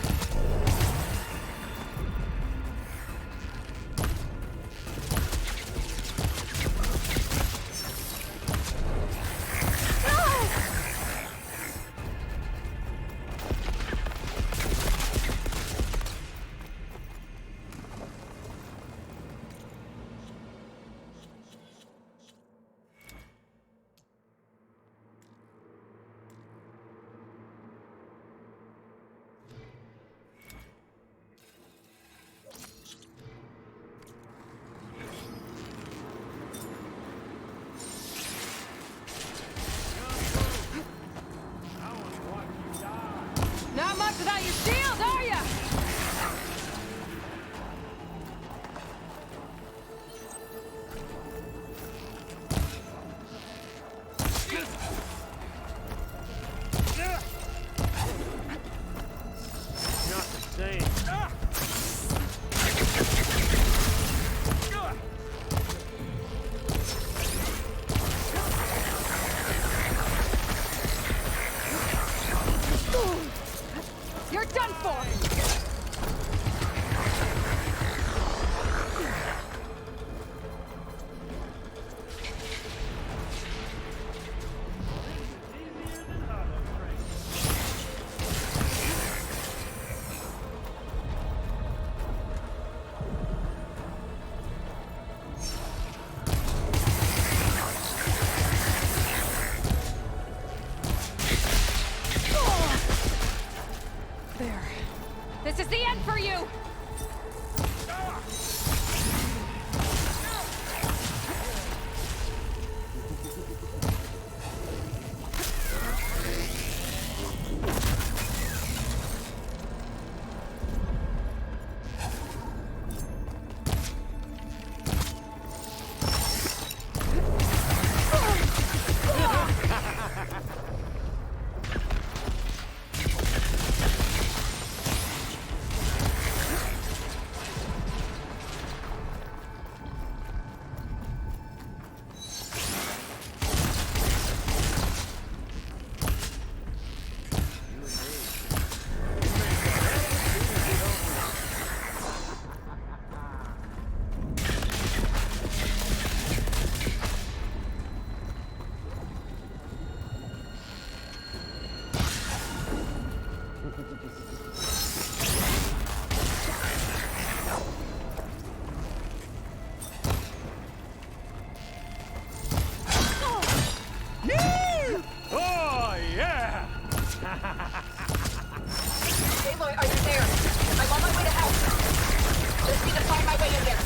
my way in there.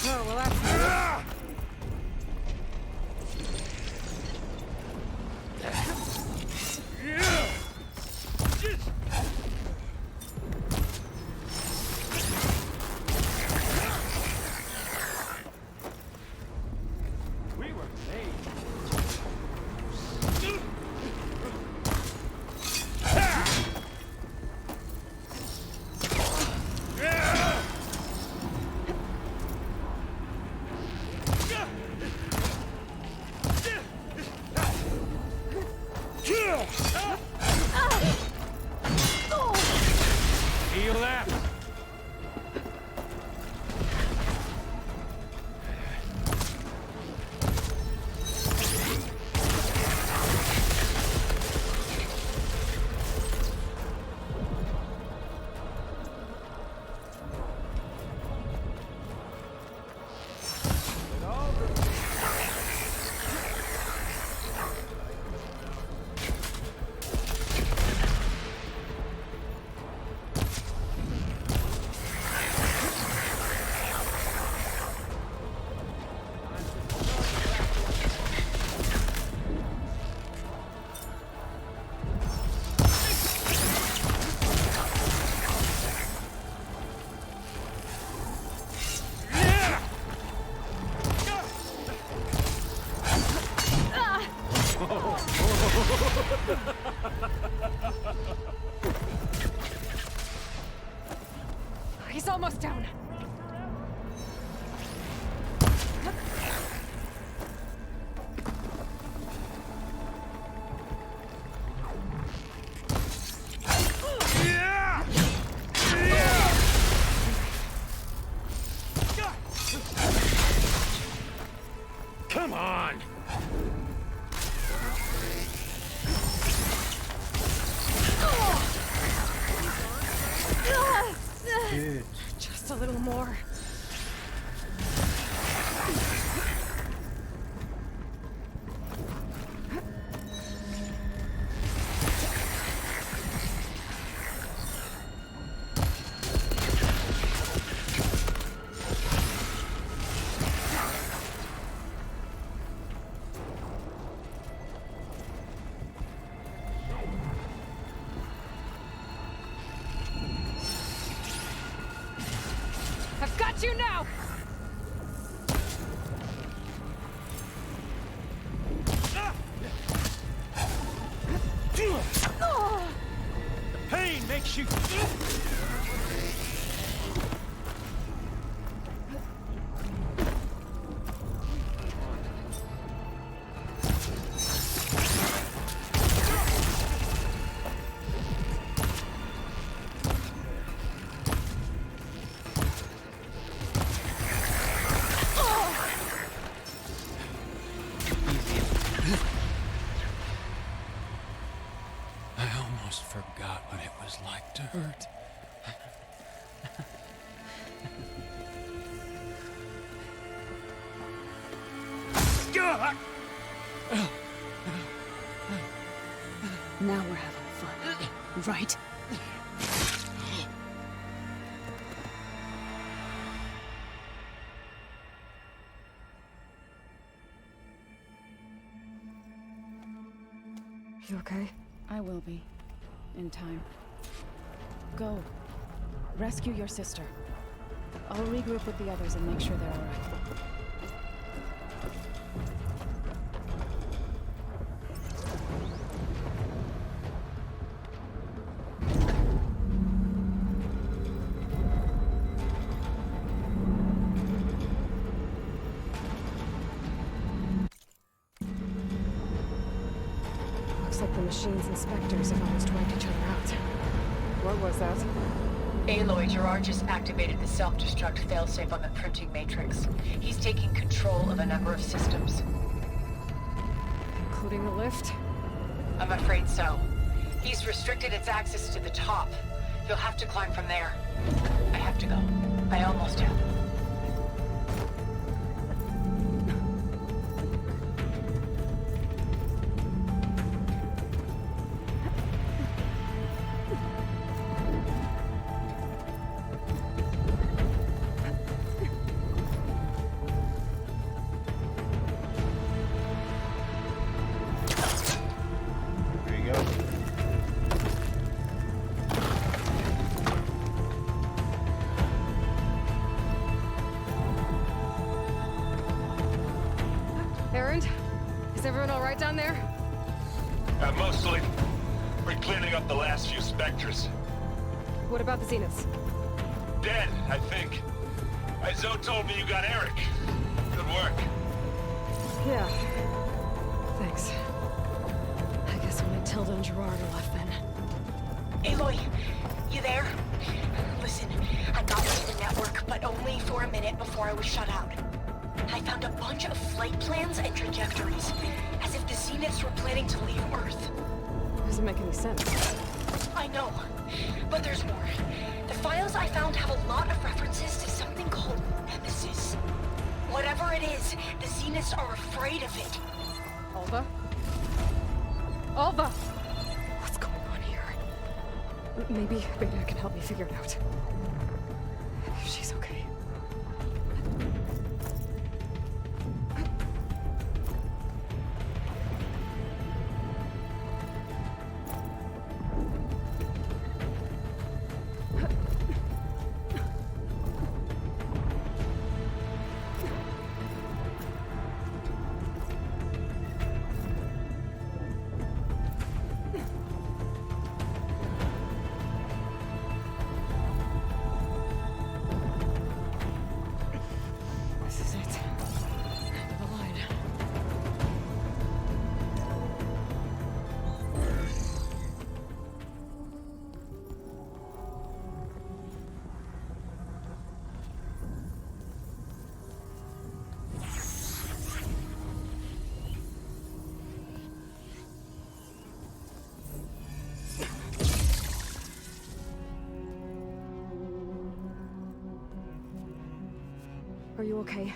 Oh, well, that's new. We were made. Heal that. He's almost down. Come on. Dude. Just a little more. I've got you now! The pain makes you... I almost forgot what it was like to hurt. Now we're having fun, right? You okay? I will be. In time. Go. Rescue your sister. I'll regroup with the others and make sure they're alright. Looks like the machine's inspectors have almost wiped each other out. What was that? Aloy, Gerard just activated the self-destruct failsafe on the printing matrix. He's taking control of a number of systems. Including the lift? I'm afraid so. He's restricted its access to the top. You'll have to climb from there. I have to go. I almost have. Here you go. Errand? Is everyone alright down there? Mostly. We're cleaning up the last few specters. What about the Zeniths? Dead, I think. Zoe told me you got Eric. Good work. Yeah. Thanks. I guess only Tilda and Gerard are left then. Aloy, you there? Listen, I got into the network, but only for a minute before I was shut out. I found a bunch of flight plans and trajectories, as if the Zeniths were planning to leave Earth. Doesn't make any sense. I know, but there's more. The files I found have a lot of references to something called Nemesis. Whatever it is, the Zeniths are afraid of it. Alva? Alva! What's going on here? Maybe Beta can help me figure it out. If she's okay. This is it. End of the line. Are you okay?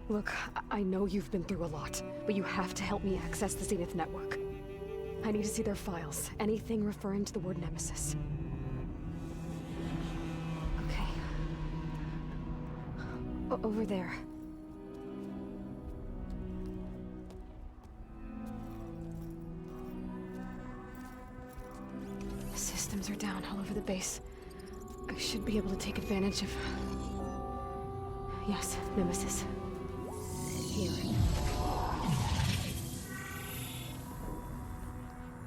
Look, I know you've been through a lot, but you have to help me access the Zenith network. I need to see their files, anything referring to the word Nemesis. Okay. Over there. The systems are down all over the base. I should be able to take advantage of... Yes, Nemesis. Here.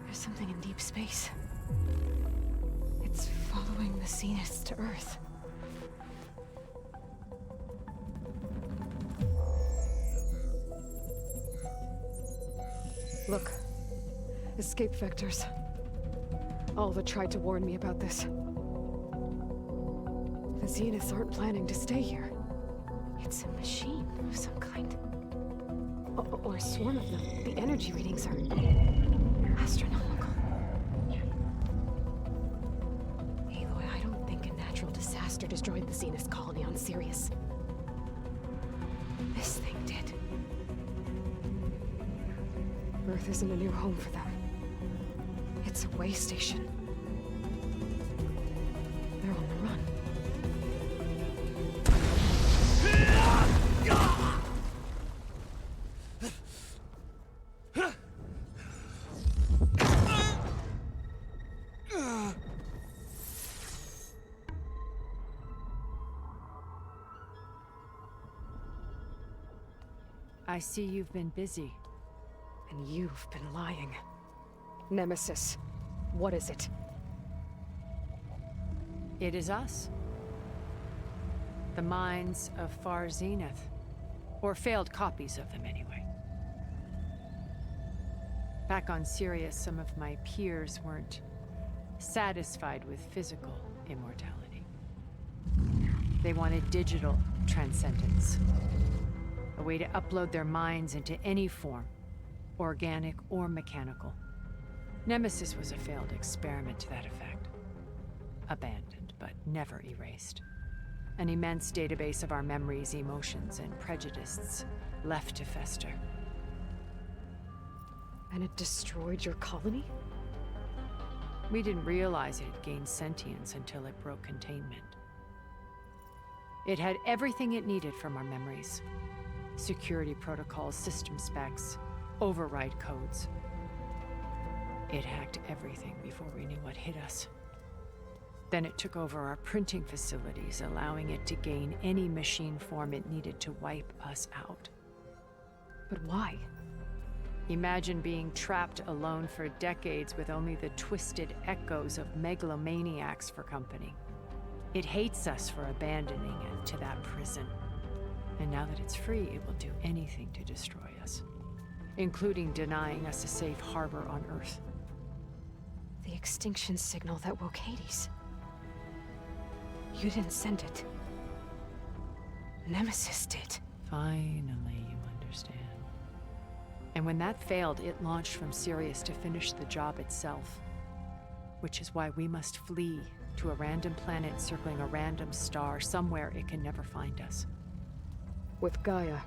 There's something in deep space. It's following the Zeniths to Earth. Look. Escape vectors. Alva tried to warn me about this. The Zeniths aren't planning to stay here. It's a machine of some kind. Or a swarm of them. The energy readings are astronomical. Aloy, I don't think a natural disaster destroyed the Zenith colony on Sirius. This thing did. Earth isn't a new home for them. It's a way station. They're on the run. I see you've been busy. And you've been lying. Nemesis, what is it? It is us. The minds of Far Zenith. Or failed copies of them, anyway. Back on Sirius, some of my peers weren't satisfied with physical immortality. They wanted digital transcendence, a way to upload their minds into any form, organic or mechanical. Nemesis was a failed experiment to that effect. Abandoned, but never erased. An immense database of our memories, emotions, and prejudices left to fester. And it destroyed your colony? We didn't realize it had gained sentience until it broke containment. It had everything it needed from our memories. Security protocols, system specs, override codes. It hacked everything before we knew what hit us. Then it took over our printing facilities, allowing it to gain any machine form it needed to wipe us out. But why? Imagine being trapped alone for decades with only the twisted echoes of megalomaniacs for company. It hates us for abandoning it to that prison. And now that it's free, it will do anything to destroy us, including denying us a safe harbor on Earth. The extinction signal that woke Hades. You didn't send it. Nemesis did. Finally, you understand. And when that failed, it launched from Sirius to finish the job itself. Which is why we must flee to a random planet circling a random star, somewhere it can never find us. With Gaia.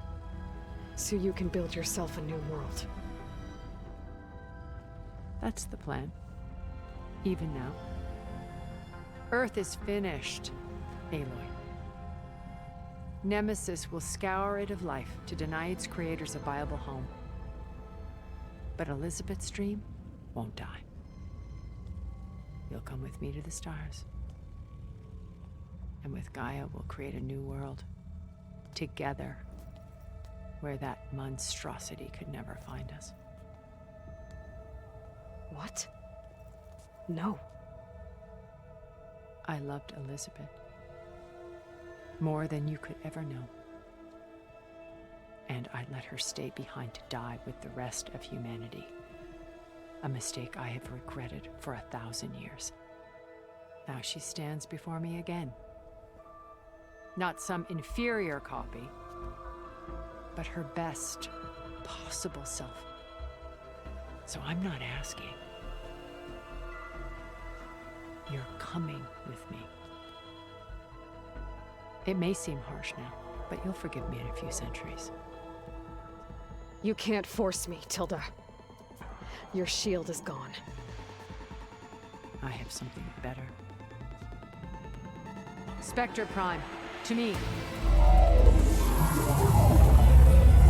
So you can build yourself a new world. That's the plan. Even now. Earth is finished, Aloy. Nemesis will scour it of life to deny its creators a viable home. But Elizabeth's dream won't die. You'll come with me to the stars. And with Gaia, we'll create a new world. Together. Where that monstrosity could never find us. What? No. I loved Elizabeth. More than you could ever know. And I let her stay behind to die with the rest of humanity. A mistake I have regretted for 1,000 years. Now she stands before me again. Not some inferior copy, but her best possible self. So I'm not asking. You're coming with me. It may seem harsh now, but you'll forgive me in a few centuries. You can't force me, Tilda. Your shield is gone. I have something better. Spectre Prime, to me.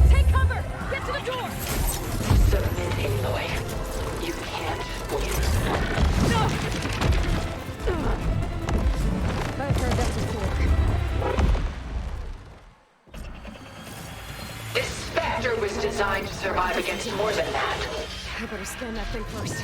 Take cover! Get to the door! Submit, Aloy. You can't win. No! I've heard that before. This Spectre was designed to survive against more than that. I better scan that thing first.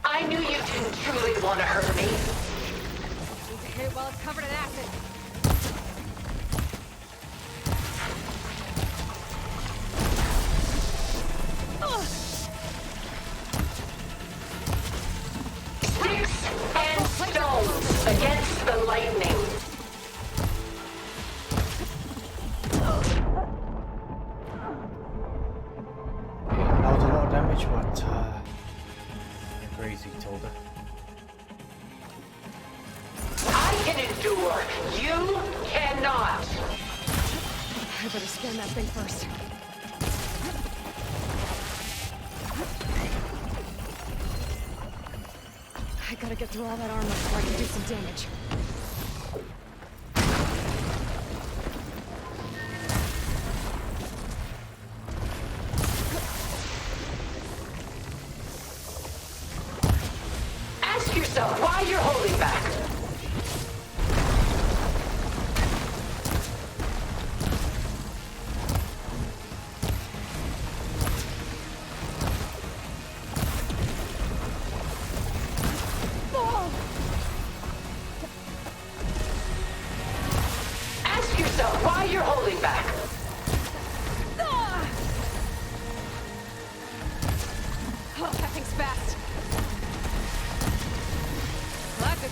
I knew you didn't truly want to hurt me. Need to hit it while it's covered in acid. Sticks and stones against the lightning. That was a lot of damage, but you're crazy, Tilda. I can endure. You cannot. I better scan that thing first. I gotta get through all that armor before I can do some damage. Ask yourself why you're holding back.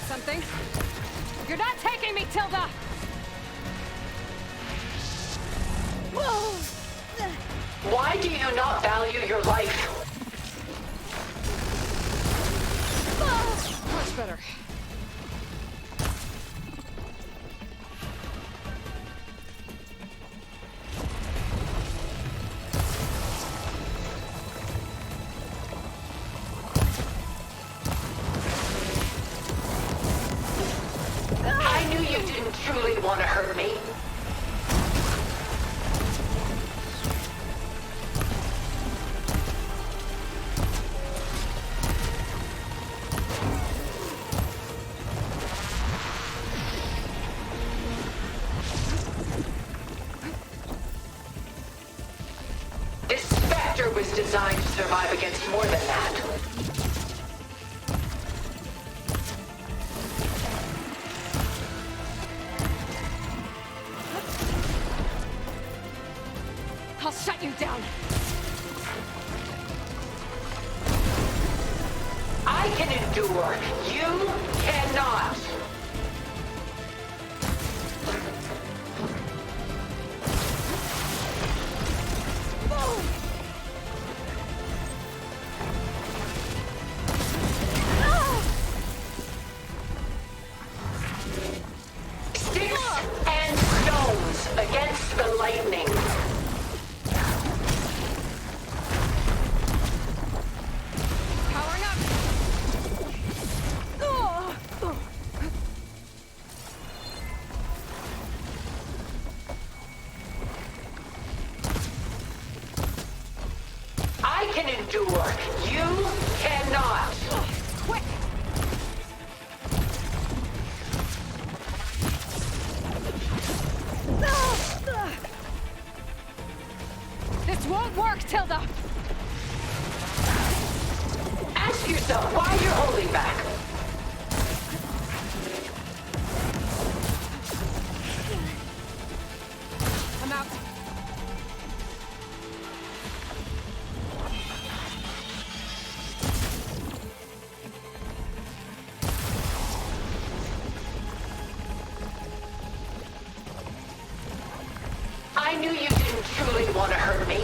something. You're not taking me, Tilda! Why do you not value your life? Much better. I knew you didn't truly want to hurt me. This Spectre was designed to survive against more than that. I'll shut you down. I can endure. You cannot. Sticks and stones against the lightning. Powering up. I can endure. You cannot. Quick! This won't work, Tilda! Ask yourself why you're holding back. I'm out. I knew you didn't truly want to hurt me.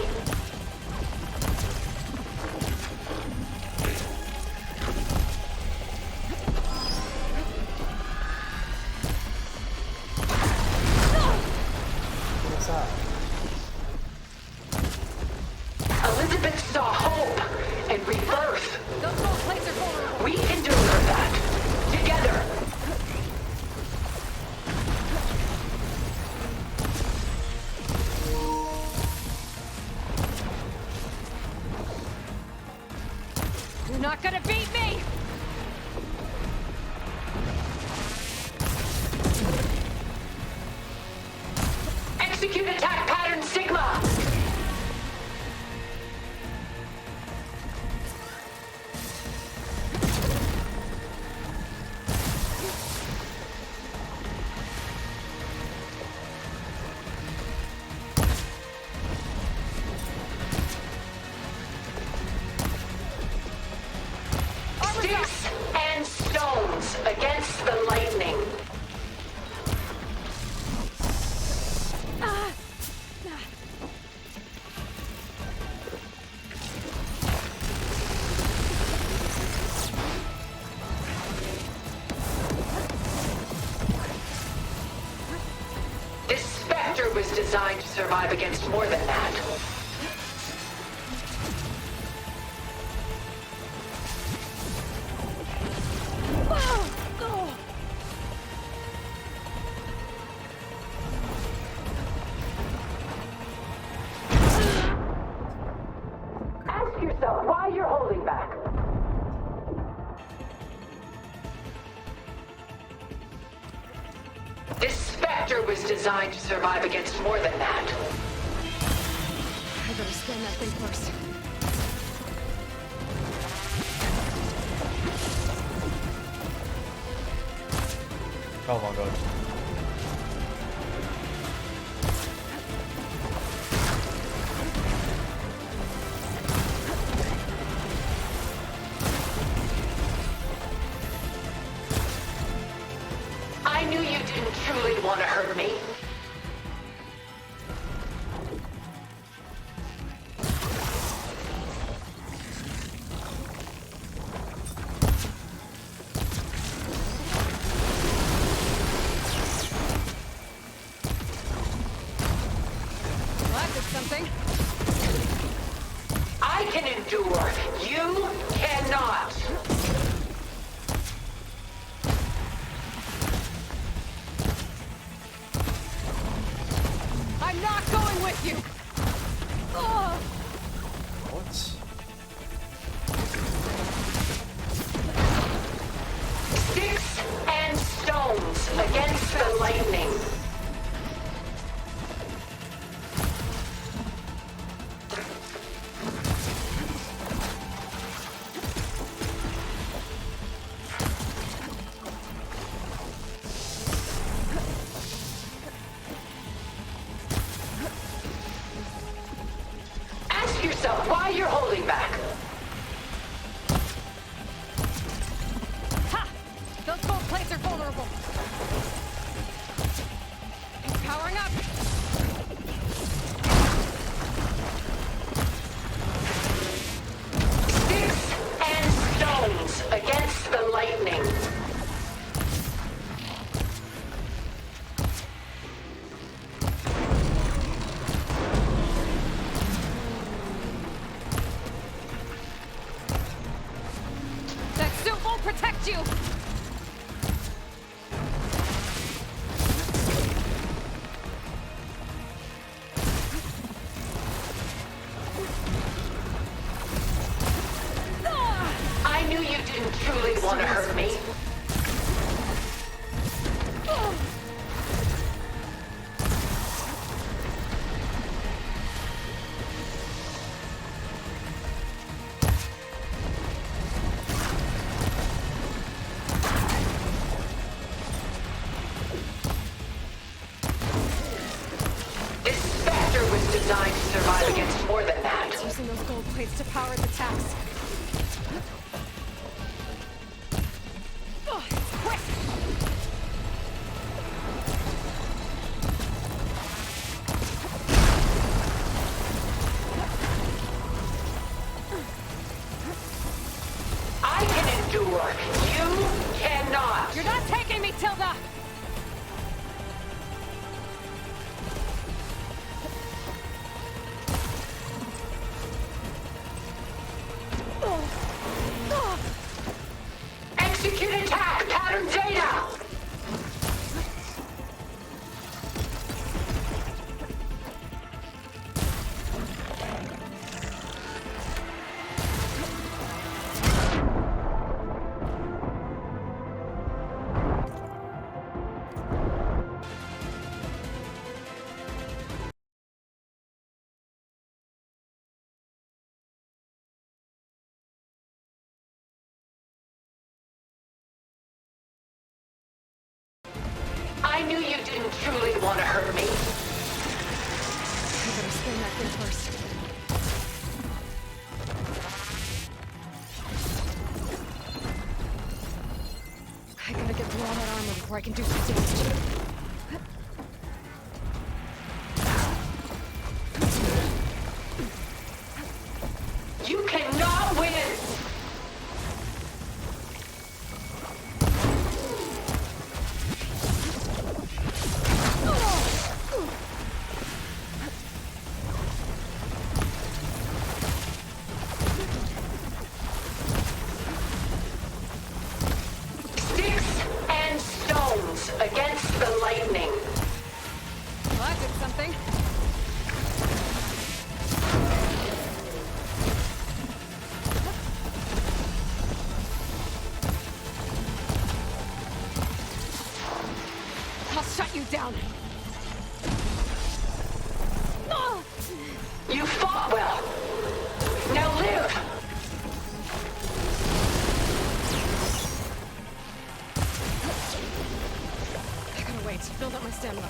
What's that? Elizabeth saw hope and rebirth. Those gold plates are vulnerable. We can deliver that. Together. You're not gonna beat me! Execute attack pattern Sigma. Sticks and stones against the lightning. This Spectre was designed to survive against more than that. Ask yourself why you're holding back. This Spectre was designed to survive against more than that. I better scan that thing first. Oh my god. truly want to hurt me? Well, that did something. I can endure. You cannot. I'm not going with you! Ugh. What? Sticks and stones against the lightning. Ask yourself why you're holding back. Ha! Those gold plates are vulnerable. Powering up. Sticks and stones against the lightning. That suit won't protect you! I knew you didn't truly want to hurt me. This Spectre was designed to survive against more than that. It's using those gold plates to power its attacks. Quick! I can endure. You cannot. You're not taking me, Tilda! Execute attack pattern data. I knew you didn't truly want to hurt me. I better spin that thing first. I gotta get through all that armor before I can do some damage. You cannot win. Sticks and stones against the lightning. Well, that did something. I'll shut you down. You fought well. Now live. I gotta wait. Build up my stamina.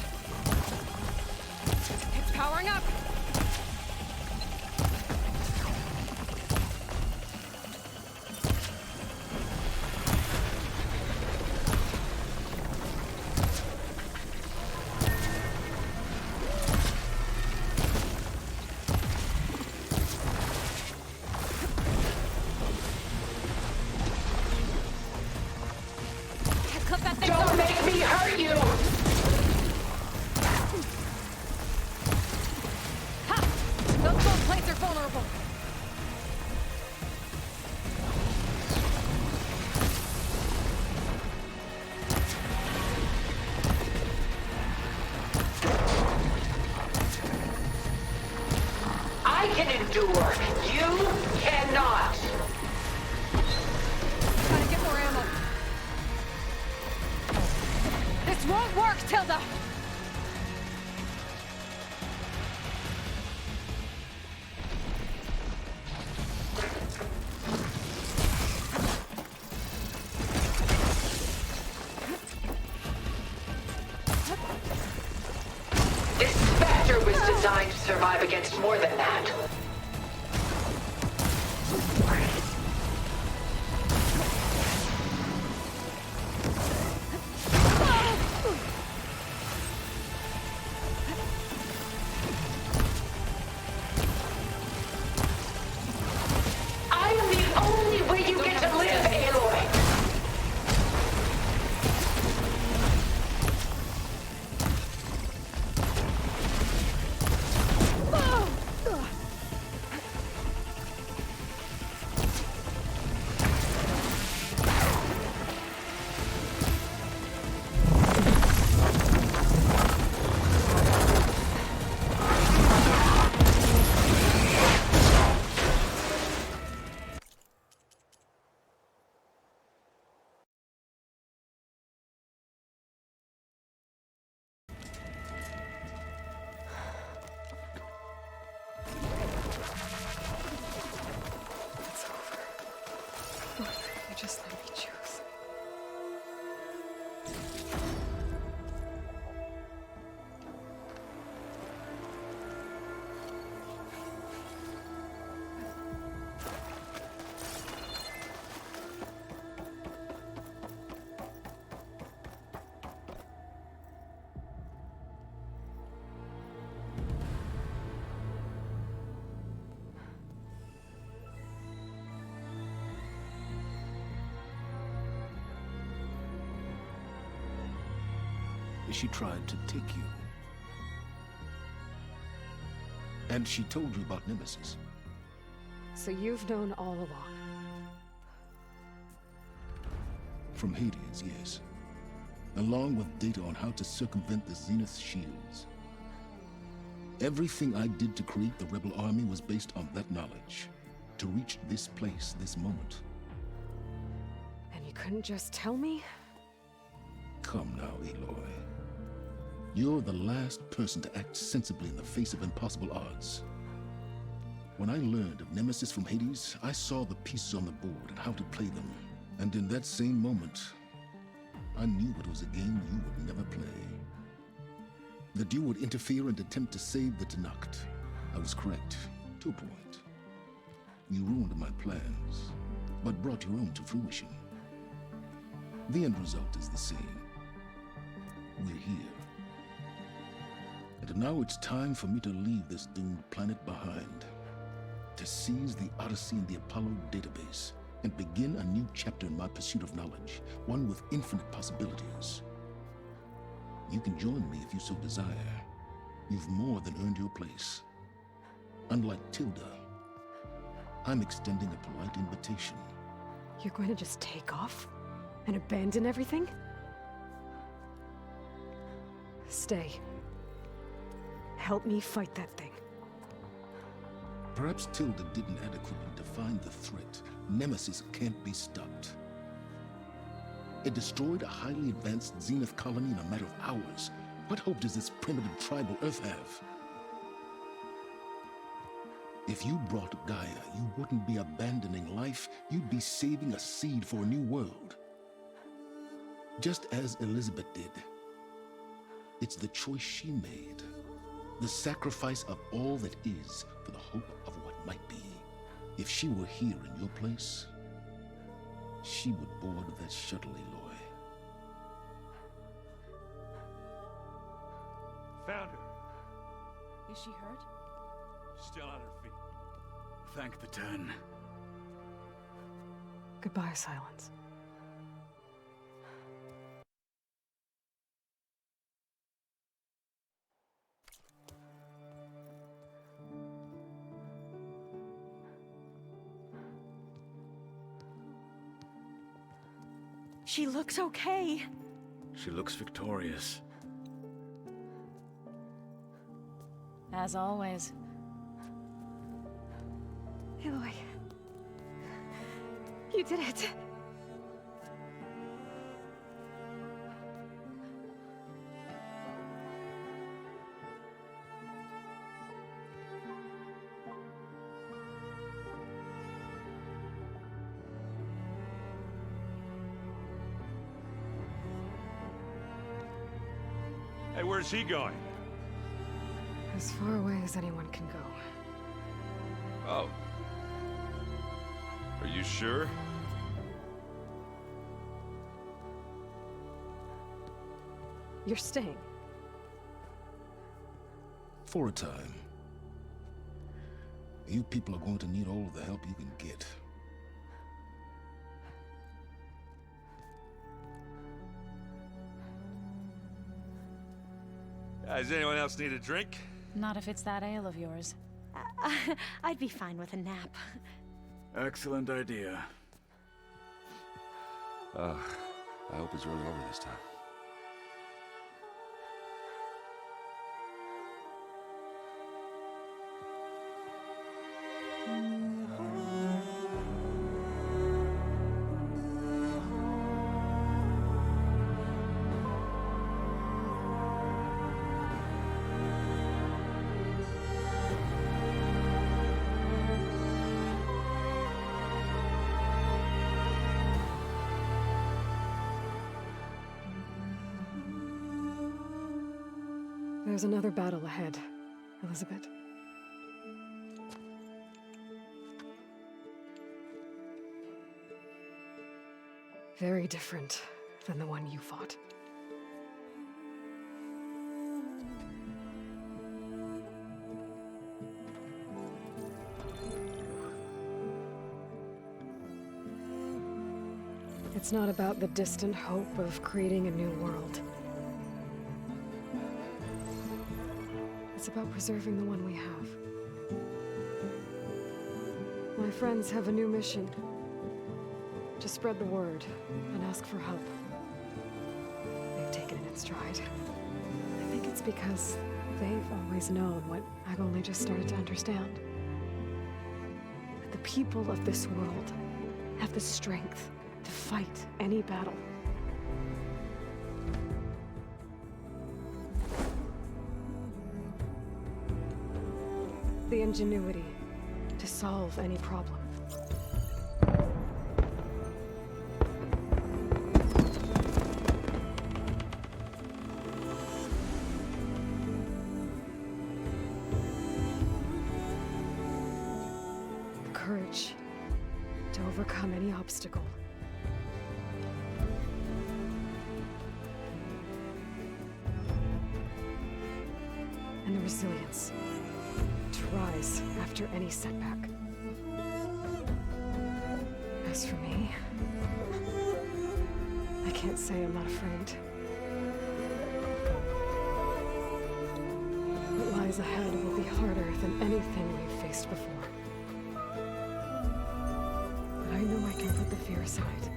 I can endure. You cannot. Trying to get more ammo. This won't work, Tilda! This Spectre was designed to survive against more than that. I am the only way you get to live, Aloy. You just let me choose. She tried to take you. And she told you about Nemesis. So you've known all along. From Hades, yes. Along with data on how to circumvent the Zenith shields. Everything I did to create the Rebel Army was based on that knowledge. To reach this place, this moment. And you couldn't just tell me? Come now, Aloy. You're the last person to act sensibly in the face of impossible odds. When I learned of Nemesis from Hades, I saw the pieces on the board and how to play them. And in that same moment, I knew it was a game you would never play. That you would interfere and attempt to save the Tenakth. I was correct, to a point. You ruined my plans, but brought your own to fruition. The end result is the same. We're here. And now it's time for me to leave this doomed planet behind. To seize the Odyssey and the Apollo database, and begin a new chapter in my pursuit of knowledge, one with infinite possibilities. You can join me if you so desire. You've more than earned your place. Unlike Tilda, I'm extending a polite invitation. You're going to just take off? And abandon everything? Stay. Help me fight that thing. Perhaps Tilda didn't adequately define the threat. Nemesis can't be stopped. It destroyed a highly advanced Zenith colony in a matter of hours. What hope does this primitive tribal Earth have? If you brought Gaia, you wouldn't be abandoning life, you'd be saving a seed for a new world. Just as Elizabeth did. It's the choice she made. The sacrifice of all that is for the hope of what might be. If she were here in your place, she would board that shuttle, Aloy. Found her. Is she hurt? Still on her feet. Thank the Ten. Goodbye, Silence. She looks okay. She looks victorious. As always. Aloy. You did it. Hey, where's he going? As far away as anyone can go. Oh. Are you sure? You're staying. For a time. You people are going to need all the help you can get. Does anyone else need a drink? Not if it's that ale of yours. I'd be fine with a nap. Excellent idea. I hope it's really over this time. There's another battle ahead, Elizabeth. Very different than the one you fought. It's not about the distant hope of creating a new world. It's about preserving the one we have. My friends have a new mission. To spread the word and ask for help. They've taken it in stride. I think it's because they've always known what I've only just started to understand. That the people of this world have the strength to fight any battle. The ingenuity to solve any problem. The courage to overcome any obstacle. And the resilience to rise after any setback. As for me, I can't say I'm not afraid. What lies ahead will be harder than anything we've faced before. But I know I can put the fear aside.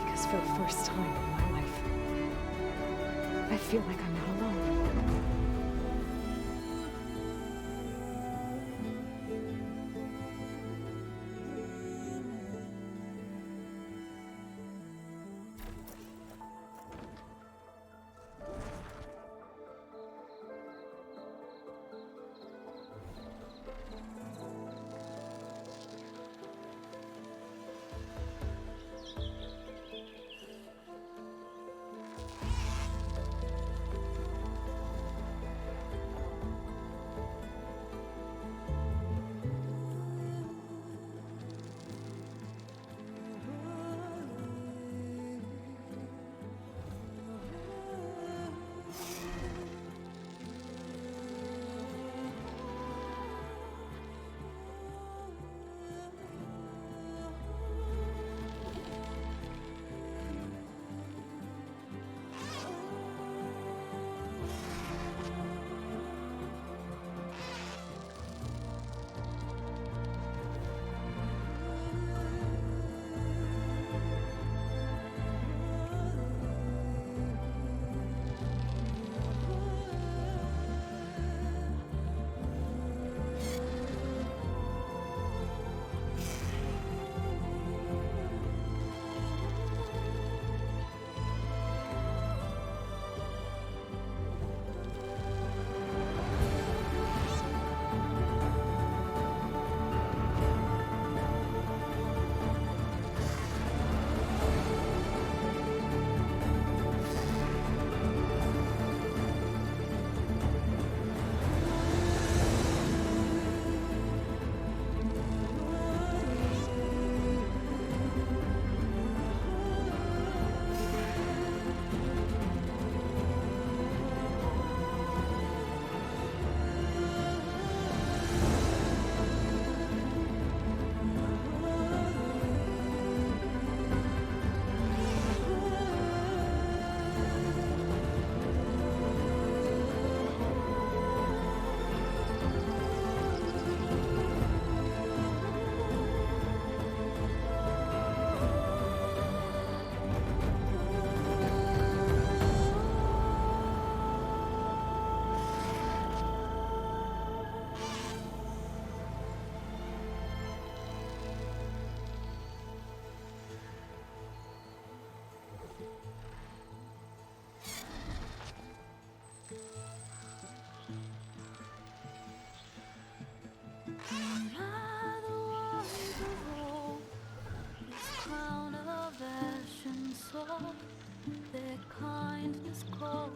Because for the first time in my life, I feel like I'm not alone.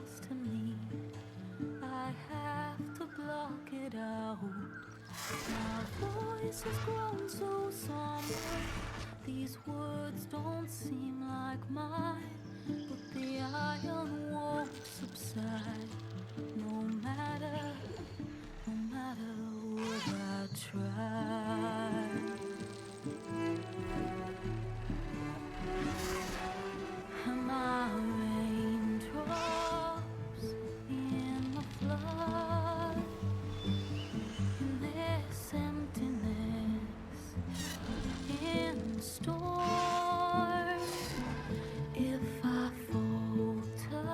lost in me. I have to block it out. My voice has grown so somber. These words don't seem like mine, but the iron won't subside. No matter what I try. My raindrops in the flood, in this emptiness, in the storm. If I falter,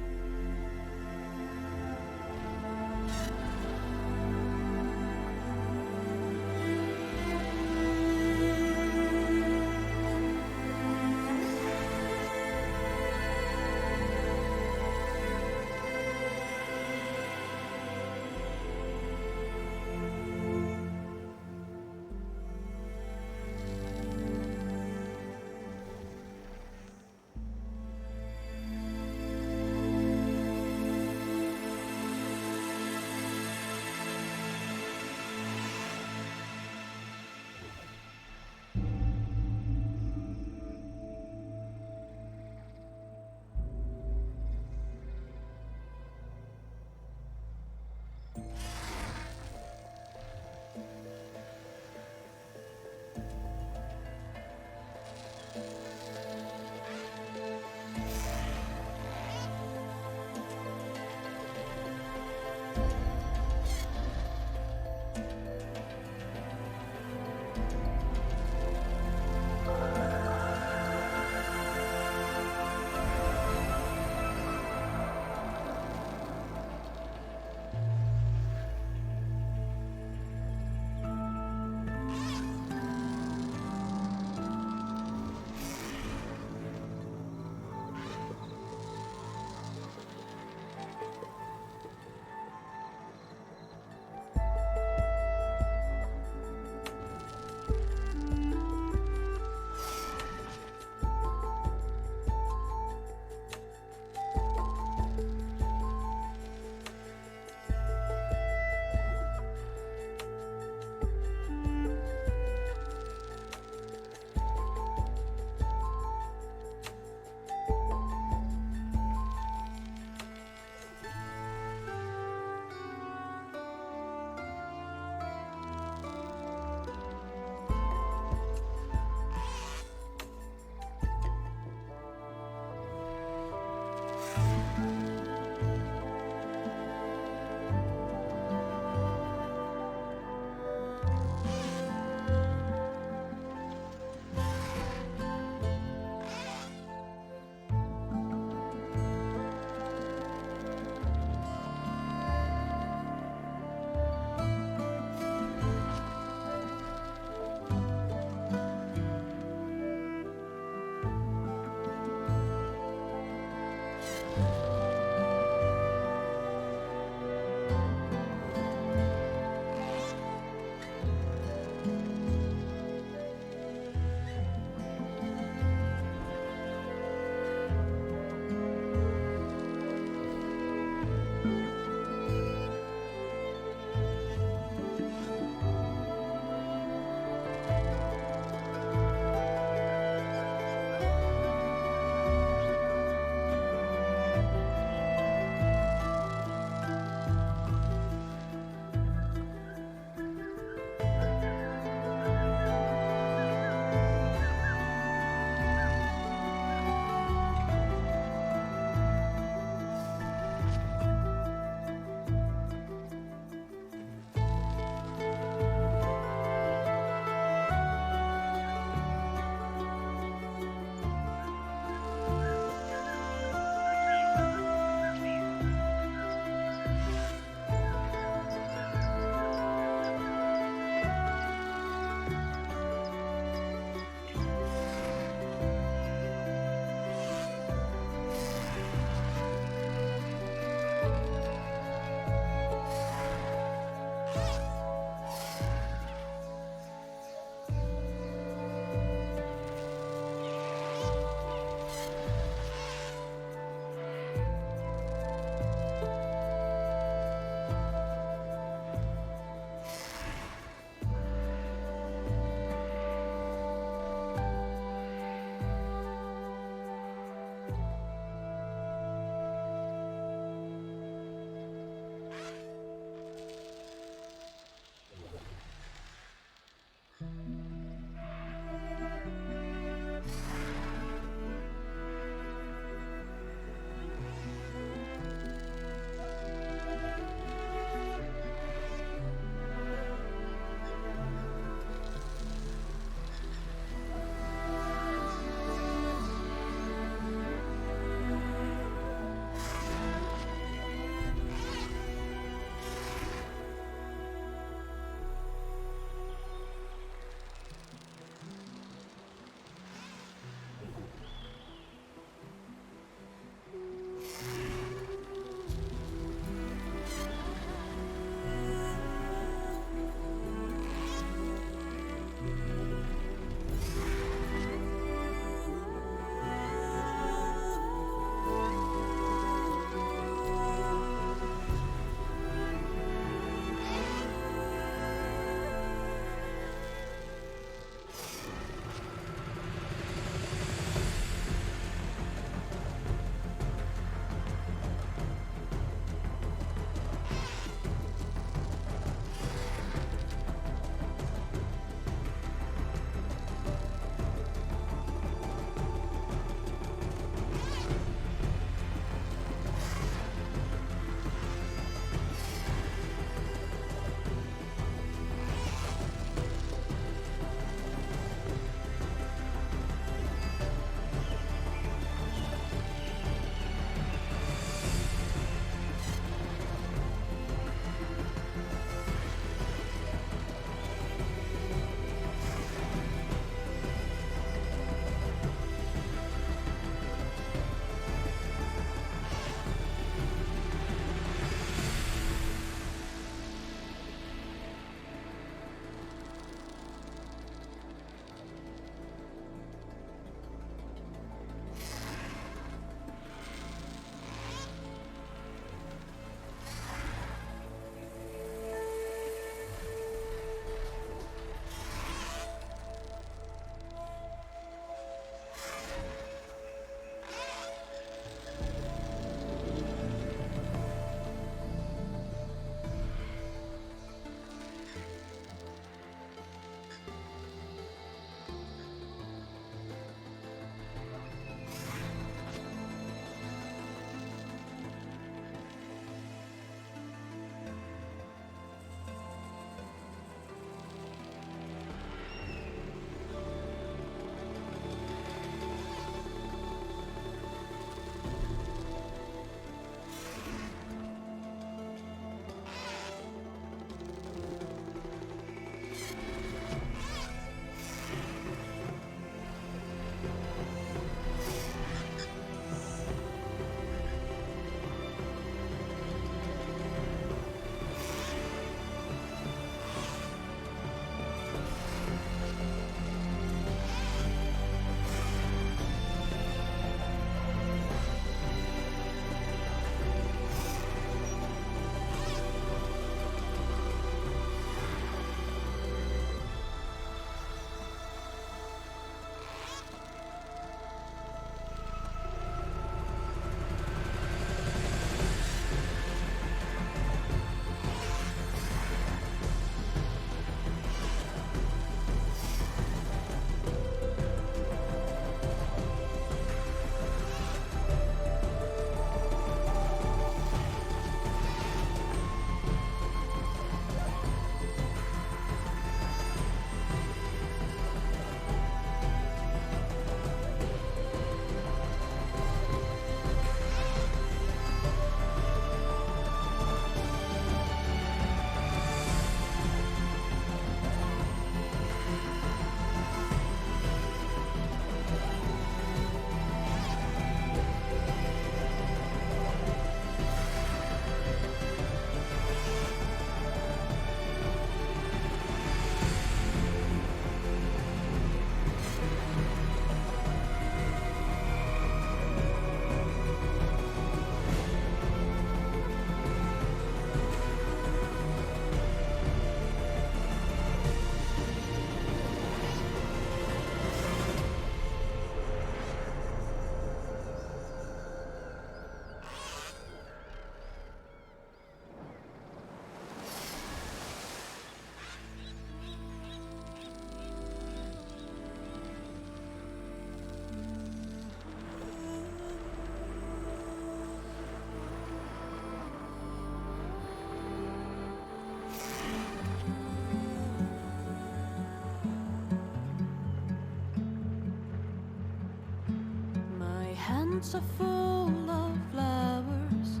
hearts are full of flowers,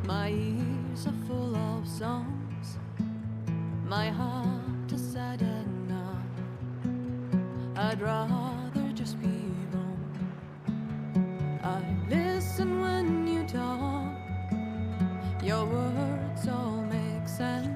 my ears are full of songs, my heart is sad and numb. I'd rather just be wrong. I listen when you talk, your words all make sense.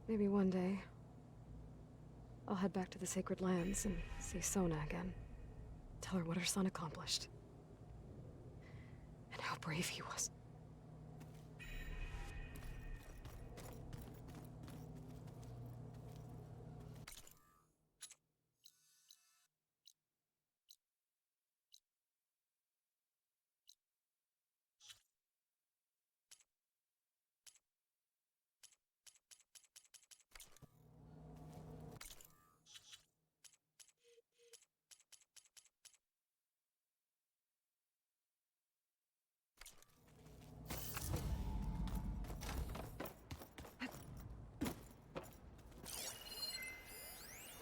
Maybe one day, I'll head back to the Sacred Lands and see Sona again. Tell her what her son accomplished. And how brave he was.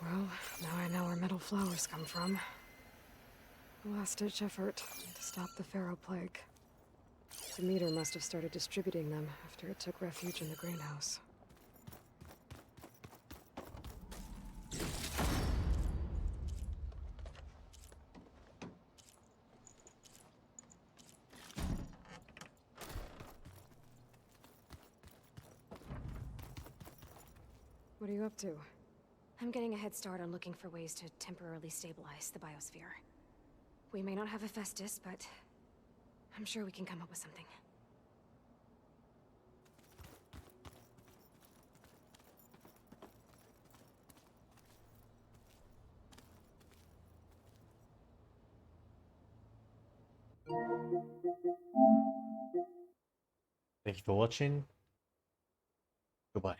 Well, now I know where metal flowers come from. A last-ditch effort to stop the Pharaoh Plague. Demeter must have started distributing them after it took refuge in the greenhouse. What are you up to? I'm getting a head start on looking for ways to temporarily stabilize the biosphere. We may not have Hephaestus, but I'm sure we can come up with something. Thank you for watching. Goodbye.